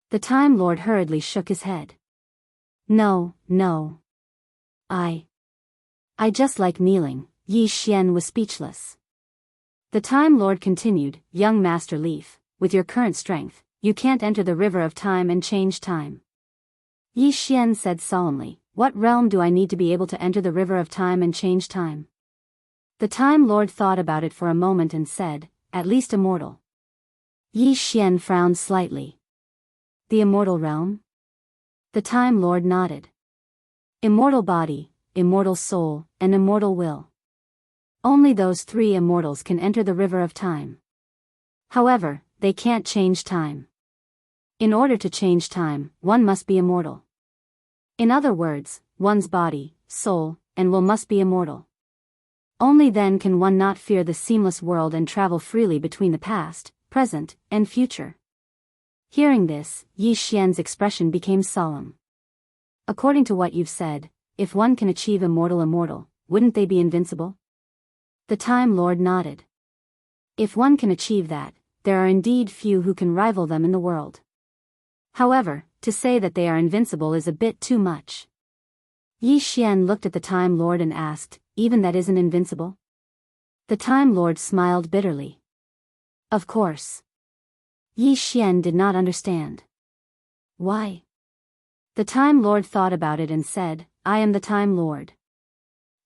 The Time Lord hurriedly shook his head. No. I just like kneeling. Yi Xian was speechless. The Time Lord continued, Young Master Leaf, with your current strength, you can't enter the river of time and change time. Yi Xian said solemnly, What realm do I need to be able to enter the river of time and change time? The Time Lord thought about it for a moment and said, At least immortal. Yi Xian frowned slightly. The immortal realm? The Time Lord nodded. Immortal body, immortal soul, and immortal will. Only those three immortals can enter the river of time. However, they can't change time. In order to change time, one must be immortal. In other words, one's body, soul, and will must be immortal. Only then can one not fear the seamless world and travel freely between the past, present, and future. Hearing this, Yi Xian's expression became solemn. According to what you've said, if one can achieve immortal, wouldn't they be invincible? The Time Lord nodded. If one can achieve that, there are indeed few who can rival them in the world. However, to say that they are invincible is a bit too much. Yi Xian looked at the Time Lord and asked, Even that isn't invincible? The Time Lord smiled bitterly. Of course. Yi Xian did not understand. Why? The Time Lord thought about it and said, I am the Time Lord.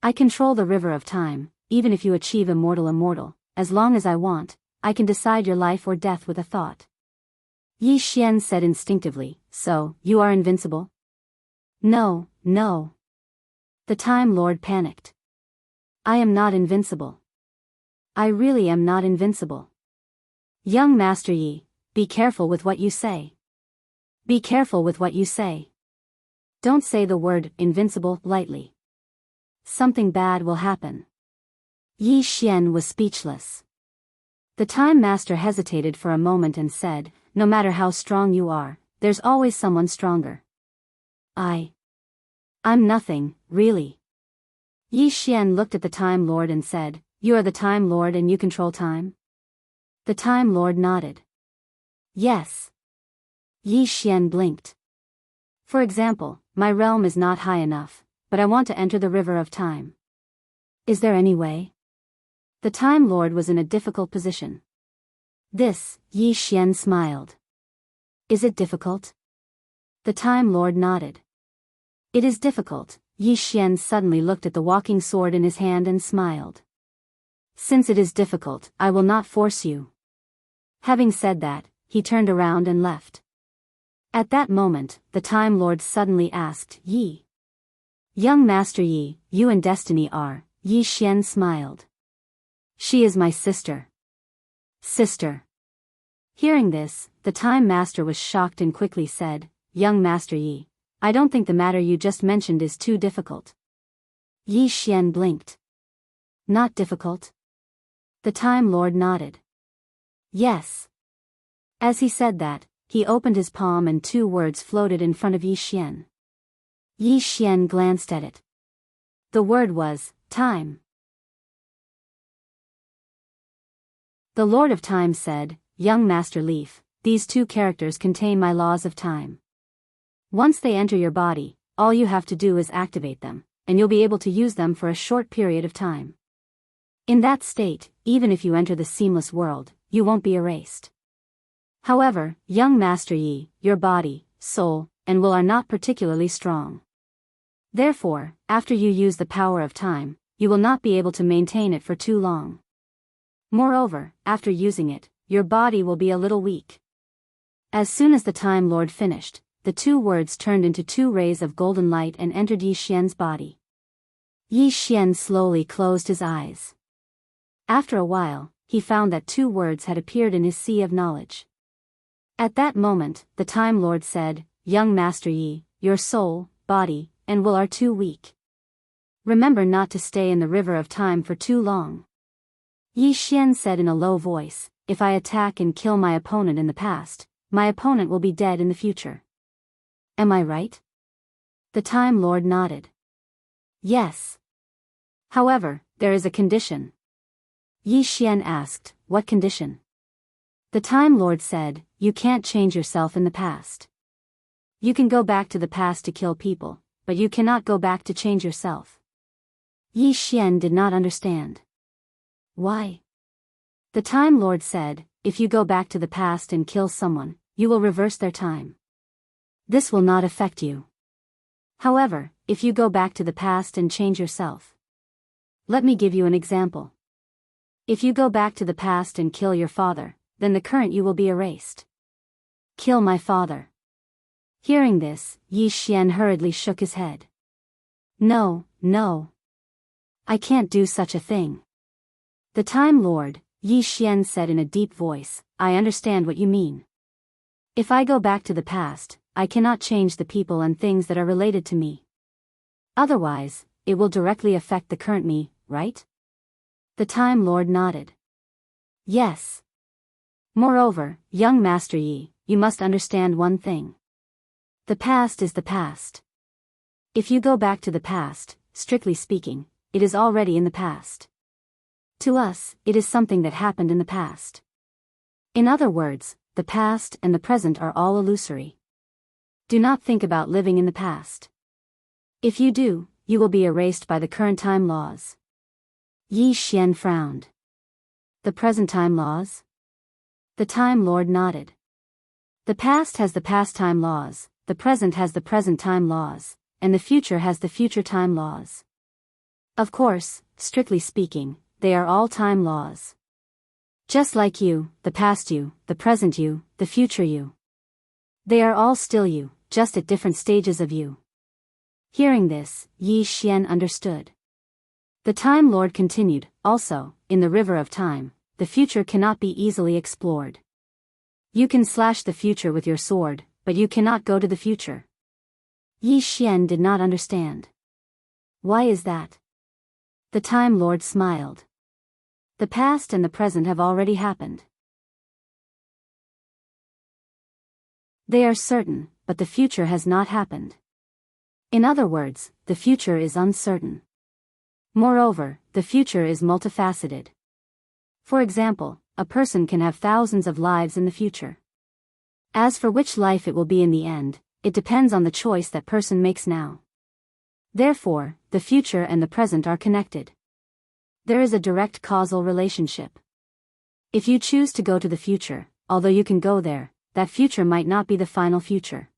I control the river of time. Even if you achieve immortal, as long as I want, I can decide your life or death with a thought. Yi Xian said instinctively, So, you are invincible? No. The Time Lord panicked. I am not invincible. I really am not invincible. Young Master Yi, be careful with what you say. Be careful with what you say. Don't say the word invincible lightly. Something bad will happen. Yi Xian was speechless. The Time Master hesitated for a moment and said, no matter how strong you are, there's always someone stronger. I'm nothing, really. Yi Xian looked at the Time Lord and said, you are the Time Lord and you control time? The Time Lord nodded. Yes. Yi Xian blinked. For example, my realm is not high enough, but I want to enter the river of time. Is there any way? The Time Lord was in a difficult position. This, Yi Xian smiled. Is it difficult? The Time Lord nodded. It is difficult. Yi Xian suddenly looked at the walking sword in his hand and smiled. Since it is difficult, I will not force you. Having said that, he turned around and left. At that moment, the Time Lord suddenly asked, Yi. Young Master Yi, you and Destiny are, Yi Xian smiled. She is my sister. Sister. Hearing this, the Time Master was shocked and quickly said, Young Master Yi, I don't think the matter you just mentioned is too difficult. Yi Xian blinked. Not difficult? The Time Lord nodded. Yes. As he said that, he opened his palm and 2 words floated in front of Yi Xian. Yi Xian glanced at it. The word was, time. The Lord of Time said, Young Master Leaf, these 2 characters contain my laws of time. Once they enter your body, all you have to do is activate them, and you'll be able to use them for a short period of time. In that state, even if you enter the seamless world, you won't be erased. However, young Master Yi, your body, soul, and will are not particularly strong. Therefore, after you use the power of time, you will not be able to maintain it for too long. Moreover, after using it, your body will be a little weak. As soon as the Time Lord finished, the 2 words turned into 2 rays of golden light and entered Yi Xian's body. Yi Xian slowly closed his eyes. After a while, he found that 2 words had appeared in his sea of knowledge. At that moment, the Time Lord said, Young Master Yi, your soul, body, and will are too weak. Remember not to stay in the river of time for too long. Yi Xian said in a low voice, if I attack and kill my opponent in the past, my opponent will be dead in the future. Am I right? The Time Lord nodded. Yes. However, there is a condition. Yi Xian asked, what condition? The Time Lord said, you can't change yourself in the past. You can go back to the past to kill people, but you cannot go back to change yourself. Yi Xian did not understand. Why? The Time Lord said, if you go back to the past and kill someone, you will reverse their time. This will not affect you. However, if you go back to the past and change yourself. Let me give you an example. If you go back to the past and kill your father, then the current you will be erased. Kill my father. Hearing this, Yi Xian hurriedly shook his head. No. I can't do such a thing. The Time Lord, Yi Xian said in a deep voice, I understand what you mean. If I go back to the past, I cannot change the people and things that are related to me. Otherwise, it will directly affect the current me, right? The Time Lord nodded. Yes. Moreover, young Master Yi, you must understand one thing. The past is the past. If you go back to the past, strictly speaking, it is already in the past. To us, it is something that happened in the past. In other words, the past and the present are all illusory. Do not think about living in the past. If you do, you will be erased by the current time laws. Yi Xian frowned. The present time laws? The Time Lord nodded. The past has the past time laws, the present has the present time laws, and the future has the future time laws. Of course, strictly speaking, they are all time laws. Just like you, the past you, the present you, the future you. They are all still you, just at different stages of you. Hearing this, Yi Xian understood. The Time Lord continued, also, in the river of time, the future cannot be easily explored. You can slash the future with your sword, but you cannot go to the future. Yi Xian did not understand. Why is that? The Time Lord smiled. The past and the present have already happened. They are certain, but the future has not happened. In other words, the future is uncertain. Moreover, the future is multifaceted. For example, a person can have thousands of lives in the future. As for which life it will be in the end, it depends on the choice that person makes now. Therefore, the future and the present are connected. There is a direct causal relationship. If you choose to go to the future, although you can go there, that future might not be the final future.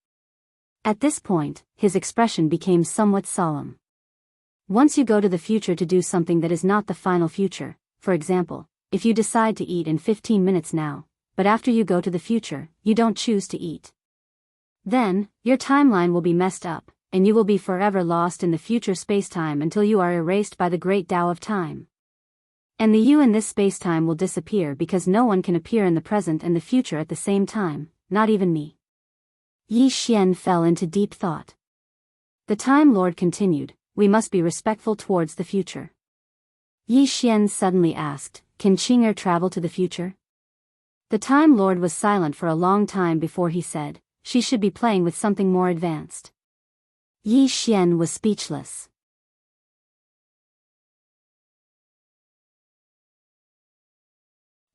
At this point, his expression became somewhat solemn. Once you go to the future to do something that is not the final future, for example, if you decide to eat in 15 minutes now, but after you go to the future, you don't choose to eat. Then, your timeline will be messed up, and you will be forever lost in the future spacetime until you are erased by the great Tao of time. And the you in this spacetime will disappear because no one can appear in the present and the future at the same time, not even me. Yi Xian fell into deep thought. The Time Lord continued, we must be respectful towards the future. Yi Xian suddenly asked, can Qing'er travel to the future? The Time Lord was silent for a long time before he said, she should be playing with something more advanced. Yi Xian was speechless.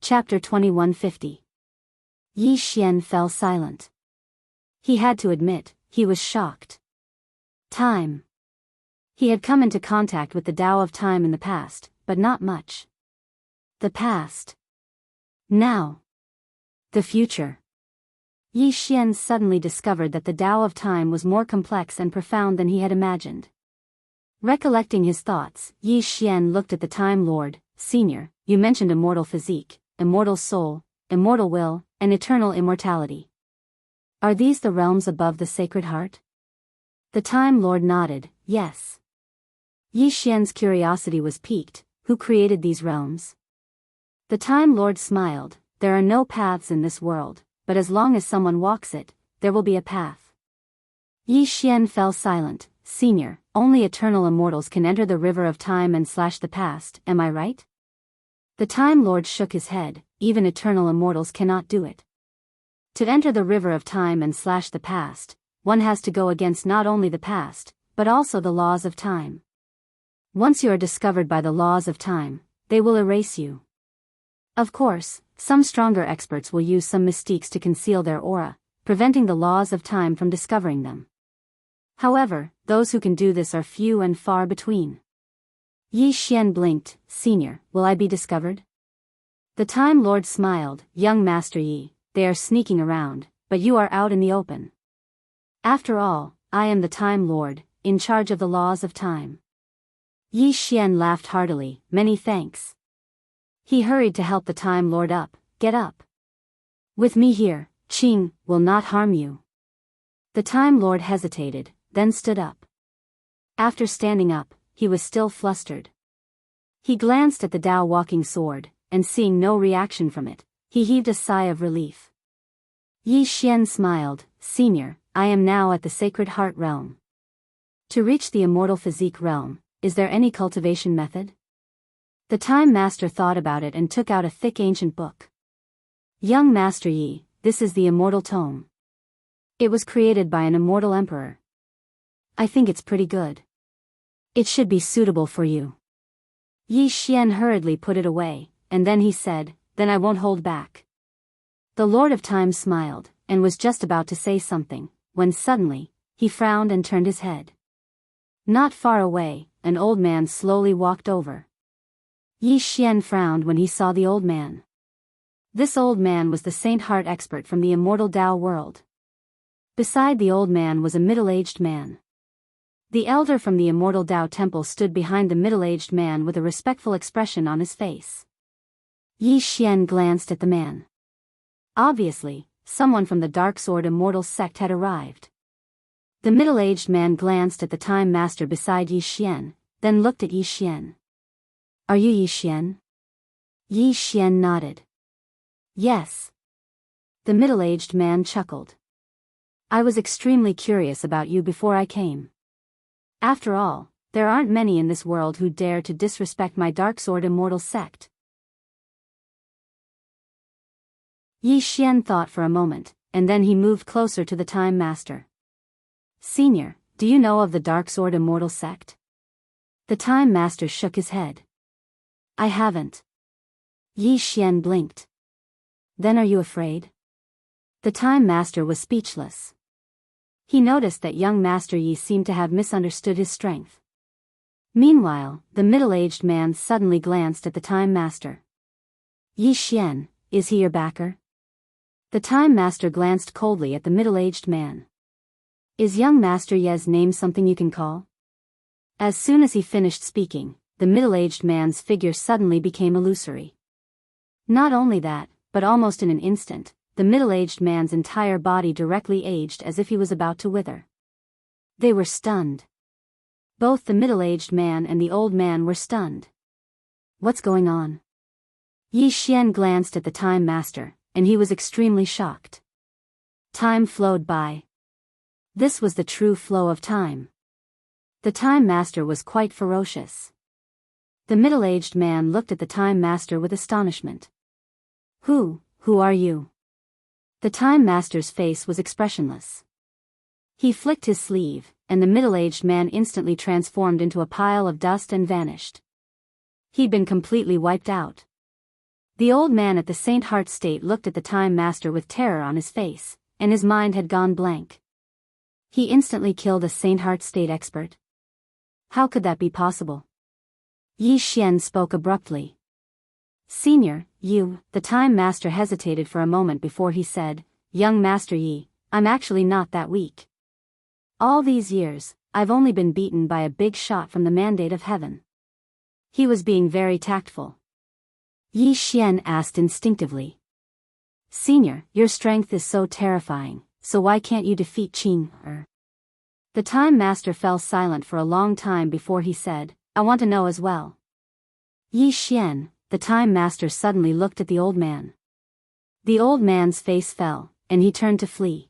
Chapter 2150. Yi Xian fell silent. He had to admit, he was shocked. Time. He had come into contact with the Tao of time in the past, but not much. The past. Now. The future. Yi Xian suddenly discovered that the Tao of time was more complex and profound than he had imagined. Recollecting his thoughts, Yi Xian looked at the Time Lord. Senior, you mentioned immortal physique, immortal soul, immortal will, and eternal immortality. Are these the realms above the Sacred Heart? The Time Lord nodded, yes. Yi Xian's curiosity was piqued. Who created these realms? The Time Lord smiled. There are no paths in this world, but as long as someone walks it, there will be a path. Yi Xian fell silent. Senior, only eternal immortals can enter the river of time and slash the past, am I right? The Time Lord shook his head. Even eternal immortals cannot do it. To enter the river of time and slash the past, one has to go against not only the past, but also the laws of time. Once you are discovered by the laws of time, they will erase you. Of course, some stronger experts will use some mystiques to conceal their aura, preventing the laws of time from discovering them. However, those who can do this are few and far between. Yi Xian blinked. Senior, will I be discovered? The Time Lord smiled. Young Master Yi, they are sneaking around, but you are out in the open. After all, I am the Time Lord, in charge of the laws of time. Yi Xian laughed heartily. Many thanks. He hurried to help the Time Lord up. Get up. With me here, Qing will not harm you. The Time Lord hesitated, then stood up. After standing up, he was still flustered. He glanced at the Tao walking sword, and seeing no reaction from it, he heaved a sigh of relief. Yi Xian smiled. Senior, I am now at the Sacred Heart realm. To reach the immortal physique realm, is there any cultivation method? The Time Master thought about it and took out a thick ancient book. Young Master Yi, this is the Immortal Tome. It was created by an immortal emperor. I think it's pretty good. It should be suitable for you. Yi Xian hurriedly put it away, and then he said, then I won't hold back. The Lord of Time smiled, and was just about to say something, when suddenly, he frowned and turned his head. Not far away, an old man slowly walked over. Yi Xian frowned when he saw the old man. This old man was the Saint Heart expert from the immortal Tao world. Beside the old man was a middle-aged man. The elder from the immortal Tao temple stood behind the middle-aged man with a respectful expression on his face. Yi Xian glanced at the man. Obviously, someone from the Dark Sword Immortal sect had arrived. The middle-aged man glanced at the Time Master beside Yi Xian, then looked at Yi Xian. Are you Yi Xian? Yi Xian nodded. Yes. The middle-aged man chuckled. I was extremely curious about you before I came. After all, there aren't many in this world who dare to disrespect my dark sword immortal sect. Yi Xian thought for a moment, and then he moved closer to the Time Master. Senior, do you know of the dark sword immortal sect? The Time Master shook his head. I haven't. Yi Xian blinked. Then are you afraid? The Time Master was speechless. He noticed that young Master Yi seemed to have misunderstood his strength. Meanwhile, the middle-aged man suddenly glanced at the Time Master. Yi Xian, is he your backer? The Time Master glanced coldly at the middle-aged man. Is young Master Yi's name something you can call? As soon as he finished speaking, the middle-aged man's figure suddenly became illusory. Not only that, but almost in an instant, the middle-aged man's entire body directly aged as if he was about to wither. They were stunned. Both the middle-aged man and the old man were stunned. What's going on? Yi Xian glanced at the Time Master, and he was extremely shocked. Time flowed by. This was the true flow of time. The Time Master was quite ferocious. The middle-aged man looked at the Time Master with astonishment. Who are you? The Time Master's face was expressionless. He flicked his sleeve, and the middle-aged man instantly transformed into a pile of dust and vanished. He'd been completely wiped out. The old man at the Saint Heart State looked at the Time Master with terror on his face, and his mind had gone blank. He instantly killed a Saint Heart State expert. How could that be possible? Yi Xian spoke abruptly. Senior, the Time Master hesitated for a moment before he said, Young Master Yi, I'm actually not that weak. All these years, I've only been beaten by a big shot from the mandate of heaven. He was being very tactful. Yi Xian asked instinctively. Senior, your strength is so terrifying, so why can't you defeat Qing? The Time Master fell silent for a long time before he said, I want to know as well. Yi Xian, the Time Master suddenly looked at the old man. The old man's face fell, and he turned to flee.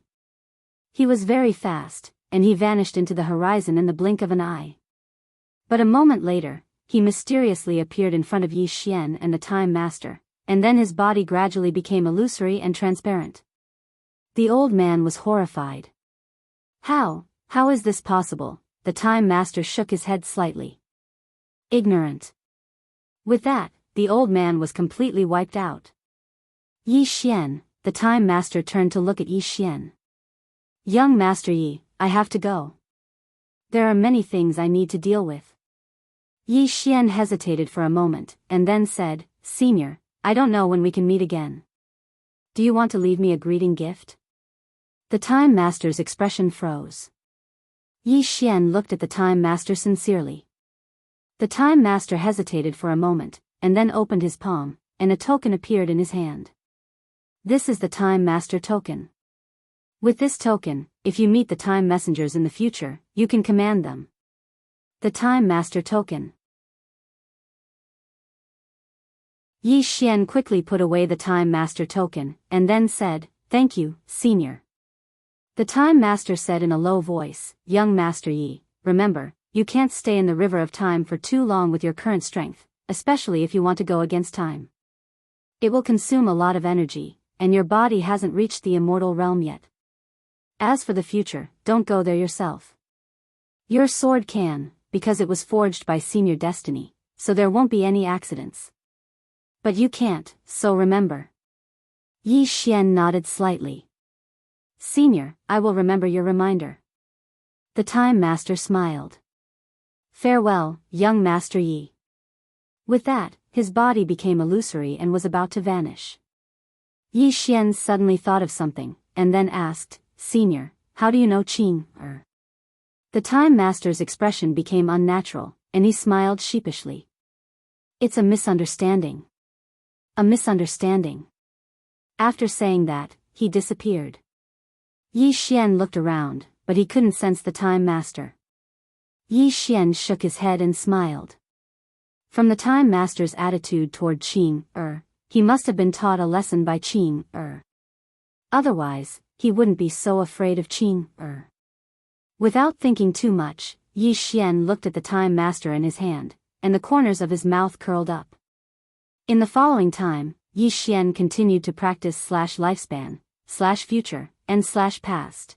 He was very fast, and he vanished into the horizon in the blink of an eye. But a moment later, he mysteriously appeared in front of Yi Xian and the Time Master, and then his body gradually became illusory and transparent. The old man was horrified. How is this possible? The Time Master shook his head slightly. Ignorant. With that, the old man was completely wiped out. Yi Xian, the Time Master turned to look at Yi Xian. Young Master Yi, I have to go. There are many things I need to deal with. Yi Xian hesitated for a moment, and then said, Senior, I don't know when we can meet again. Do you want to leave me a greeting gift? The Time Master's expression froze. Yi Xian looked at the Time Master sincerely. The Time Master hesitated for a moment, and then opened his palm, and a token appeared in his hand. This is the Time Master token. With this token, if you meet the Time Messengers in the future, you can command them. The Time Master token. Yi Xian quickly put away the Time Master token, and then said, Thank you, Senior. The Time Master said in a low voice, Young Master Yi, remember, you can't stay in the river of time for too long with your current strength, especially if you want to go against time. It will consume a lot of energy, and your body hasn't reached the immortal realm yet. As for the future, don't go there yourself. Your sword can, because it was forged by Senior Destiny, so there won't be any accidents. But you can't, so remember. Yi Xian nodded slightly. Senior, I will remember your reminder. The Time Master smiled. Farewell, young Master Yi. With that, his body became illusory and was about to vanish. Yi Xian suddenly thought of something, and then asked, Senior, how do you know Qing? The Time Master's expression became unnatural, and he smiled sheepishly. It's a misunderstanding. A misunderstanding. After saying that, he disappeared. Yi Xian looked around, but he couldn't sense the Time Master. Yi Xian shook his head and smiled. From the Time Master's attitude toward Qing, he must have been taught a lesson by Qing, Otherwise, he wouldn't be so afraid of Qing. Without thinking too much, Yi Xian looked at the time master in his hand, and the corners of his mouth curled up. In the following time, Yi Xian continued to practice /lifespan, /future, and /past.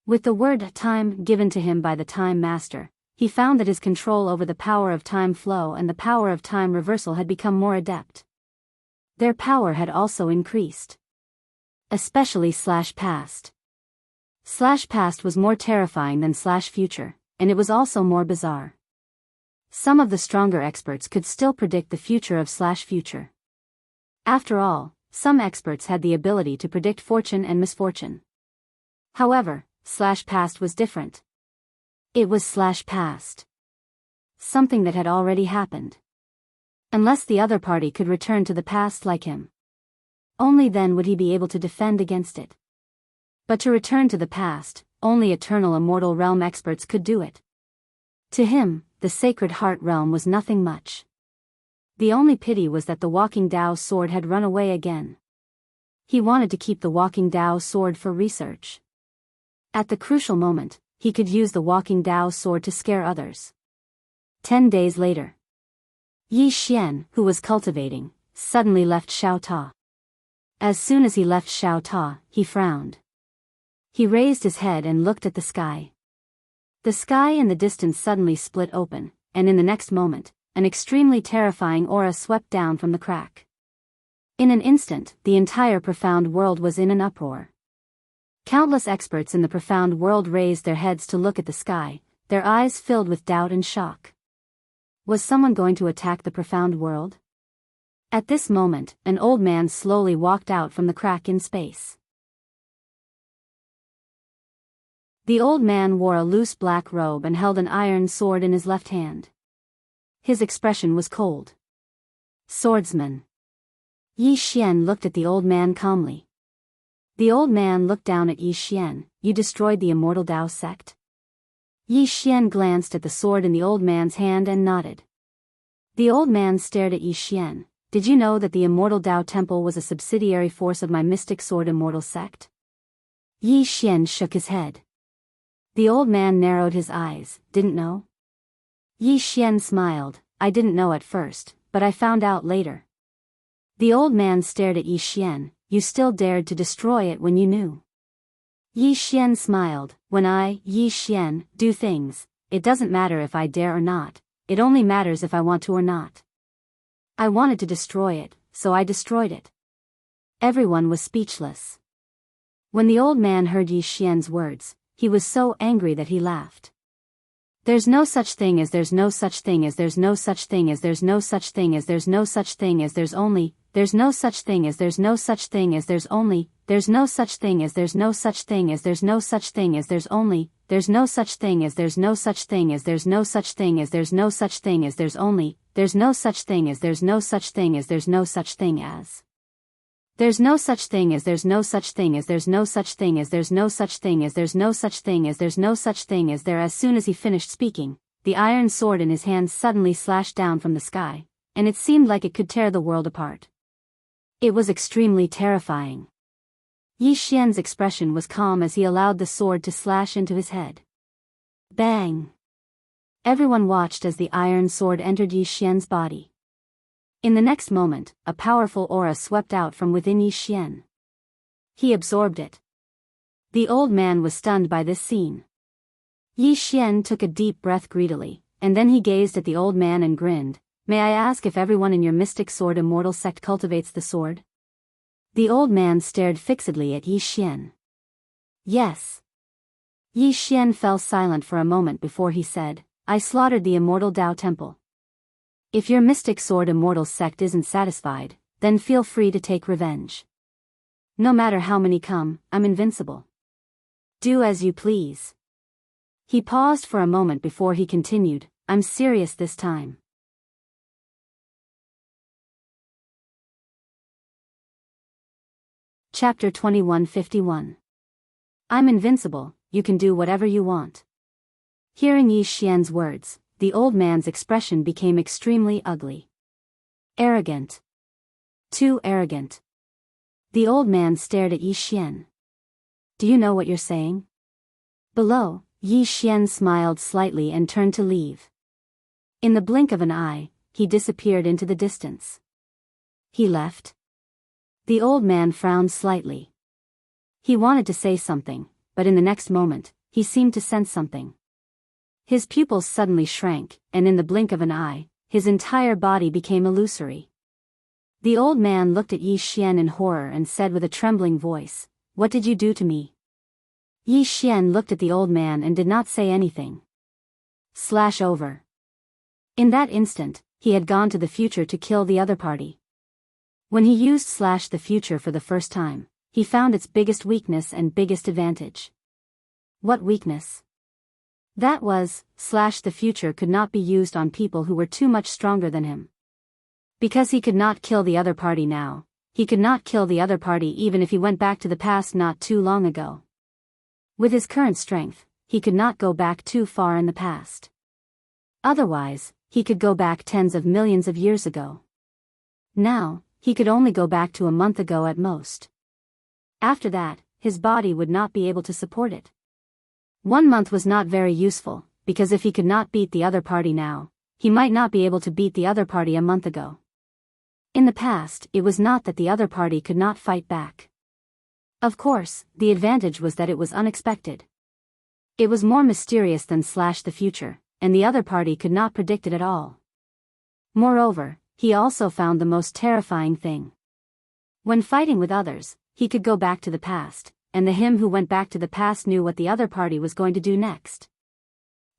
With the word time given to him by the time master, he found that his control over the power of time flow and the power of time reversal had become more adept. Their power had also increased. Especially /past. /past was more terrifying than /future, and it was also more bizarre. Some of the stronger experts could still predict the future of /future. After all, some experts had the ability to predict fortune and misfortune. However, /past was different. It was /past. Something that had already happened. Unless the other party could return to the past like him. Only then would he be able to defend against it. But to return to the past, only eternal immortal realm experts could do it. To him, the Sacred Heart realm was nothing much. The only pity was that the Walking Dao sword had run away again. He wanted to keep the Walking Dao sword for research. At the crucial moment, he could use the Walking Dao sword to scare others. 10 days later. Yi Xian, who was cultivating, suddenly left Xiaota. As soon as he left Xiaota, he frowned. He raised his head and looked at the sky. The sky in the distance suddenly split open, and in the next moment, an extremely terrifying aura swept down from the crack. In an instant, the entire profound world was in an uproar. Countless experts in the profound world raised their heads to look at the sky, their eyes filled with doubt and shock. Was someone going to attack the profound world? At this moment, an old man slowly walked out from the crack in space. The old man wore a loose black robe and held an iron sword in his left hand. His expression was cold. Swordsman. Yi Xian looked at the old man calmly. The old man looked down at Yi Xian. You destroyed the Immortal Dao sect? Yi Xian glanced at the sword in the old man's hand and nodded. The old man stared at Yi Xian. Did you know that the Immortal Dao Temple was a subsidiary force of my mystic sword Immortal sect? Yi Xian shook his head. The old man narrowed his eyes. Didn't know? Yi Xian smiled. I didn't know at first, but I found out later. The old man stared at Yi Xian. You still dared to destroy it when you knew. Yi Xian smiled. When I, Yi Xian, do things, it doesn't matter if I dare or not, it only matters if I want to or not. I wanted to destroy it, so I destroyed it. Everyone was speechless. When the old man heard Yi Xian's words, he was so angry that he laughed. There's no such thing as there's no such thing as there's no such thing as there's no such thing as there's no such thing as there's only, there's no such thing as there's no such thing as there's only, there's no such thing as there's no such thing as there's no such thing as there's only, there's no such thing as there's no such thing as there's no such thing as there's no such thing as there's only, there's no such thing as there's no such thing as there's no such thing as. There's no such thing as there's no such thing as there's no such thing as there's no such thing as there's no such thing as there's no such thing as there. As soon as he finished speaking, the iron sword in his hand suddenly slashed down from the sky, and it seemed like it could tear the world apart. It was extremely terrifying. Yi Xian's expression was calm as he allowed the sword to slash into his head. Bang! Everyone watched as the iron sword entered Yi Xian's body. In the next moment, a powerful aura swept out from within Yi Xian. He absorbed it. The old man was stunned by this scene. Yi Xian took a deep breath greedily, and then he gazed at the old man and grinned. May I ask if everyone in your mystic sword Immortal sect cultivates the sword? The old man stared fixedly at Yi Xian. Yes. Yi Xian fell silent for a moment before he said, I slaughtered the Immortal Dao Temple. If your mystic sword Immortal sect isn't satisfied, then feel free to take revenge. No matter how many come, I'm invincible. Do as you please. He paused for a moment before he continued, I'm serious this time. Chapter 2151. I'm invincible, you can do whatever you want. Hearing Yi Xian's words, the old man's expression became extremely ugly. Arrogant. Too arrogant. The old man stared at Yi Xian. Do you know what you're saying? Below, Yi Xian smiled slightly and turned to leave. In the blink of an eye, he disappeared into the distance. He left. The old man frowned slightly. He wanted to say something, but in the next moment, he seemed to sense something. His pupils suddenly shrank, and in the blink of an eye, his entire body became illusory. The old man looked at Yi Xian in horror and said with a trembling voice, "What did you do to me?" Yi Xian looked at the old man and did not say anything. Slash over. In that instant, he had gone to the future to kill the other party. When he used slash the future for the first time, he found its biggest weakness and biggest advantage. What weakness? That was, slash the future could not be used on people who were too much stronger than him. Because he could not kill the other party now, he could not kill the other party even if he went back to the past not too long ago. With his current strength, he could not go back too far in the past. Otherwise, he could go back tens of millions of years ago. Now, he could only go back to a month ago at most. After that, his body would not be able to support it. 1 month was not very useful, because if he could not beat the other party now, he might not be able to beat the other party a month ago. In the past, it was not that the other party could not fight back. Of course, the advantage was that it was unexpected. It was more mysterious than slash the future, and the other party could not predict it at all. Moreover, he also found the most terrifying thing. When fighting with others, he could go back to the past, and the him who went back to the past knew what the other party was going to do next.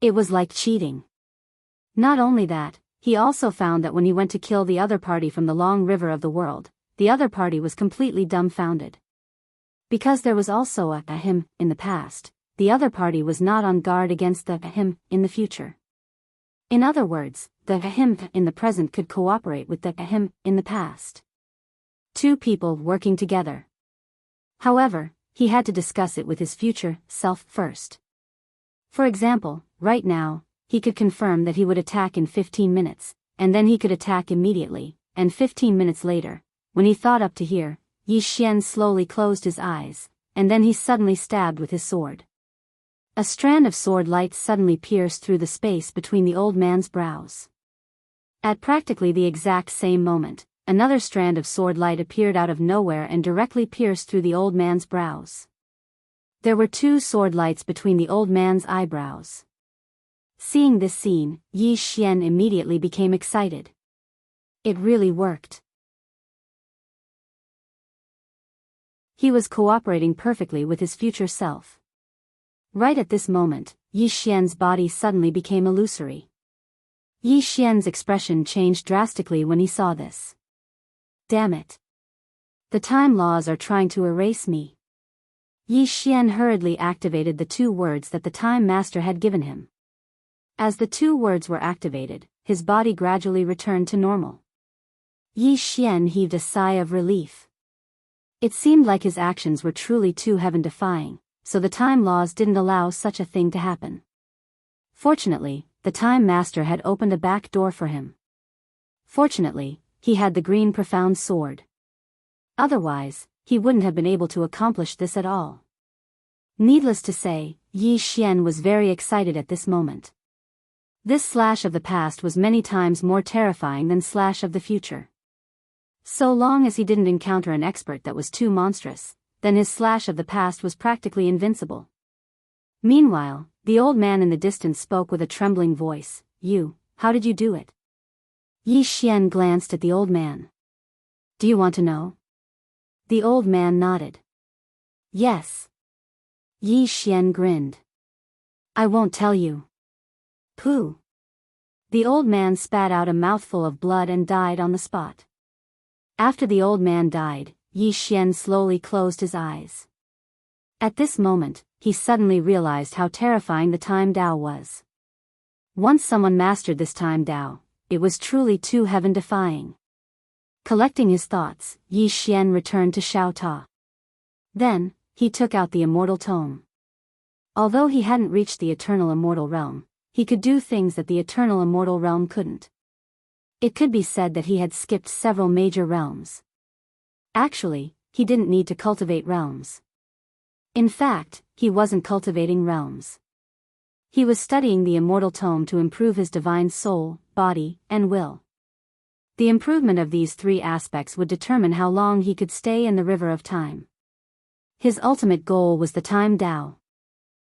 It was like cheating. Not only that, he also found that when he went to kill the other party from the long river of the world, the other party was completely dumbfounded. Because there was also a him in the past, the other party was not on guard against the him in the future. In other words, the him in the present could cooperate with the him in the past. Two people working together. However, he had to discuss it with his future self first. For example, right now, he could confirm that he would attack in 15 minutes, and then he could attack immediately, and 15 minutes later, when he thought up to here, Yi Xian slowly closed his eyes, and then he suddenly stabbed with his sword. A strand of sword light suddenly pierced through the space between the old man's brows. At practically the exact same moment, another strand of sword light appeared out of nowhere and directly pierced through the old man's brows. There were 2 sword lights between the old man's eyebrows. Seeing this scene, Yi Xian immediately became excited. It really worked. He was cooperating perfectly with his future self. Right at this moment, Yi Xian's body suddenly became illusory. Yi Xian's expression changed drastically when he saw this. Damn it. The time laws are trying to erase me. Yi Xian hurriedly activated the 2 words that the Time Master had given him. As the 2 words were activated, his body gradually returned to normal. Yi Xian heaved a sigh of relief. It seemed like his actions were truly too heaven-defying, so the time laws didn't allow such a thing to happen. Fortunately, the Time Master had opened a back door for him. Fortunately, he had the green profound sword. Otherwise, he wouldn't have been able to accomplish this at all. Needless to say, Yi Xian was very excited at this moment. This slash of the past was many times more terrifying than slash of the future. So long as he didn't encounter an expert that was too monstrous, then his slash of the past was practically invincible. Meanwhile, the old man in the distance spoke with a trembling voice, how did you do it? Yi Xian glanced at the old man. Do you want to know? The old man nodded. Yes. Yi Xian grinned. I won't tell you. Pooh. The old man spat out a mouthful of blood and died on the spot. After the old man died, Yi Xian slowly closed his eyes. At this moment, he suddenly realized how terrifying the Time Dao was. Once someone mastered this Time Dao, it was truly too heaven-defying. Collecting his thoughts, Yi Xian returned to Xiao Ta. Then, he took out the Immortal Tome. Although he hadn't reached the Eternal Immortal Realm, he could do things that the Eternal Immortal Realm couldn't. It could be said that he had skipped several major realms. Actually, he didn't need to cultivate realms. In fact, he wasn't cultivating realms. He was studying the immortal tome to improve his divine soul, body, and will. The improvement of these three aspects would determine how long he could stay in the river of time. His ultimate goal was the time Tao.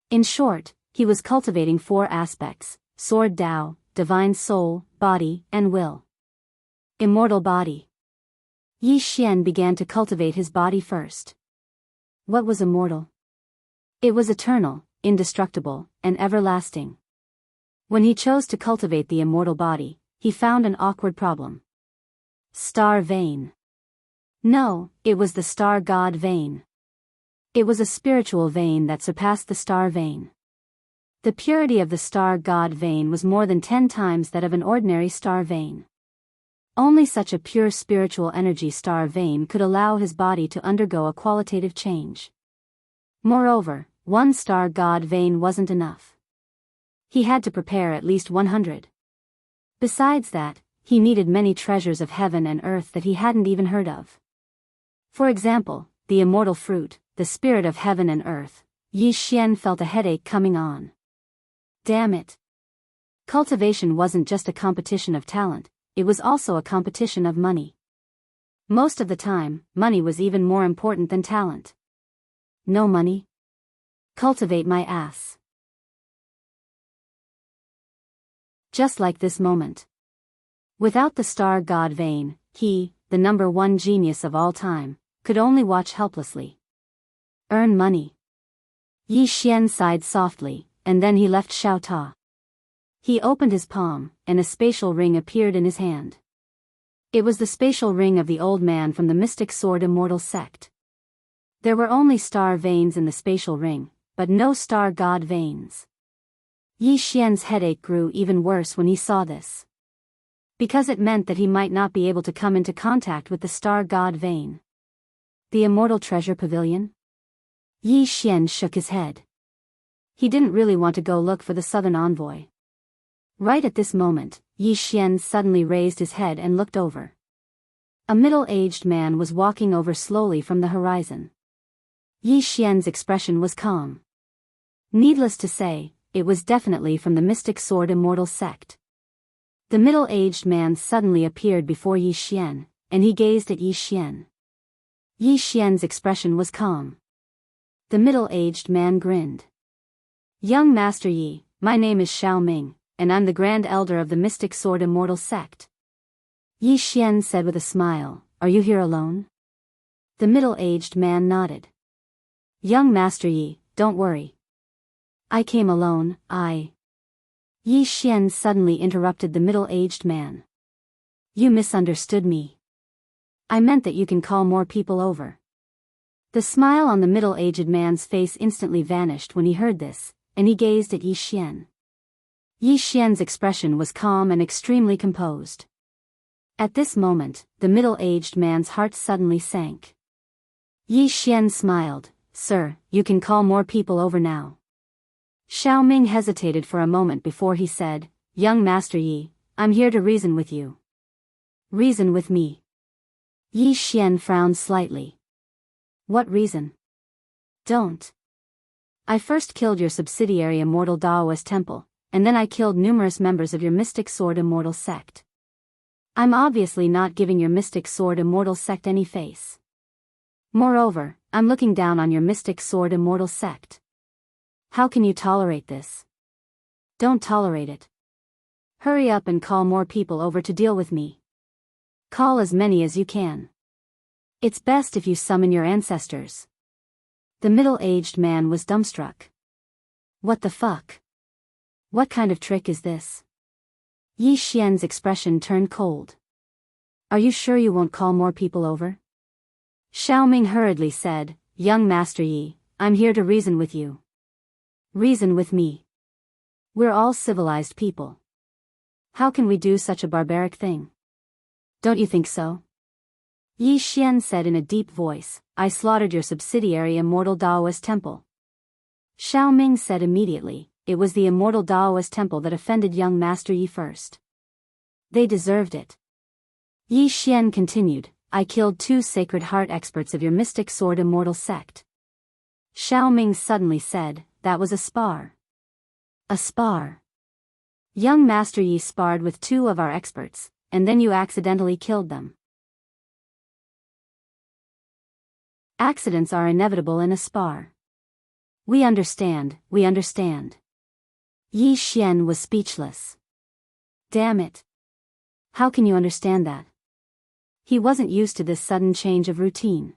In short, he was cultivating four aspects: sword Tao, divine soul, body, and will. Immortal body. Yi Xian began to cultivate his body first. What was immortal? It was eternal, indestructible, and everlasting. When he chose to cultivate the immortal body, he found an awkward problem. Star vein. No, it was the star god vein. It was a spiritual vein that surpassed the star vein. The purity of the star god vein was more than 10 times that of an ordinary star vein. Only such a pure spiritual energy star vein could allow his body to undergo a qualitative change. Moreover, one star god vein wasn't enough. He had to prepare at least 100. Besides that, he needed many treasures of heaven and earth that he hadn't even heard of. For example, the immortal fruit, the spirit of heaven and earth. Yi Xian felt a headache coming on. Damn it. Cultivation wasn't just a competition of talent, it was also a competition of money. Most of the time, money was even more important than talent. No money? Cultivate my ass. Just like this moment. Without the star god vein, he, the number one genius of all time, could only watch helplessly. Earn money. Yi Xian sighed softly, and then he left Xiao Ta. He opened his palm, and a spatial ring appeared in his hand. It was the spatial ring of the old man from the mystic sword Immortal sect. There were only star veins in the spatial ring, but no star god veins. Yi Xian's headache grew even worse when he saw this. Because it meant that he might not be able to come into contact with the star god vein. The immortal treasure pavilion? Yi Xian shook his head. He didn't really want to go look for the southern envoy. Right at this moment, Yi Xian suddenly raised his head and looked over. A middle-aged man was walking over slowly from the horizon. Yi Xian's expression was calm. Needless to say, it was definitely from the mystic sword Immortal sect. The middle-aged man suddenly appeared before Yi Xian, and he gazed at Yi Xian. Yi Xian's expression was calm. The middle-aged man grinned. Young Master Yi, my name is Xiao Ming, and I'm the Grand Elder of the Mystic Sword Immortal sect. Yi Xian said with a smile, are you here alone? The middle-aged man nodded. Young Master Yi, don't worry. I came alone, Yi Xian suddenly interrupted the middle-aged man. You misunderstood me. I meant that you can call more people over. The smile on the middle-aged man's face instantly vanished when he heard this, and he gazed at Yi Xian. Yi Xian's expression was calm and extremely composed. At this moment, the middle-aged man's heart suddenly sank. Yi Xian smiled, Sir, you can call more people over now. Xiao Ming hesitated for a moment before he said, Young Master Yi, I'm here to reason with you. Reason with me. Yi Xian frowned slightly. What reason? Don't. I first killed your subsidiary Immortal Daoist temple, and then I killed numerous members of your Mystic Sword Immortal sect. I'm obviously not giving your Mystic Sword Immortal sect any face. Moreover, I'm looking down on your Mystic Sword Immortal sect. How can you tolerate this? Don't tolerate it. Hurry up and call more people over to deal with me. Call as many as you can. It's best if you summon your ancestors. The middle-aged man was dumbstruck. What the fuck? What kind of trick is this? Yi Xian's expression turned cold. Are you sure you won't call more people over? Xiao Ming hurriedly said, Young Master Yi, I'm here to reason with you. Reason with me. We're all civilized people. How can we do such a barbaric thing? Don't you think so? Yi Xian said in a deep voice, I slaughtered your subsidiary Immortal Daoist temple. Xiao Ming said immediately, it was the Immortal Daoist temple that offended young Master Yi first. They deserved it. Yi Xian continued, I killed 2 Sacred Heart experts of your Mystic Sword Immortal sect. Xiao Ming suddenly said, that was a spar. A spar. Young Master Yi sparred with 2 of our experts, and then you accidentally killed them. Accidents are inevitable in a spar. We understand, we understand. Yi Xian was speechless. Damn it. How can you understand that? He wasn't used to this sudden change of routine.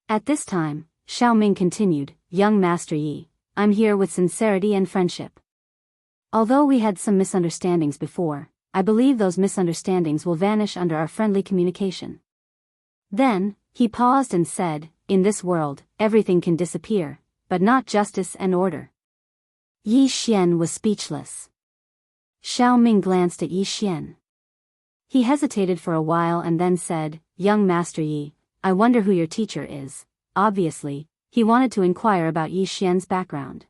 At this time, Xiao Ming continued, young Master Yi, I'm here with sincerity and friendship. Although we had some misunderstandings before, I believe those misunderstandings will vanish under our friendly communication. Then, he paused and said, in this world, everything can disappear, but not justice and order. Yi Xian was speechless. Xiao Ming glanced at Yi Xian. He hesitated for a while and then said, young Master Yi, I wonder who your teacher is. Obviously, he wanted to inquire about Yi Xian's background.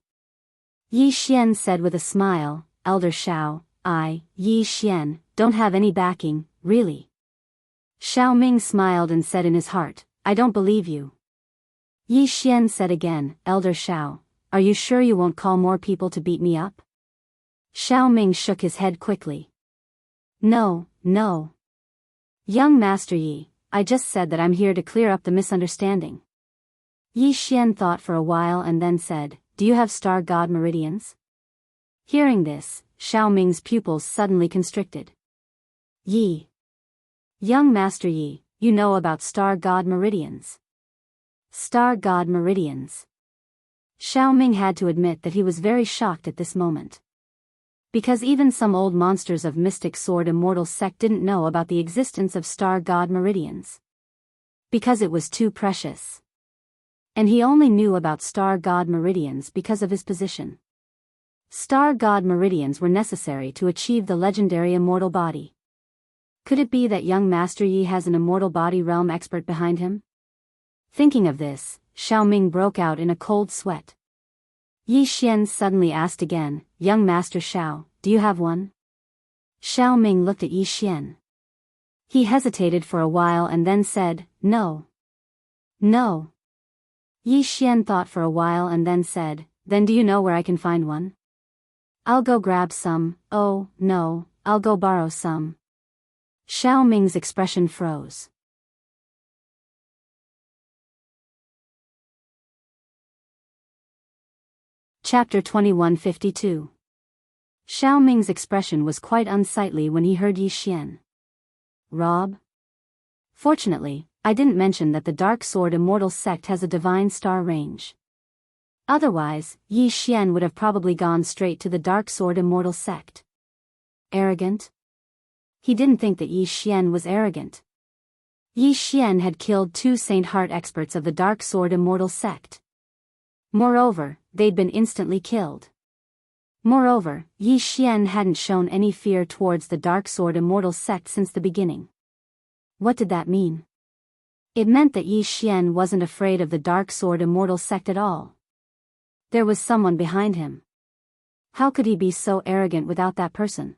Yi Xian said with a smile, Elder Xiao, I, Yi Xian, don't have any backing, really. Xiao Ming smiled and said in his heart, I don't believe you. Yi Xian said again, Elder Xiao, are you sure you won't call more people to beat me up? Xiao Ming shook his head quickly. No, no. Young Master Yi, I just said that I'm here to clear up the misunderstanding. Yi Xian thought for a while and then said, do you have star god meridians? Hearing this, Xiao Ming's pupils suddenly constricted. Yi. Young Master Yi, you know about star god meridians. Star god meridians. Xiao Ming had to admit that he was very shocked at this moment. Because even some old monsters of Mystic Sword Immortal sect didn't know about the existence of star god meridians. Because it was too precious. And he only knew about star god meridians because of his position. Star god meridians were necessary to achieve the legendary immortal body. Could it be that young Master Yi has an immortal body realm expert behind him? Thinking of this, Xiao Ming broke out in a cold sweat. Yi Xian suddenly asked again, young Master Xiao, do you have one? Xiao Ming looked at Yi Xian. He hesitated for a while and then said, no. No. Yi Xian thought for a while and then said, then do you know where I can find one? I'll go grab some. Oh, no, I'll go borrow some. Xiao Ming's expression froze. Chapter 2152. Xiao Ming's expression was quite unsightly when he heard Yi Xian. Rob? Fortunately, I didn't mention that the Dark Sword Immortal sect has a divine star range. Otherwise, Yi Xian would have probably gone straight to the Dark Sword Immortal sect. Arrogant? He didn't think that Yi Xian was arrogant. Yi Xian had killed 2 Saint Heart experts of the Dark Sword Immortal sect. Moreover, they'd been instantly killed. Moreover, Yi Xian hadn't shown any fear towards the Dark Sword Immortal sect since the beginning. What did that mean? It meant that Yi Xian wasn't afraid of the Dark Sword Immortal sect at all. There was someone behind him. How could he be so arrogant without that person?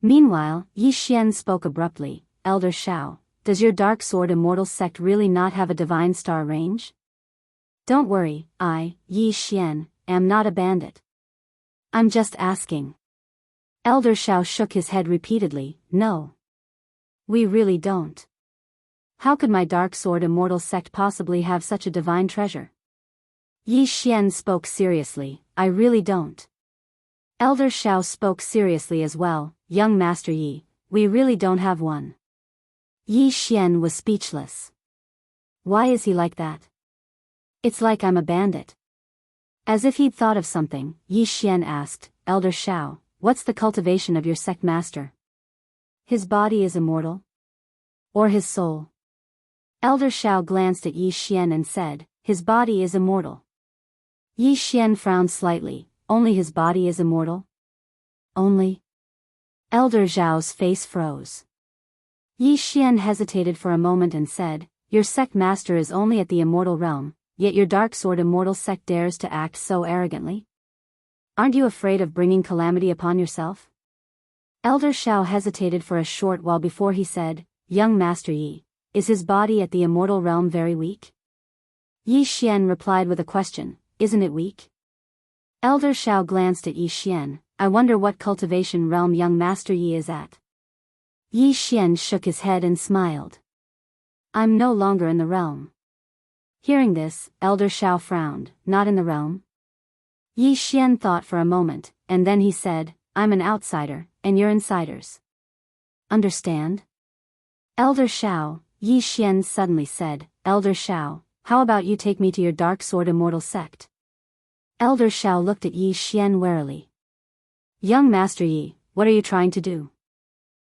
Meanwhile, Yi Xian spoke abruptly, Elder Xiao, does your Dark Sword Immortal sect really not have a divine star range? Don't worry, I, Yi Xian, am not a bandit. I'm just asking. Elder Xiao shook his head repeatedly, no. We really don't. How could my Dark Sword Immortal sect possibly have such a divine treasure? Yi Xian spoke seriously, I really don't. Elder Xiao spoke seriously as well, young Master Yi, we really don't have one. Yi Xian was speechless. Why is he like that? It's like I'm a bandit. As if he'd thought of something, Yi Xian asked, Elder Xiao, what's the cultivation of your sect master? His body is immortal? Or his soul? Elder Xiao glanced at Yi Xian and said, his body is immortal. Yi Xian frowned slightly, only his body is immortal? Only? Elder Zhao's face froze. Yi Xian hesitated for a moment and said, your sect master is only at the immortal realm, yet your Dark Sword Immortal sect dares to act so arrogantly? Aren't you afraid of bringing calamity upon yourself? Elder Xiao hesitated for a short while before he said, young Master Yi, is his body at the immortal realm very weak? Yi Xian replied with a question, isn't it weak? Elder Shao glanced at Yi Xian, I wonder what cultivation realm young Master Yi is at. Yi Xian shook his head and smiled. I'm no longer in the realm. Hearing this, Elder Shao frowned, not in the realm? Yi Xian thought for a moment, and then he said, I'm an outsider, and you're insiders. Understand? Elder Shao, Yi Xian suddenly said, Elder Shao, how about you take me to your dark sword immortal sect? Elder Shao looked at Yi Xian warily. Young Master Yi, what are you trying to do?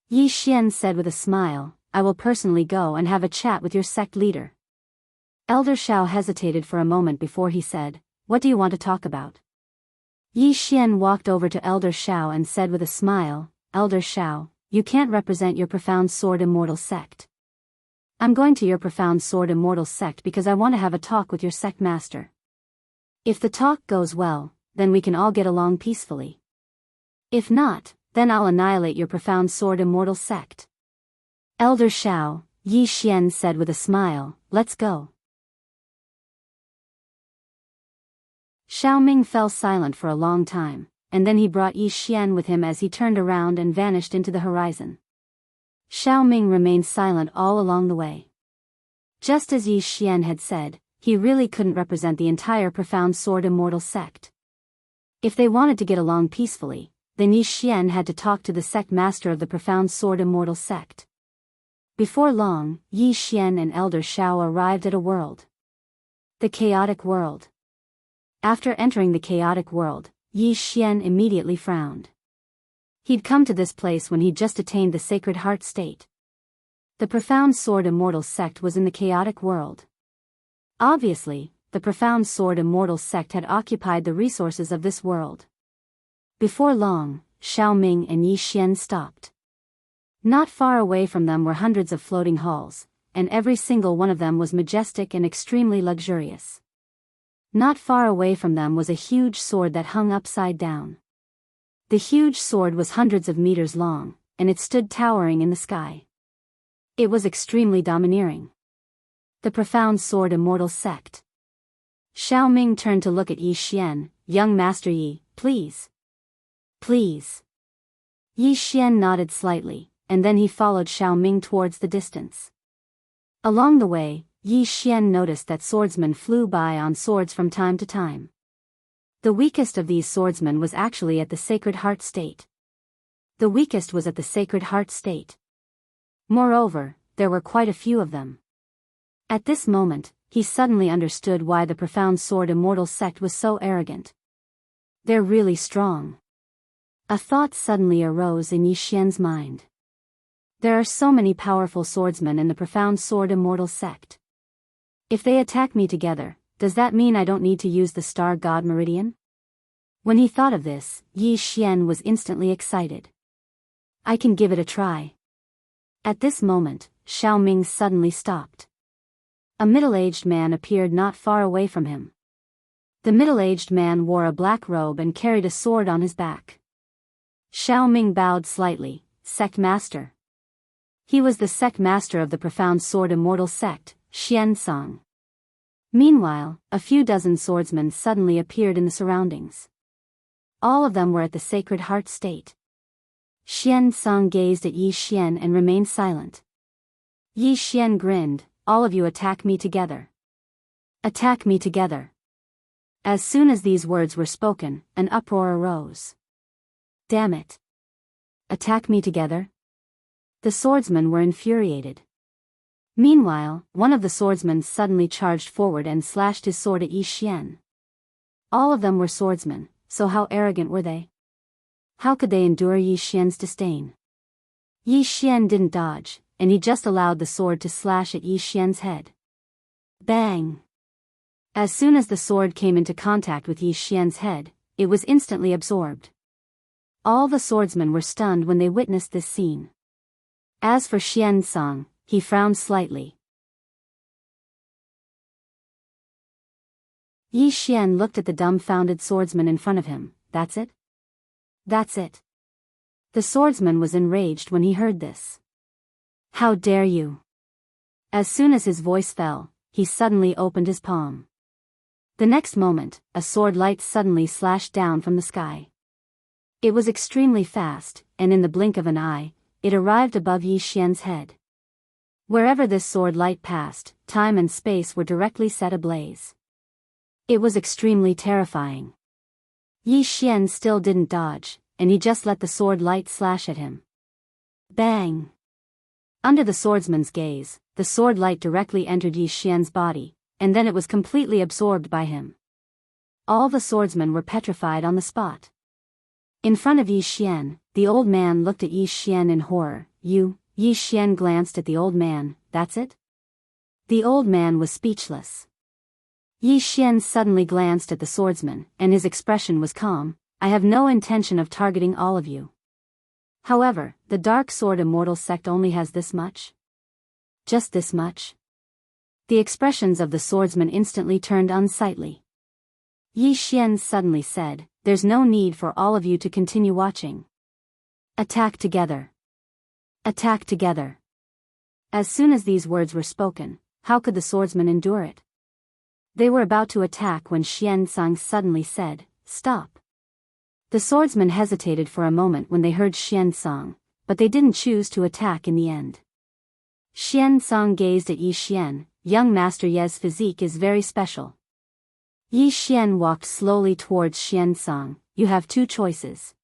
Yi Xian said with a smile, I will personally go and have a chat with your sect leader. Elder Shao hesitated for a moment before he said, what do you want to talk about? Yi Xian walked over to Elder Shao and said with a smile, Elder Shao, you can't represent your profound sword immortal sect. I'm going to your profound sword immortal sect because I want to have a talk with your sect master. If the talk goes well, then we can all get along peacefully. If not, then I'll annihilate your profound sword immortal sect. Elder Shao, Yi Xian said with a smile, let's go. Xiao Ming fell silent for a long time, and then he brought Yi Xian with him as he turned around and vanished into the horizon. Xiao Ming remained silent all along the way. Just as Yi Xian had said, he really couldn't represent the entire profound sword immortal sect. If they wanted to get along peacefully, then Yi Xian had to talk to the sect master of the profound sword immortal sect. Before long, Yi Xian and Elder Shao arrived at a world. The chaotic world. After entering the chaotic world, Yi Xian immediately frowned. He'd come to this place when he'd just attained the Sacred Heart state. The profound sword immortal sect was in the chaotic world. Obviously, the profound sword immortal sect had occupied the resources of this world. Before long, Xiao Ming and Yi Xian stopped. Not far away from them were hundreds of floating halls, and every single one of them was majestic and extremely luxurious. Not far away from them was a huge sword that hung upside down. The huge sword was hundreds of meters long, and it stood towering in the sky. It was extremely domineering. The profound sword immortal sect. Xiao Ming turned to look at Yi Xian, young Master Yi, please. Please. Yi Xian nodded slightly, and then he followed Xiao Ming towards the distance. Along the way, Yi Xian noticed that swordsmen flew by on swords from time to time. The weakest of these swordsmen was actually at the Sacred Heart state. The weakest was at the Sacred Heart state. Moreover, there were quite a few of them. At this moment, he suddenly understood why the profound sword immortal sect was so arrogant. They're really strong. A thought suddenly arose in Yi Xian's mind. There are so many powerful swordsmen in the profound sword immortal sect. If they attack me together, does that mean I don't need to use the star god meridian? When he thought of this, Yi Xian was instantly excited. I can give it a try. At this moment, Xiao Ming suddenly stopped. A middle-aged man appeared not far away from him. The middle-aged man wore a black robe and carried a sword on his back. Xiao Ming bowed slightly, sect master. He was the sect master of the profound sword immortal sect, Xian Song. Meanwhile, a few dozen swordsmen suddenly appeared in the surroundings. All of them were at the Sacred Heart state. Xian Song gazed at Yi Xian and remained silent. Yi Xian grinned, all of you attack me together. Attack me together. As soon as these words were spoken, an uproar arose. Damn it. Attack me together? The swordsmen were infuriated. Meanwhile, one of the swordsmen suddenly charged forward and slashed his sword at Yi Xian. All of them were swordsmen, so how arrogant were they? How could they endure Yi Xian's disdain? Yi Xian didn't dodge, and he just allowed the sword to slash at Yi Xian's head. Bang! As soon as the sword came into contact with Yi Xian's head, it was instantly absorbed. All the swordsmen were stunned when they witnessed this scene. As for Xian Song, he frowned slightly. Yi Xian looked at the dumbfounded swordsman in front of him. That's it? That's it. The swordsman was enraged when he heard this. How dare you? As soon as his voice fell, he suddenly opened his palm. The next moment, a sword light suddenly slashed down from the sky. It was extremely fast, and in the blink of an eye, it arrived above Yi Xian's head. Wherever this sword light passed, time and space were directly set ablaze. It was extremely terrifying. Yi Xian still didn't dodge, and he just let the sword light slash at him. Bang! Under the swordsman's gaze, the sword light directly entered Yi Xian's body, and then it was completely absorbed by him. All the swordsmen were petrified on the spot. In front of Yi Xian, the old man looked at Yi Xian in horror. Yi Xian glanced at the old man. That's it? The old man was speechless. Yi Xian suddenly glanced at the swordsman, and his expression was calm. I have no intention of targeting all of you. However, the Dark Sword Immortal sect only has this much? Just this much? The expressions of the swordsman instantly turned unsightly. Yi Xian suddenly said, there's no need for all of you to continue watching. Attack together. Attack together. As soon as these words were spoken, how could the swordsman endure it? They were about to attack when Xian Song suddenly said, stop. The swordsmen hesitated for a moment when they heard Xian Song, but they didn't choose to attack in the end. Xian Song gazed at Yi Xian. Young Master Ye's physique is very special. Yi Xian walked slowly towards Xian Song. You have two choices.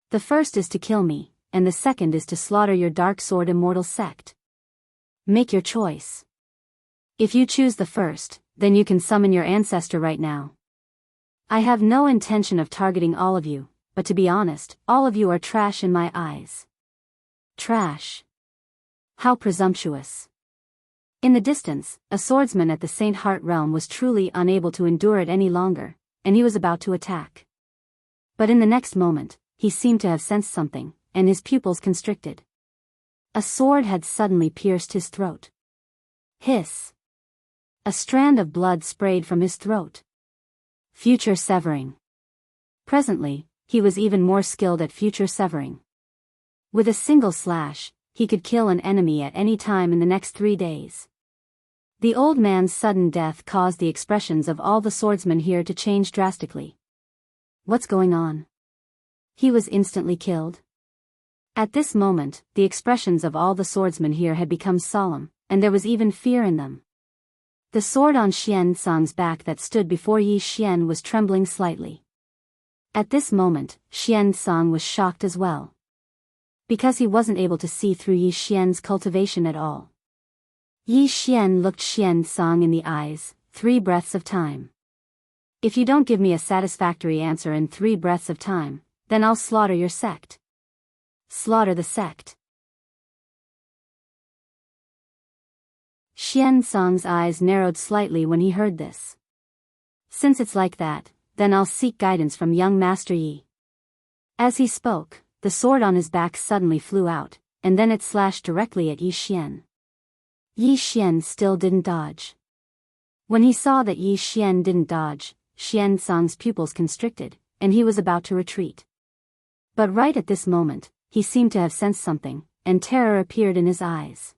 The first is to kill me, and the second is to slaughter your Dark Sword Immortal sect. Make your choice. If you choose the first, then you can summon your ancestor right now. I have no intention of targeting all of you, but to be honest, all of you are trash in my eyes. Trash. How presumptuous. In the distance, a swordsman at the Saint Heart realm was truly unable to endure it any longer, and he was about to attack. But in the next moment, he seemed to have sensed something, and his pupils constricted. A sword had suddenly pierced his throat. Hiss. A strand of blood sprayed from his throat. Future severing. Presently, he was even more skilled at future severing. With a single slash, he could kill an enemy at any time in the next 3 days. The old man's sudden death caused the expressions of all the swordsmen here to change drastically. What's going on? He was instantly killed. At this moment, the expressions of all the swordsmen here had become solemn, and there was even fear in them. The sword on Xian Song's back that stood before Yi Xian was trembling slightly. At this moment, Xian Song was shocked as well. Because he wasn't able to see through Yi Xian's cultivation at all. Yi Xian looked Xian Song in the eyes. 3 breaths of time. If you don't give me a satisfactory answer in 3 breaths of time, then I'll slaughter your sect. Slaughter the sect. Xian Song's eyes narrowed slightly when he heard this. Since it's like that, then I'll seek guidance from young Master Yi. As he spoke, the sword on his back suddenly flew out, and then it slashed directly at Yi Xian. Yi Xian still didn't dodge. When he saw that Yi Xian didn't dodge, Xian Song's pupils constricted, and he was about to retreat. But right at this moment, he seemed to have sensed something, and terror appeared in his eyes.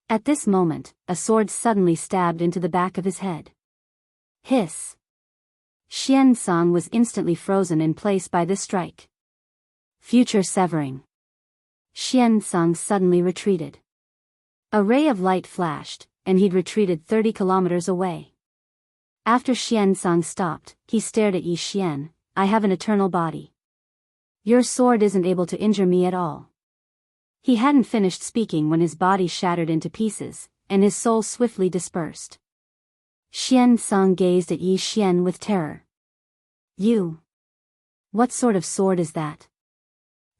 At this moment, a sword suddenly stabbed into the back of his head. Hiss. Xian Song was instantly frozen in place by this strike. Future severing. Xian Song suddenly retreated. A ray of light flashed, and he'd retreated 30 kilometers away. After Xian Song stopped, he stared at Yi Xian. I have an eternal body. Your sword isn't able to injure me at all. He hadn't finished speaking when his body shattered into pieces, and his soul swiftly dispersed. Xian Song gazed at Yi Xian with terror. You. What sort of sword is that?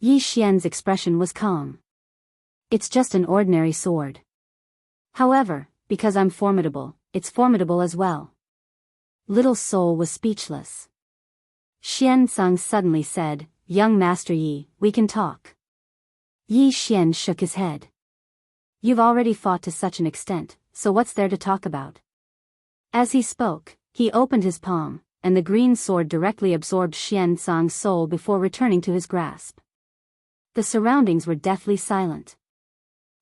Yi Xian's expression was calm. It's just an ordinary sword. However, because I'm formidable, it's formidable as well. Little soul was speechless. Xian Song suddenly said, Young Master Yi, we can talk. Yi Xian shook his head. You've already fought to such an extent, so what's there to talk about? As he spoke, he opened his palm, and the green sword directly absorbed Xian Song's soul before returning to his grasp. The surroundings were deathly silent.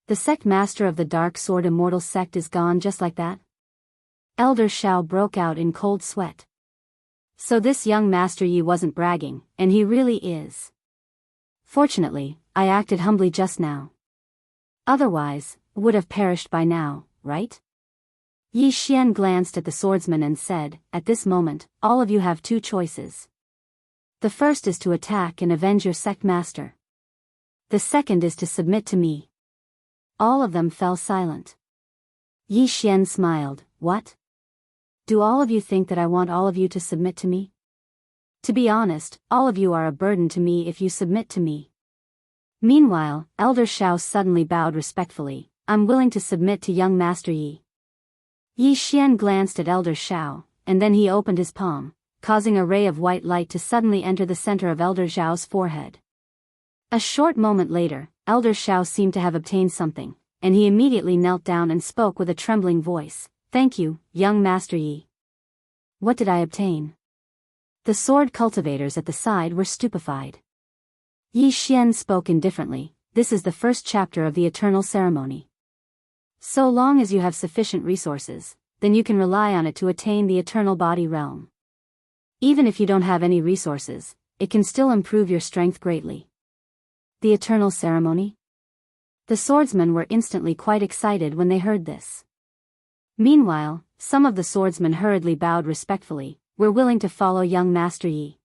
The sect master of the Dark Sword Immortal sect is gone just like that? Elder Shao broke out in cold sweat. So this young Master Yi wasn't bragging, and he really is. Fortunately, I acted humbly just now. Otherwise, would have perished by now, right? Yi Xian glanced at the swordsman and said, at this moment, all of you have two choices. The first is to attack and avenge your sect master. The second is to submit to me. All of them fell silent. Yi Xian smiled, what? Do all of you think that I want all of you to submit to me? To be honest, all of you are a burden to me if you submit to me. Meanwhile, Elder Shao suddenly bowed respectfully, I'm willing to submit to young Master Yi. Yi Xian glanced at Elder Shao, and then he opened his palm, causing a ray of white light to suddenly enter the center of Elder Zhao's forehead. A short moment later, Elder Shao seemed to have obtained something, and he immediately knelt down and spoke with a trembling voice, thank you, young Master Yi. What did I obtain? The sword cultivators at the side were stupefied. Yi Xian spoke indifferently, this is the first chapter of the eternal ceremony. So long as you have sufficient resources, then you can rely on it to attain the eternal body realm. Even if you don't have any resources, it can still improve your strength greatly. The eternal ceremony? The swordsmen were instantly quite excited when they heard this. Meanwhile, some of the swordsmen hurriedly bowed respectfully, we're willing to follow young Master Yi.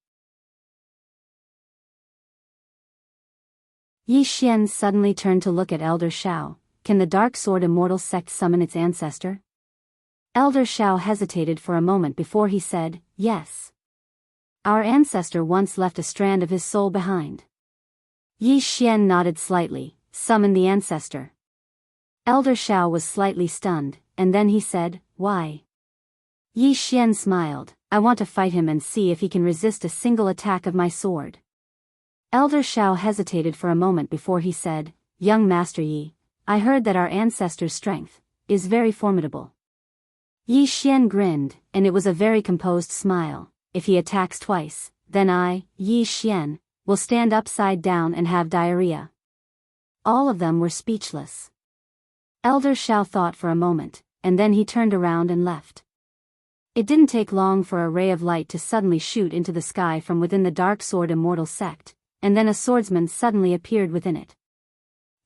Yi Xian suddenly turned to look at Elder Shao. Can the Dark Sword Immortal sect summon its ancestor? Elder Shao hesitated for a moment before he said, yes. Our ancestor once left a strand of his soul behind. Yi Xian nodded slightly, summon the ancestor. Elder Shao was slightly stunned, and then he said, why? Yi Xian smiled, I want to fight him and see if he can resist a single attack of my sword. Elder Shao hesitated for a moment before he said, young Master Yi, I heard that our ancestor's strength is very formidable. Yi Xian grinned, and it was a very composed smile. If he attacks twice, then I, Yi Xian, will stand upside down and have diarrhea. All of them were speechless. Elder Shao thought for a moment, and then he turned around and left. It didn't take long for a ray of light to suddenly shoot into the sky from within the Dark Sword Immortal sect, and then a swordsman suddenly appeared within it.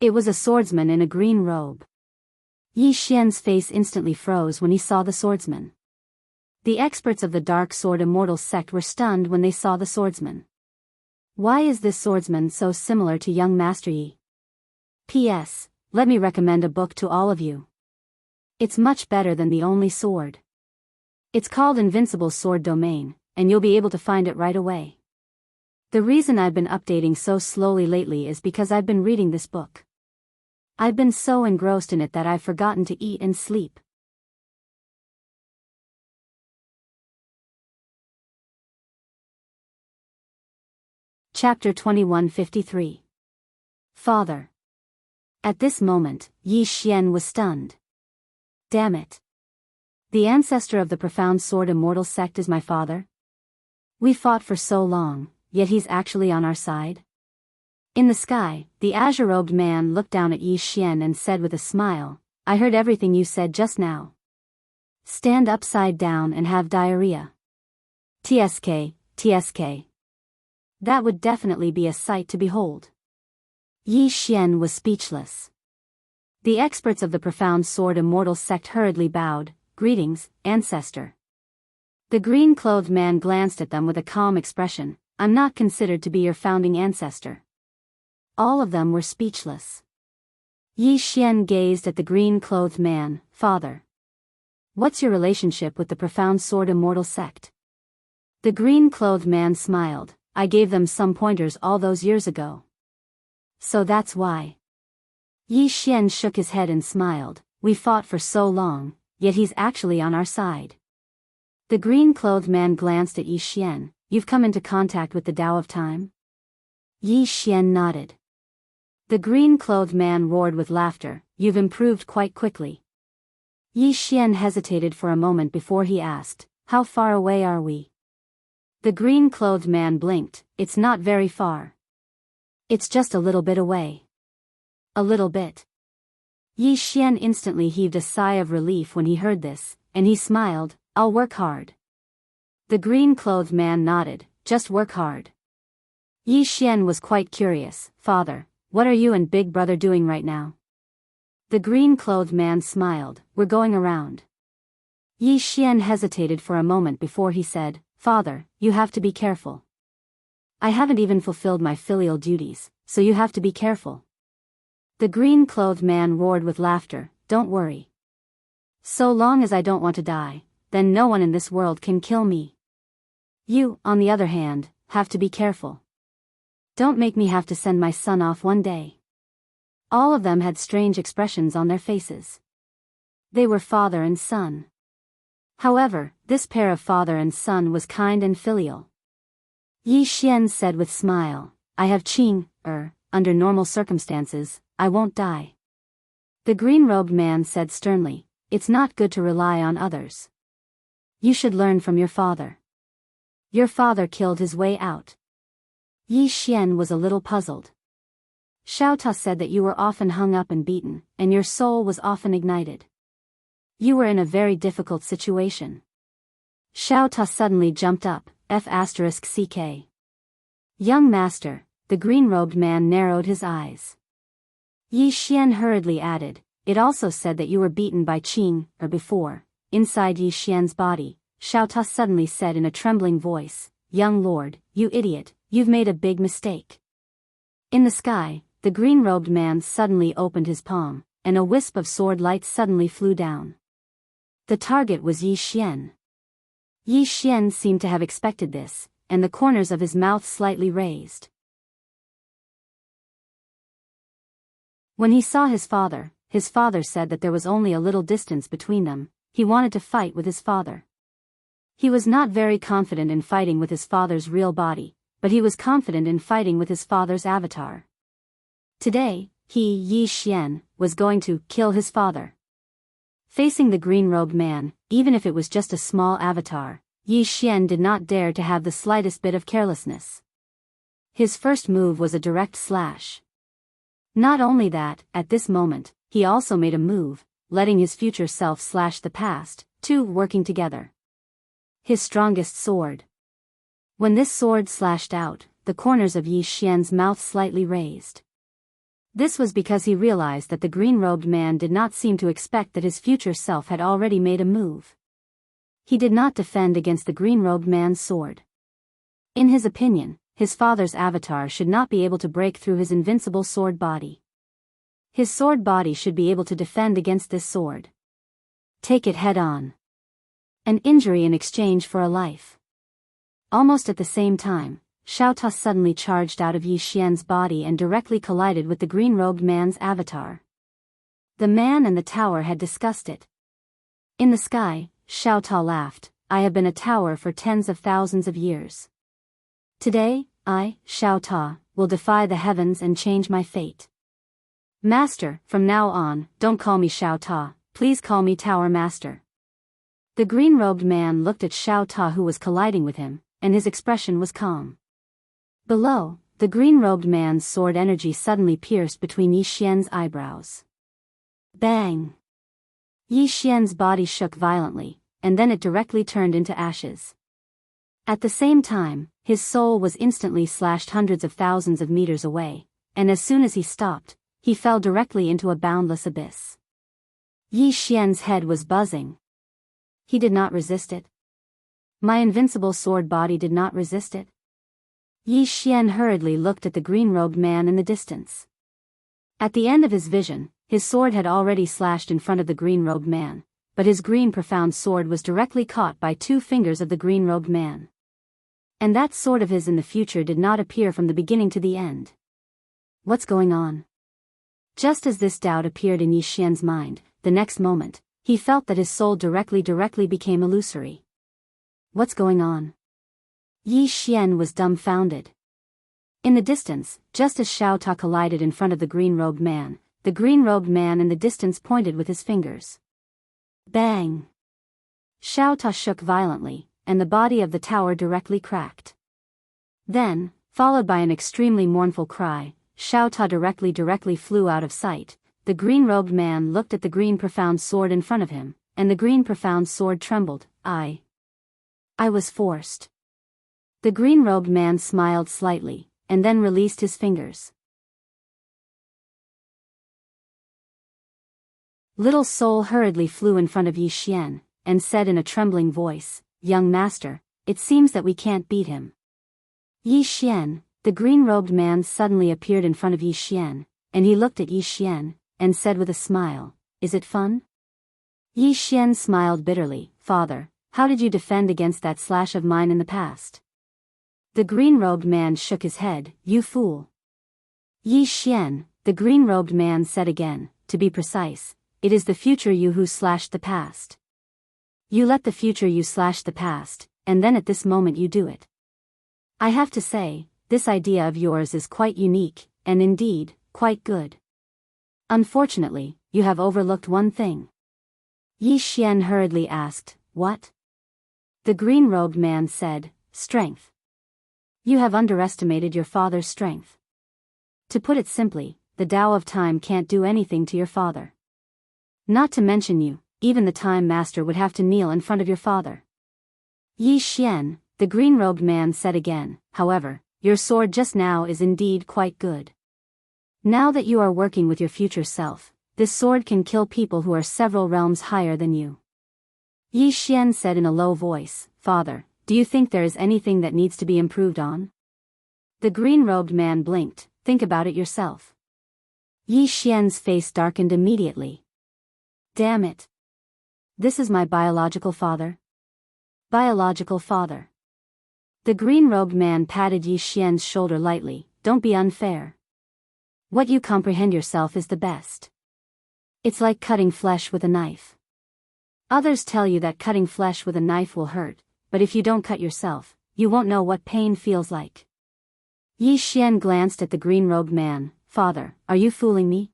It was a swordsman in a green robe. Yi Xian's face instantly froze when he saw the swordsman. The experts of the Dark Sword Immortal sect were stunned when they saw the swordsman. Why is this swordsman so similar to young Master Yi? P.S. Let me recommend a book to all of you. It's much better than The Only Sword. It's called Invincible Sword Domain, and you'll be able to find it right away. The reason I've been updating so slowly lately is because I've been reading this book. I've been so engrossed in it that I've forgotten to eat and sleep. Chapter 2153. Father. At this moment, Yi Xian was stunned. Damn it. The ancestor of the profound sword immortal sect is my father? We fought for so long, yet he's actually on our side? In the sky, the azure-robed man looked down at Yi Xian and said with a smile, I heard everything you said just now. Stand upside down and have diarrhea. TSK, TSK. That would definitely be a sight to behold. Yi Xian was speechless. The experts of the profound sword immortal sect hurriedly bowed, greetings, ancestor. The green-clothed man glanced at them with a calm expression, I'm not considered to be your founding ancestor. All of them were speechless. Yi Xian gazed at the green-clothed man, Father. What's your relationship with the profound sword immortal sect? The green-clothed man smiled, I gave them some pointers all those years ago. So that's why. Yi Xian shook his head and smiled, we fought for so long, yet he's actually on our side. The green-clothed man glanced at Yi Xian, you've come into contact with the Tao of Time? Yi Xian nodded. The green-clothed man roared with laughter, you've improved quite quickly. Yi Xian hesitated for a moment before he asked, how far away are we? The green-clothed man blinked, it's not very far. It's just a little bit away. A little bit. Yi Xian instantly heaved a sigh of relief when he heard this, and he smiled, "I'll work hard." The green-clothed man nodded, "Just work hard." Yi Xian was quite curious. "Father, what are you and Big Brother doing right now?" The green-clothed man smiled, "We're going around." Yi Xian hesitated for a moment before he said, "Father, you have to be careful. I haven't even fulfilled my filial duties, so you have to be careful." The green-clothed man roared with laughter, "Don't worry. So long as I don't want to die, then no one in this world can kill me. You, on the other hand, have to be careful. Don't make me have to send my son off one day." All of them had strange expressions on their faces. They were father and son. However, this pair of father and son was kind and filial. Yi Xian said with smile, "I have Qing, under normal circumstances, I won't die." The green-robed man said sternly, "It's not good to rely on others. You should learn from your father. Your father killed his way out." Yi Xian was a little puzzled. "Xiao Ta said that you were often hung up and beaten, and your soul was often ignited. You were in a very difficult situation." Xiao Ta suddenly jumped up, F***CK. "Young master," the green-robed man narrowed his eyes. Yi Xian hurriedly added, "It also said that you were beaten by Qing, before." Inside Yi Xian's body, Xiao Ta suddenly said in a trembling voice, "Young lord, you idiot, you've made a big mistake." In the sky, the green-robed man suddenly opened his palm, and a wisp of sword light suddenly flew down. The target was Yi Xian. Yi Xian seemed to have expected this, and the corners of his mouth slightly raised. When he saw his father said that there was only a little distance between them. He wanted to fight with his father. He was not very confident in fighting with his father's real body, but he was confident in fighting with his father's avatar. Today, he, Yi Xian, was going to kill his father. Facing the green-robed man, even if it was just a small avatar, Yi Xian did not dare to have the slightest bit of carelessness. His first move was a direct slash. Not only that, at this moment, he also made a move, letting his future self slash the past, two working together. His strongest sword. When this sword slashed out, the corners of Yi Xian's mouth slightly raised. This was because he realized that the green-robed man did not seem to expect that his future self had already made a move. He did not defend against the green-robed man's sword. In his opinion, his father's avatar should not be able to break through his invincible sword body. His sword body should be able to defend against this sword. Take it head on. An injury in exchange for a life. Almost at the same time, Xiao Ta suddenly charged out of Yi Xian's body and directly collided with the green-robed man's avatar. The man and the tower had discussed it. In the sky, Xiao Ta laughed, "I have been a tower for tens of thousands of years. Today, I, Xiao Ta, will defy the heavens and change my fate. Master, from now on, don't call me Xiao Ta, please call me Tower Master." The green-robed man looked at Xiao Ta who was colliding with him, and his expression was calm. Below, the green-robed man's sword energy suddenly pierced between Yi Xian's eyebrows. Bang! Yi Xian's body shook violently, and then it directly turned into ashes. At the same time, his soul was instantly slashed hundreds of thousands of meters away, and as soon as he stopped, he fell directly into a boundless abyss. Yi Xian's head was buzzing. He did not resist it. My invincible sword body did not resist it. Yi Xian hurriedly looked at the green-robed man in the distance. At the end of his vision, his sword had already slashed in front of the green-robed man, but his green profound sword was directly caught by two fingers of the green-robed man. And that sword of his in the future did not appear from the beginning to the end. What's going on? Just as this doubt appeared in Yi Xian's mind, the next moment, he felt that his soul directly became illusory. What's going on? Yi Xian was dumbfounded. In the distance, just as Xiao Ta collided in front of the green-robed man, the green-robed man in the distance pointed with his fingers. Bang! Xiao Ta shook violently, and the body of the tower directly cracked. Then, followed by an extremely mournful cry, Xiao Ta directly flew out of sight. The green-robed man looked at the green profound sword in front of him, and the green profound sword trembled. I was forced. The green-robed man smiled slightly, and then released his fingers. Little Soul hurriedly flew in front of Yi Xian, and said in a trembling voice, "Young master, it seems that we can't beat him." Yi Xian, the green-robed man suddenly appeared in front of Yi Xian, and he looked at Yi Xian, and said with a smile, "Is it fun?" Yi Xian smiled bitterly. "Father, how did you defend against that slash of mine in the past?" The green-robed man shook his head. "You fool." Yi Xian, the green-robed man said again, "To be precise, it is the future you who slashed the past. You let the future you slash the past, and then at this moment you do it. I have to say, this idea of yours is quite unique, and indeed, quite good. Unfortunately, you have overlooked one thing." Yi Xian hurriedly asked, "What?" The green-robed man said, "Strength. You have underestimated your father's strength. To put it simply, the Tao of Time can't do anything to your father. Not to mention you, even the Time Master would have to kneel in front of your father." Yi Xian, the green-robed man said again, "However, your sword just now is indeed quite good. Now that you are working with your future self, this sword can kill people who are several realms higher than you." Yi Xian said in a low voice, "Father, do you think there is anything that needs to be improved on?" The green-robed man blinked. "Think about it yourself." Yi Xian's face darkened immediately. "Damn it. This is my biological father?" Biological father. The green-robed man patted Yi Xian's shoulder lightly. "Don't be unfair. What you comprehend yourself is the best. It's like cutting flesh with a knife. Others tell you that cutting flesh with a knife will hurt, but if you don't cut yourself, you won't know what pain feels like." Yi Xian glanced at the green-robed man. "Father, are you fooling me?"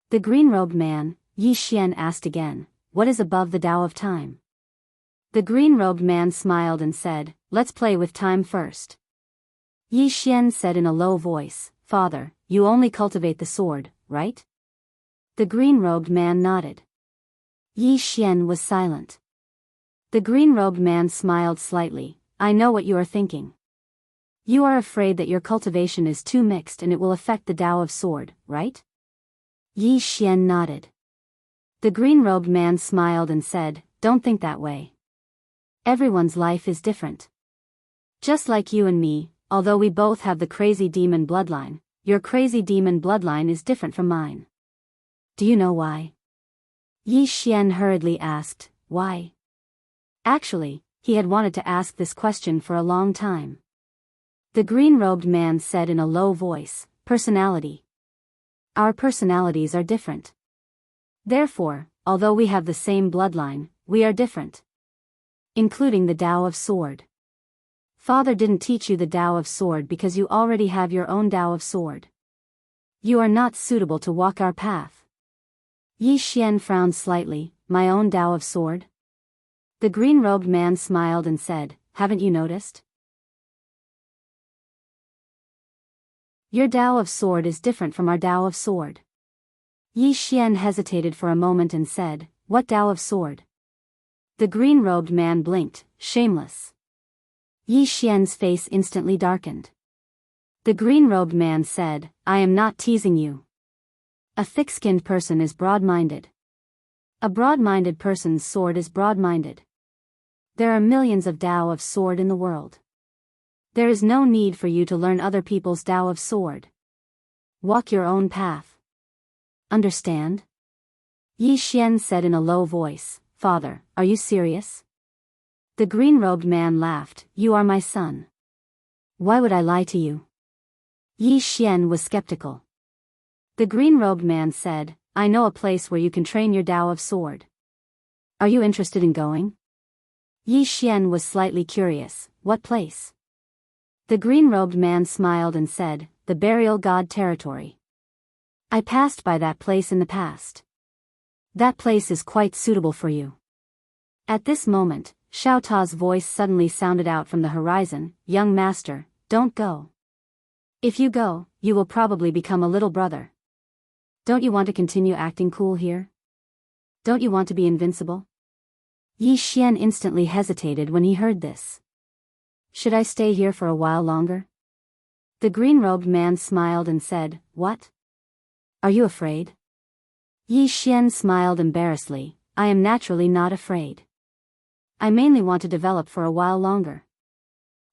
The green-robed man, Yi Xian asked again, "What is above the Tao of Time?" The green-robed man smiled and said, "Let's play with time first." Yi Xian said in a low voice, "Father, you only cultivate the sword, right?" The green-robed man nodded. Yi Xian was silent. The green-robed man smiled slightly. "I know what you are thinking. You are afraid that your cultivation is too mixed and it will affect the Tao of Sword, right?" Yi Xian nodded. The green-robed man smiled and said, "Don't think that way. Everyone's life is different. Just like you and me, although we both have the crazy demon bloodline, your crazy demon bloodline is different from mine." "Do you know why?" Yi Xian hurriedly asked. "Why?" Actually, he had wanted to ask this question for a long time. The green-robed man said in a low voice, "Personality. Our personalities are different. Therefore, although we have the same bloodline, we are different. Including the Tao of Sword. Father didn't teach you the Tao of Sword because you already have your own Tao of Sword. You are not suitable to walk our path." Yi Xian frowned slightly. "My own Tao of Sword?" The green-robed man smiled and said, "Haven't you noticed? Your Tao of Sword is different from our Tao of Sword." Yi Xian hesitated for a moment and said, "What Tao of Sword?" The green-robed man blinked. "Shameless." Yi Xian's face instantly darkened. The green-robed man said, "I am not teasing you. A thick-skinned person is broad-minded. A broad-minded person's sword is broad-minded. There are millions of Tao of Sword in the world. There is no need for you to learn other people's Tao of Sword. Walk your own path. Understand?" Yi Xian said in a low voice, "Father, are you serious?" The green-robed man laughed. "You are my son. Why would I lie to you?" Yi Xian was skeptical. The green-robed man said, "I know a place where you can train your Tao of Sword. Are you interested in going?" Yi Xian was slightly curious. "What place?" The green-robed man smiled and said, "The Burial God Territory. I passed by that place in the past. That place is quite suitable for you." At this moment, Xiao Ta's voice suddenly sounded out from the horizon, "Young master, don't go. If you go, you will probably become a little brother. Don't you want to continue acting cool here? Don't you want to be invincible?" Yi Xian instantly hesitated when he heard this. Should I stay here for a while longer? The green-robed man smiled and said, What? Are you afraid? Yi Xian smiled embarrassedly. I am naturally not afraid. I mainly want to develop for a while longer.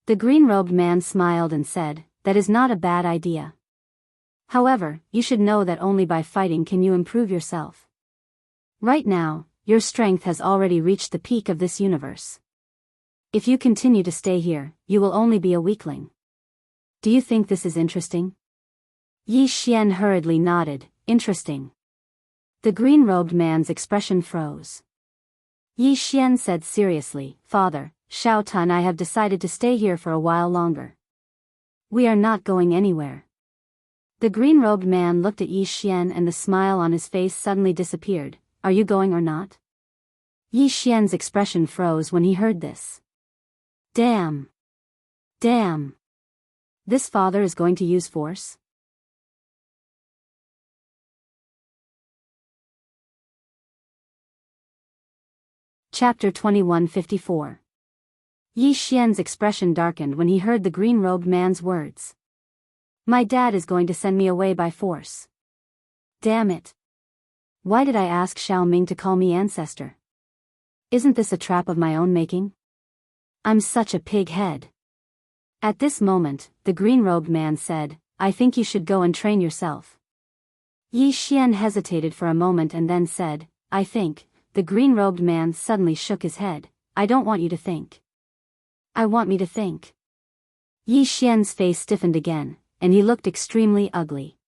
The green-robed man smiled and said, That is not a bad idea. However, you should know that only by fighting can you improve yourself. Right now, your strength has already reached the peak of this universe. If you continue to stay here, you will only be a weakling. Do you think this is interesting? Yi Xian hurriedly nodded. Interesting. The green-robed man's expression froze. Yi Xian said seriously, Father, Xiao Ta and I have decided to stay here for a while longer. We are not going anywhere. The green-robed man looked at Yi Xian and the smile on his face suddenly disappeared. Are you going or not? Yi Xian's expression froze when he heard this. Damn. Damn. This father is going to use force? Chapter 2154. Yi Xian's expression darkened when he heard the green-robed man's words. My dad is going to send me away by force. Damn it. Why did I ask Xiao Ming to call me ancestor? Isn't this a trap of my own making? I'm such a pig head. At this moment, the green-robed man said, I think you should go and train yourself. Yi Xian hesitated for a moment and then said, I think. The green-robed man suddenly shook his head. I don't want you to think. I want me to think. Yi Xian's face stiffened again, and he looked extremely ugly.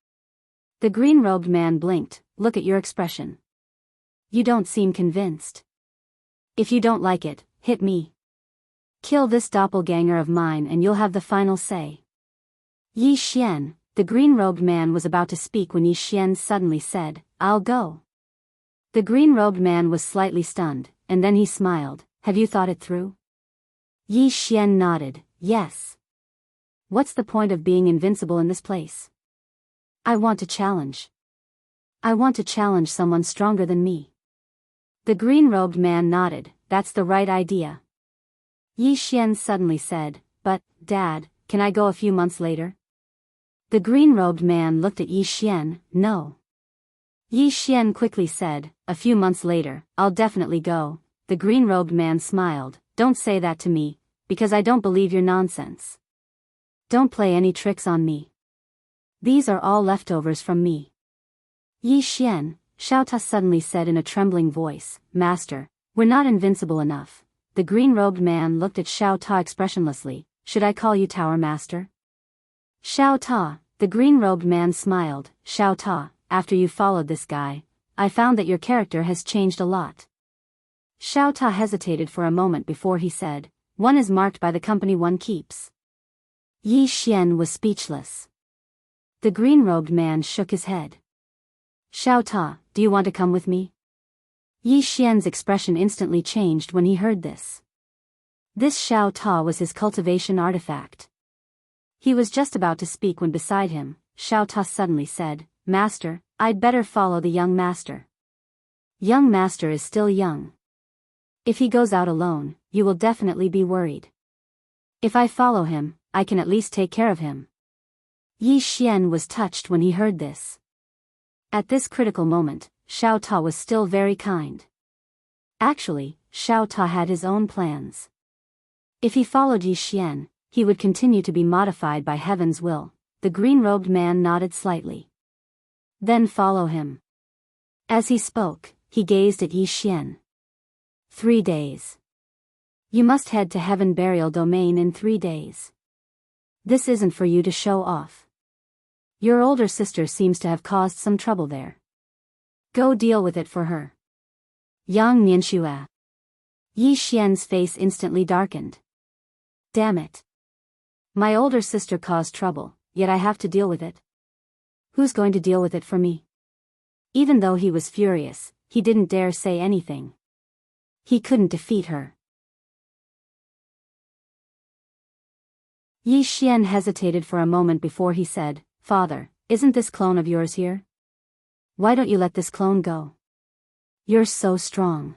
The green-robed man blinked. Look at your expression. You don't seem convinced. If you don't like it, hit me. Kill this doppelganger of mine and you'll have the final say. Yi Xian, the green-robed man was about to speak when Yi Xian suddenly said, I'll go. The green-robed man was slightly stunned, and then he smiled. Have you thought it through? Yi Xian nodded, yes. What's the point of being invincible in this place? I want to challenge. I want to challenge someone stronger than me. The green-robed man nodded, that's the right idea. Yi Xian suddenly said, but, Dad, can I go a few months later? The green-robed man looked at Yi Xian, no. Yi Xian quickly said, a few months later, I'll definitely go. The green-robed man smiled, don't say that to me, because I don't believe your nonsense. Don't play any tricks on me. These are all leftovers from me. Yi Xian, Xiao Ta suddenly said in a trembling voice, Master, we're not invincible enough. The green-robed man looked at Xiao Ta expressionlessly, should I call you Tower Master? Xiao Ta, the green-robed man smiled, Xiao Ta, after you followed this guy, I found that your character has changed a lot. Xiao Ta hesitated for a moment before he said, one is marked by the company one keeps. Yi Xian was speechless. The green-robed man shook his head. Xiao Ta, do you want to come with me? Yi Xian's expression instantly changed when he heard this. This Xiao Ta was his cultivation artifact. He was just about to speak when beside him, Xiao Ta suddenly said, Master, I'd better follow the young master. Young master is still young. If he goes out alone, you will definitely be worried. If I follow him, I can at least take care of him. Yi Xian was touched when he heard this. At this critical moment, Xiao Ta was still very kind. Actually, Xiao Ta had his own plans. If he followed Yi Xian, he would continue to be modified by heaven's will. The green-robed man nodded slightly. Then follow him. As he spoke, he gazed at Yi Xian. 3 days. You must head to Heaven Burial Domain in 3 days. This isn't for you to show off. Your older sister seems to have caused some trouble there. Go deal with it for her. Yang Nianxue. Yi Xian's face instantly darkened. Damn it. My older sister caused trouble, yet I have to deal with it. Who's going to deal with it for me? Even though he was furious, he didn't dare say anything. He couldn't defeat her. Yi Xian hesitated for a moment before he said, Father, isn't this clone of yours here? Why don't you let this clone go? You're so strong.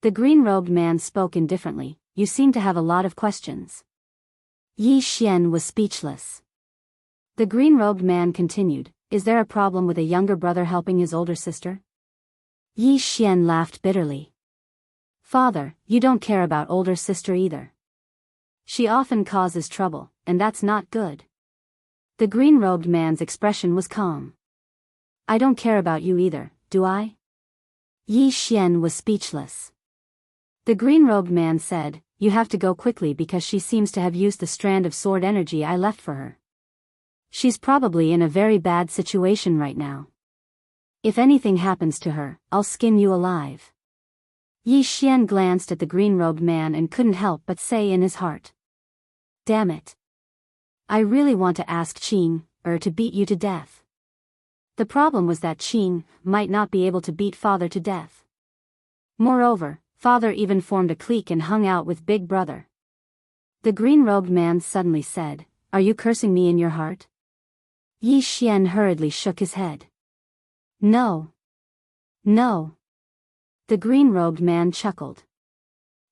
The green-robed man spoke indifferently, you seem to have a lot of questions. Yi Xian was speechless. The green-robed man continued, is there a problem with a younger brother helping his older sister? Yi Xian laughed bitterly. Father, you don't care about older sister either. She often causes trouble, and that's not good. The green-robed man's expression was calm. I don't care about you either, do I? Yi Xian was speechless. The green-robed man said, you have to go quickly because she seems to have used the strand of sword energy I left for her. She's probably in a very bad situation right now. If anything happens to her, I'll skin you alive. Yi Xian glanced at the green-robed man and couldn't help but say in his heart. Damn it. I really want to ask Qing, to beat you to death. The problem was that Qing might not be able to beat father to death. Moreover, father even formed a clique and hung out with big brother. The green-robed man suddenly said, are you cursing me in your heart? Yi Xian hurriedly shook his head. No. No. The green-robed man chuckled.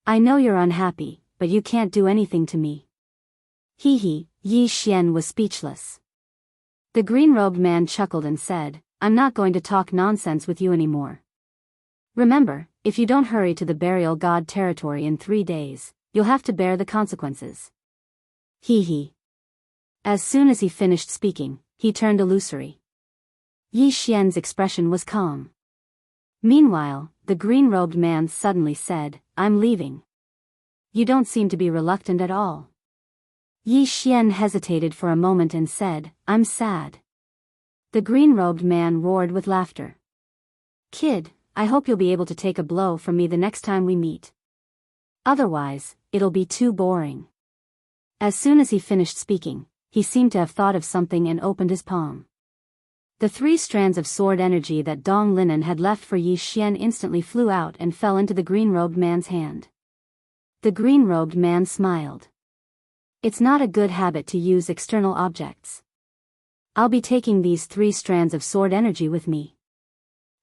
I know you're unhappy, but you can't do anything to me. Hee hee, Yi Xian was speechless. The green-robed man chuckled and said, I'm not going to talk nonsense with you anymore. Remember, if you don't hurry to the burial god territory in 3 days, you'll have to bear the consequences. Hee hee. As soon as he finished speaking, he turned illusory. Yi Xian's expression was calm. Meanwhile, the green-robed man suddenly said, I'm leaving. You don't seem to be reluctant at all. Yi Xian hesitated for a moment and said, I'm sad. The green-robed man roared with laughter. Kid, I hope you'll be able to take a blow from me the next time we meet. Otherwise, it'll be too boring. As soon as he finished speaking, he seemed to have thought of something and opened his palm. The 3 strands of sword energy that Dong Linen had left for Yi Xian instantly flew out and fell into the green-robed man's hand. The green-robed man smiled. It's not a good habit to use external objects. I'll be taking these 3 strands of sword energy with me.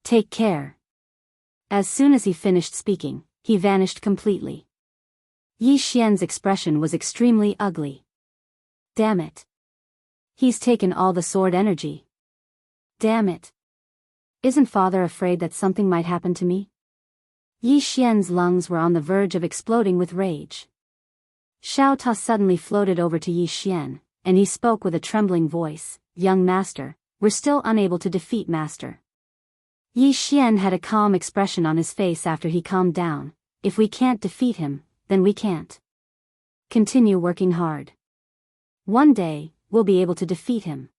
Take care. As soon as he finished speaking, he vanished completely. Yi Xian's expression was extremely ugly. Damn it. He's taken all the sword energy. Damn it. Isn't father afraid that something might happen to me? Yi Xian's lungs were on the verge of exploding with rage. Xiao Ta suddenly floated over to Yi Xian, and he spoke with a trembling voice, Young master, we're still unable to defeat master. Yi Xian had a calm expression on his face after he calmed down. If we can't defeat him, then we can't. Continue working hard. One day, we'll be able to defeat him.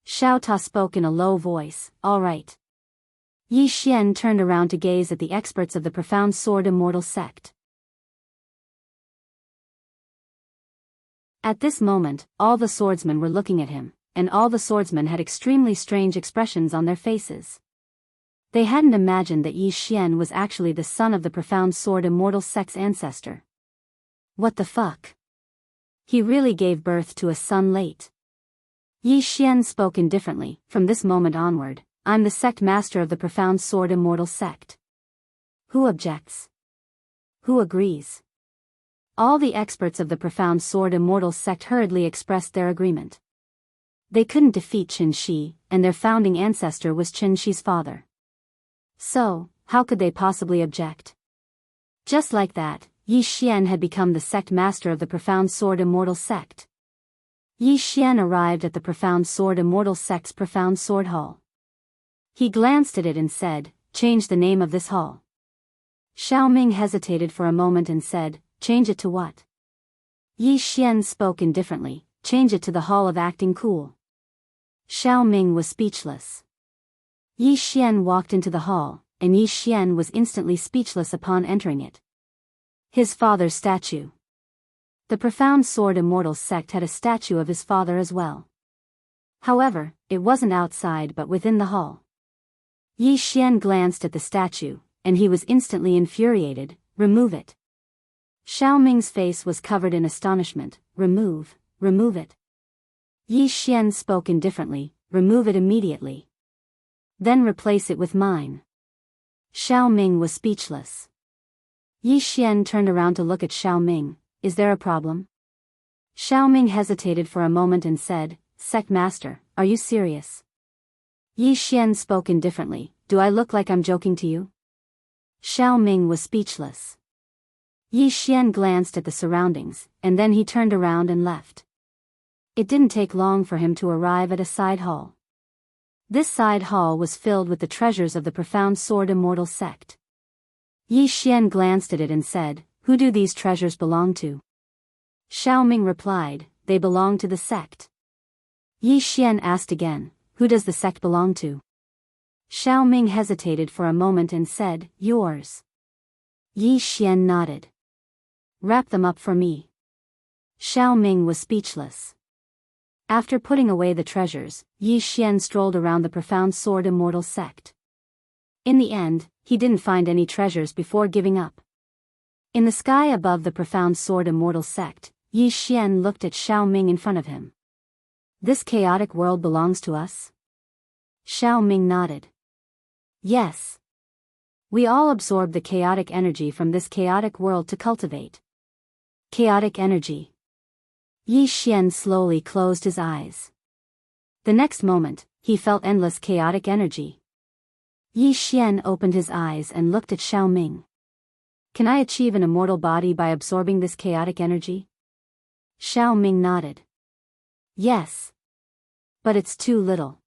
Xiao Ta spoke in a low voice, all right. Yi Xian turned around to gaze at the experts of the profound sword Immortal sect. At this moment, all the swordsmen were looking at him, and all the swordsmen had extremely strange expressions on their faces. They hadn't imagined that Yi Xian was actually the son of the profound sword Immortal sect's ancestor. What the fuck? He really gave birth to a son late. Yi Xian spoke indifferently, from this moment onward, I'm the sect master of the profound sword Immortal sect. Who objects? Who agrees? All the experts of the profound sword Immortal sect hurriedly expressed their agreement. They couldn't defeat Qin Shi, and their founding ancestor was Qin Shi's father. So, how could they possibly object? Just like that, Yi Xian had become the sect master of the profound sword Immortal sect. Yi Xian arrived at the profound sword Immortal sect's profound sword hall. He glanced at it and said, change the name of this hall. Xiao Ming hesitated for a moment and said, change it to what? Yi Xian spoke indifferently, change it to the hall of acting cool. Xiao Ming was speechless. Yi Xian walked into the hall, and Yi Xian was instantly speechless upon entering it. His father's statue. The profound sword Immortal sect had a statue of his father as well. However, it wasn't outside but within the hall. Yi Xian glanced at the statue, and he was instantly infuriated, remove it. Xiao Ming's face was covered in astonishment, remove it. Yi Xian spoke indifferently, remove it immediately. Then replace it with mine. Xiao Ming was speechless. Yi Xian turned around to look at Xiao Ming. Is there a problem? Xiao Ming hesitated for a moment and said, Sect Master, are you serious? Yi Xian spoke indifferently. Do I look like I'm joking to you? Xiao Ming was speechless. Yi Xian glanced at the surroundings, and then he turned around and left. It didn't take long for him to arrive at a side hall. This side hall was filled with the treasures of the profound sword Immortal sect. Yi Xian glanced at it and said, Who do these treasures belong to? Xiao Ming replied, They belong to the sect. Yi Xian asked again, Who does the sect belong to? Xiao Ming hesitated for a moment and said, Yours. Yi Xian nodded. Wrap them up for me. Xiao Ming was speechless. After putting away the treasures, Yi Xian strolled around the profound sword Immortal sect. In the end, he didn't find any treasures before giving up. In the sky above the profound sword Immortal sect, Yi Xian looked at Xiao Ming in front of him. This chaotic world belongs to us? Xiao Ming nodded. Yes. We all absorb the chaotic energy from this chaotic world to cultivate. Chaotic energy. Yi Xian slowly closed his eyes. The next moment, he felt endless chaotic energy. Yi Xian opened his eyes and looked at Xiao Ming. Can I achieve an immortal body by absorbing this chaotic energy? Xiao Ming nodded. Yes. But it's too little.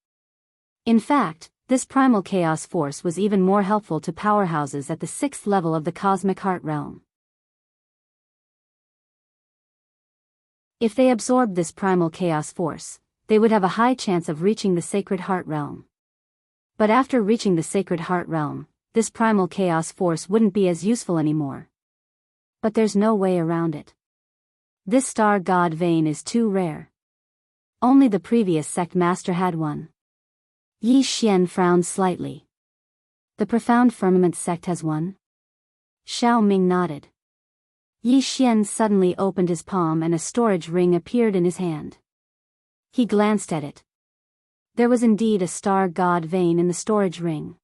In fact, this primal chaos force was even more helpful to powerhouses at the 6th level of the cosmic heart realm. If they absorbed this primal chaos force, they would have a high chance of reaching the sacred heart realm. But after reaching the sacred heart realm, this primal chaos force wouldn't be as useful anymore. But there's no way around it. This star god vein is too rare. Only the previous sect master had one. Yi Xian frowned slightly. The profound firmament sect has one? Xiao Ming nodded. Yi Xian suddenly opened his palm and a storage ring appeared in his hand. He glanced at it. There was indeed a star god vein in the storage ring.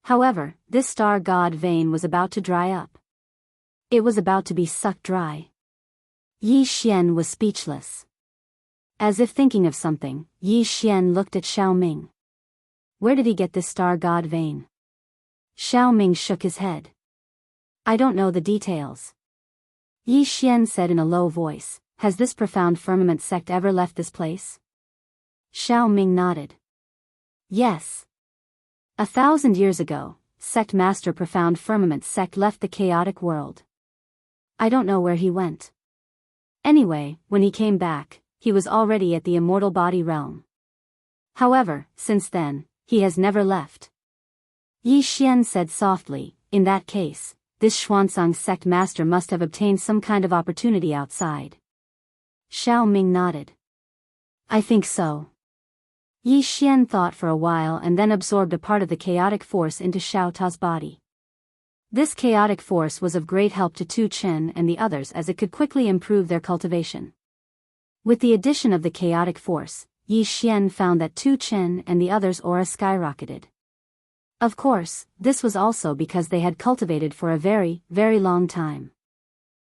However, this star god vein was about to dry up. It was about to be sucked dry. Yi Xian was speechless. As if thinking of something, Yi Xian looked at Xiao Ming. Where did he get this star god vein? Xiao Ming shook his head. I don't know the details. Yi Xian said in a low voice, Has this profound firmament sect ever left this place? Xiao Ming nodded. Yes. 1,000 years ago, Sect Master Profound Firmament Sect left the chaotic world. I don't know where he went. Anyway, when he came back, he was already at the immortal body realm. However, since then, he has never left. Yi Xian said softly, In that case, this Xuanzang sect master must have obtained some kind of opportunity outside. Xiao Ming nodded. I think so. Yi Xian thought for a while and then absorbed a part of the chaotic force into Xiao Ta's body. This chaotic force was of great help to Tu Chen and the others as it could quickly improve their cultivation. With the addition of the chaotic force, Yi Xian found that Tu Chen and the others' aura skyrocketed. Of course, this was also because they had cultivated for a very, very long time.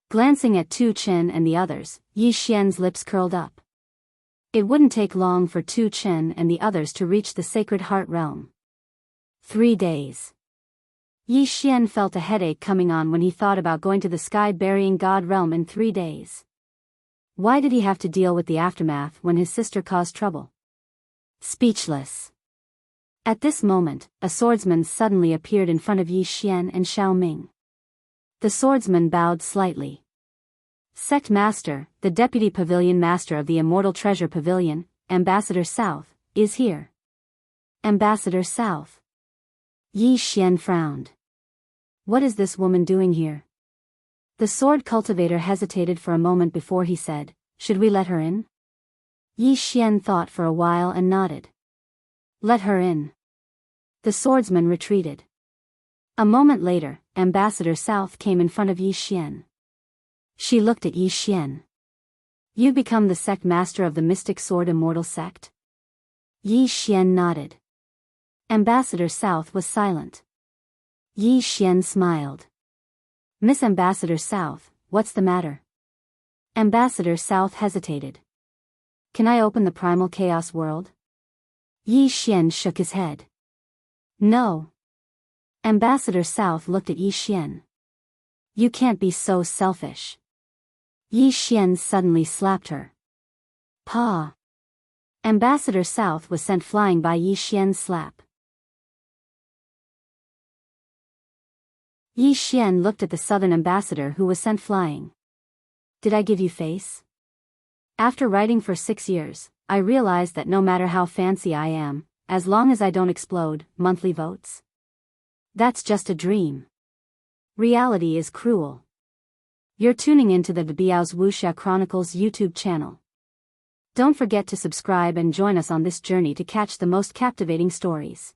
Glancing at Tu Chen and the others, Yi Xian's lips curled up. It wouldn't take long for Tu Chen and the others to reach the Sacred Heart Realm. 3 days. Yi Xian felt a headache coming on when he thought about going to the Sky-Burying God Realm in 3 days. Why did he have to deal with the aftermath when his sister caused trouble? Speechless. At this moment, a swordsman suddenly appeared in front of Yi Xian and Xiao Ming. The swordsman bowed slightly. Sect Master, the Deputy Pavilion Master of the Immortal Treasure Pavilion, Ambassador South, is here. Ambassador South. Yi Xian frowned. What is this woman doing here? The sword cultivator hesitated for a moment before he said, Should we let her in? Yi Xian thought for a while and nodded. Let her in. The swordsman retreated. A moment later, Ambassador South came in front of Yi Xian. She looked at Yi Xian. You become the sect master of the Mystic Sword Immortal sect? Yi Xian nodded. Ambassador South was silent. Yi Xian smiled. Miss Ambassador South, what's the matter? Ambassador South hesitated. Can I open the primal chaos world? Yi Xian shook his head. No. Ambassador South looked at Yi Xian. You can't be so selfish. Yi Xian suddenly slapped her. Pa. Ambassador South was sent flying by Yi Xian's slap. Yi Xian looked at the southern ambassador who was sent flying. Did I give you face? After writing for 6 years, I realized that no matter how fancy I am, as long as I don't explode, monthly votes? That's just a dream. Reality is cruel. You're tuning into the Biyao's Wuxia Chronicles YouTube channel. Don't forget to subscribe and join us on this journey to catch the most captivating stories.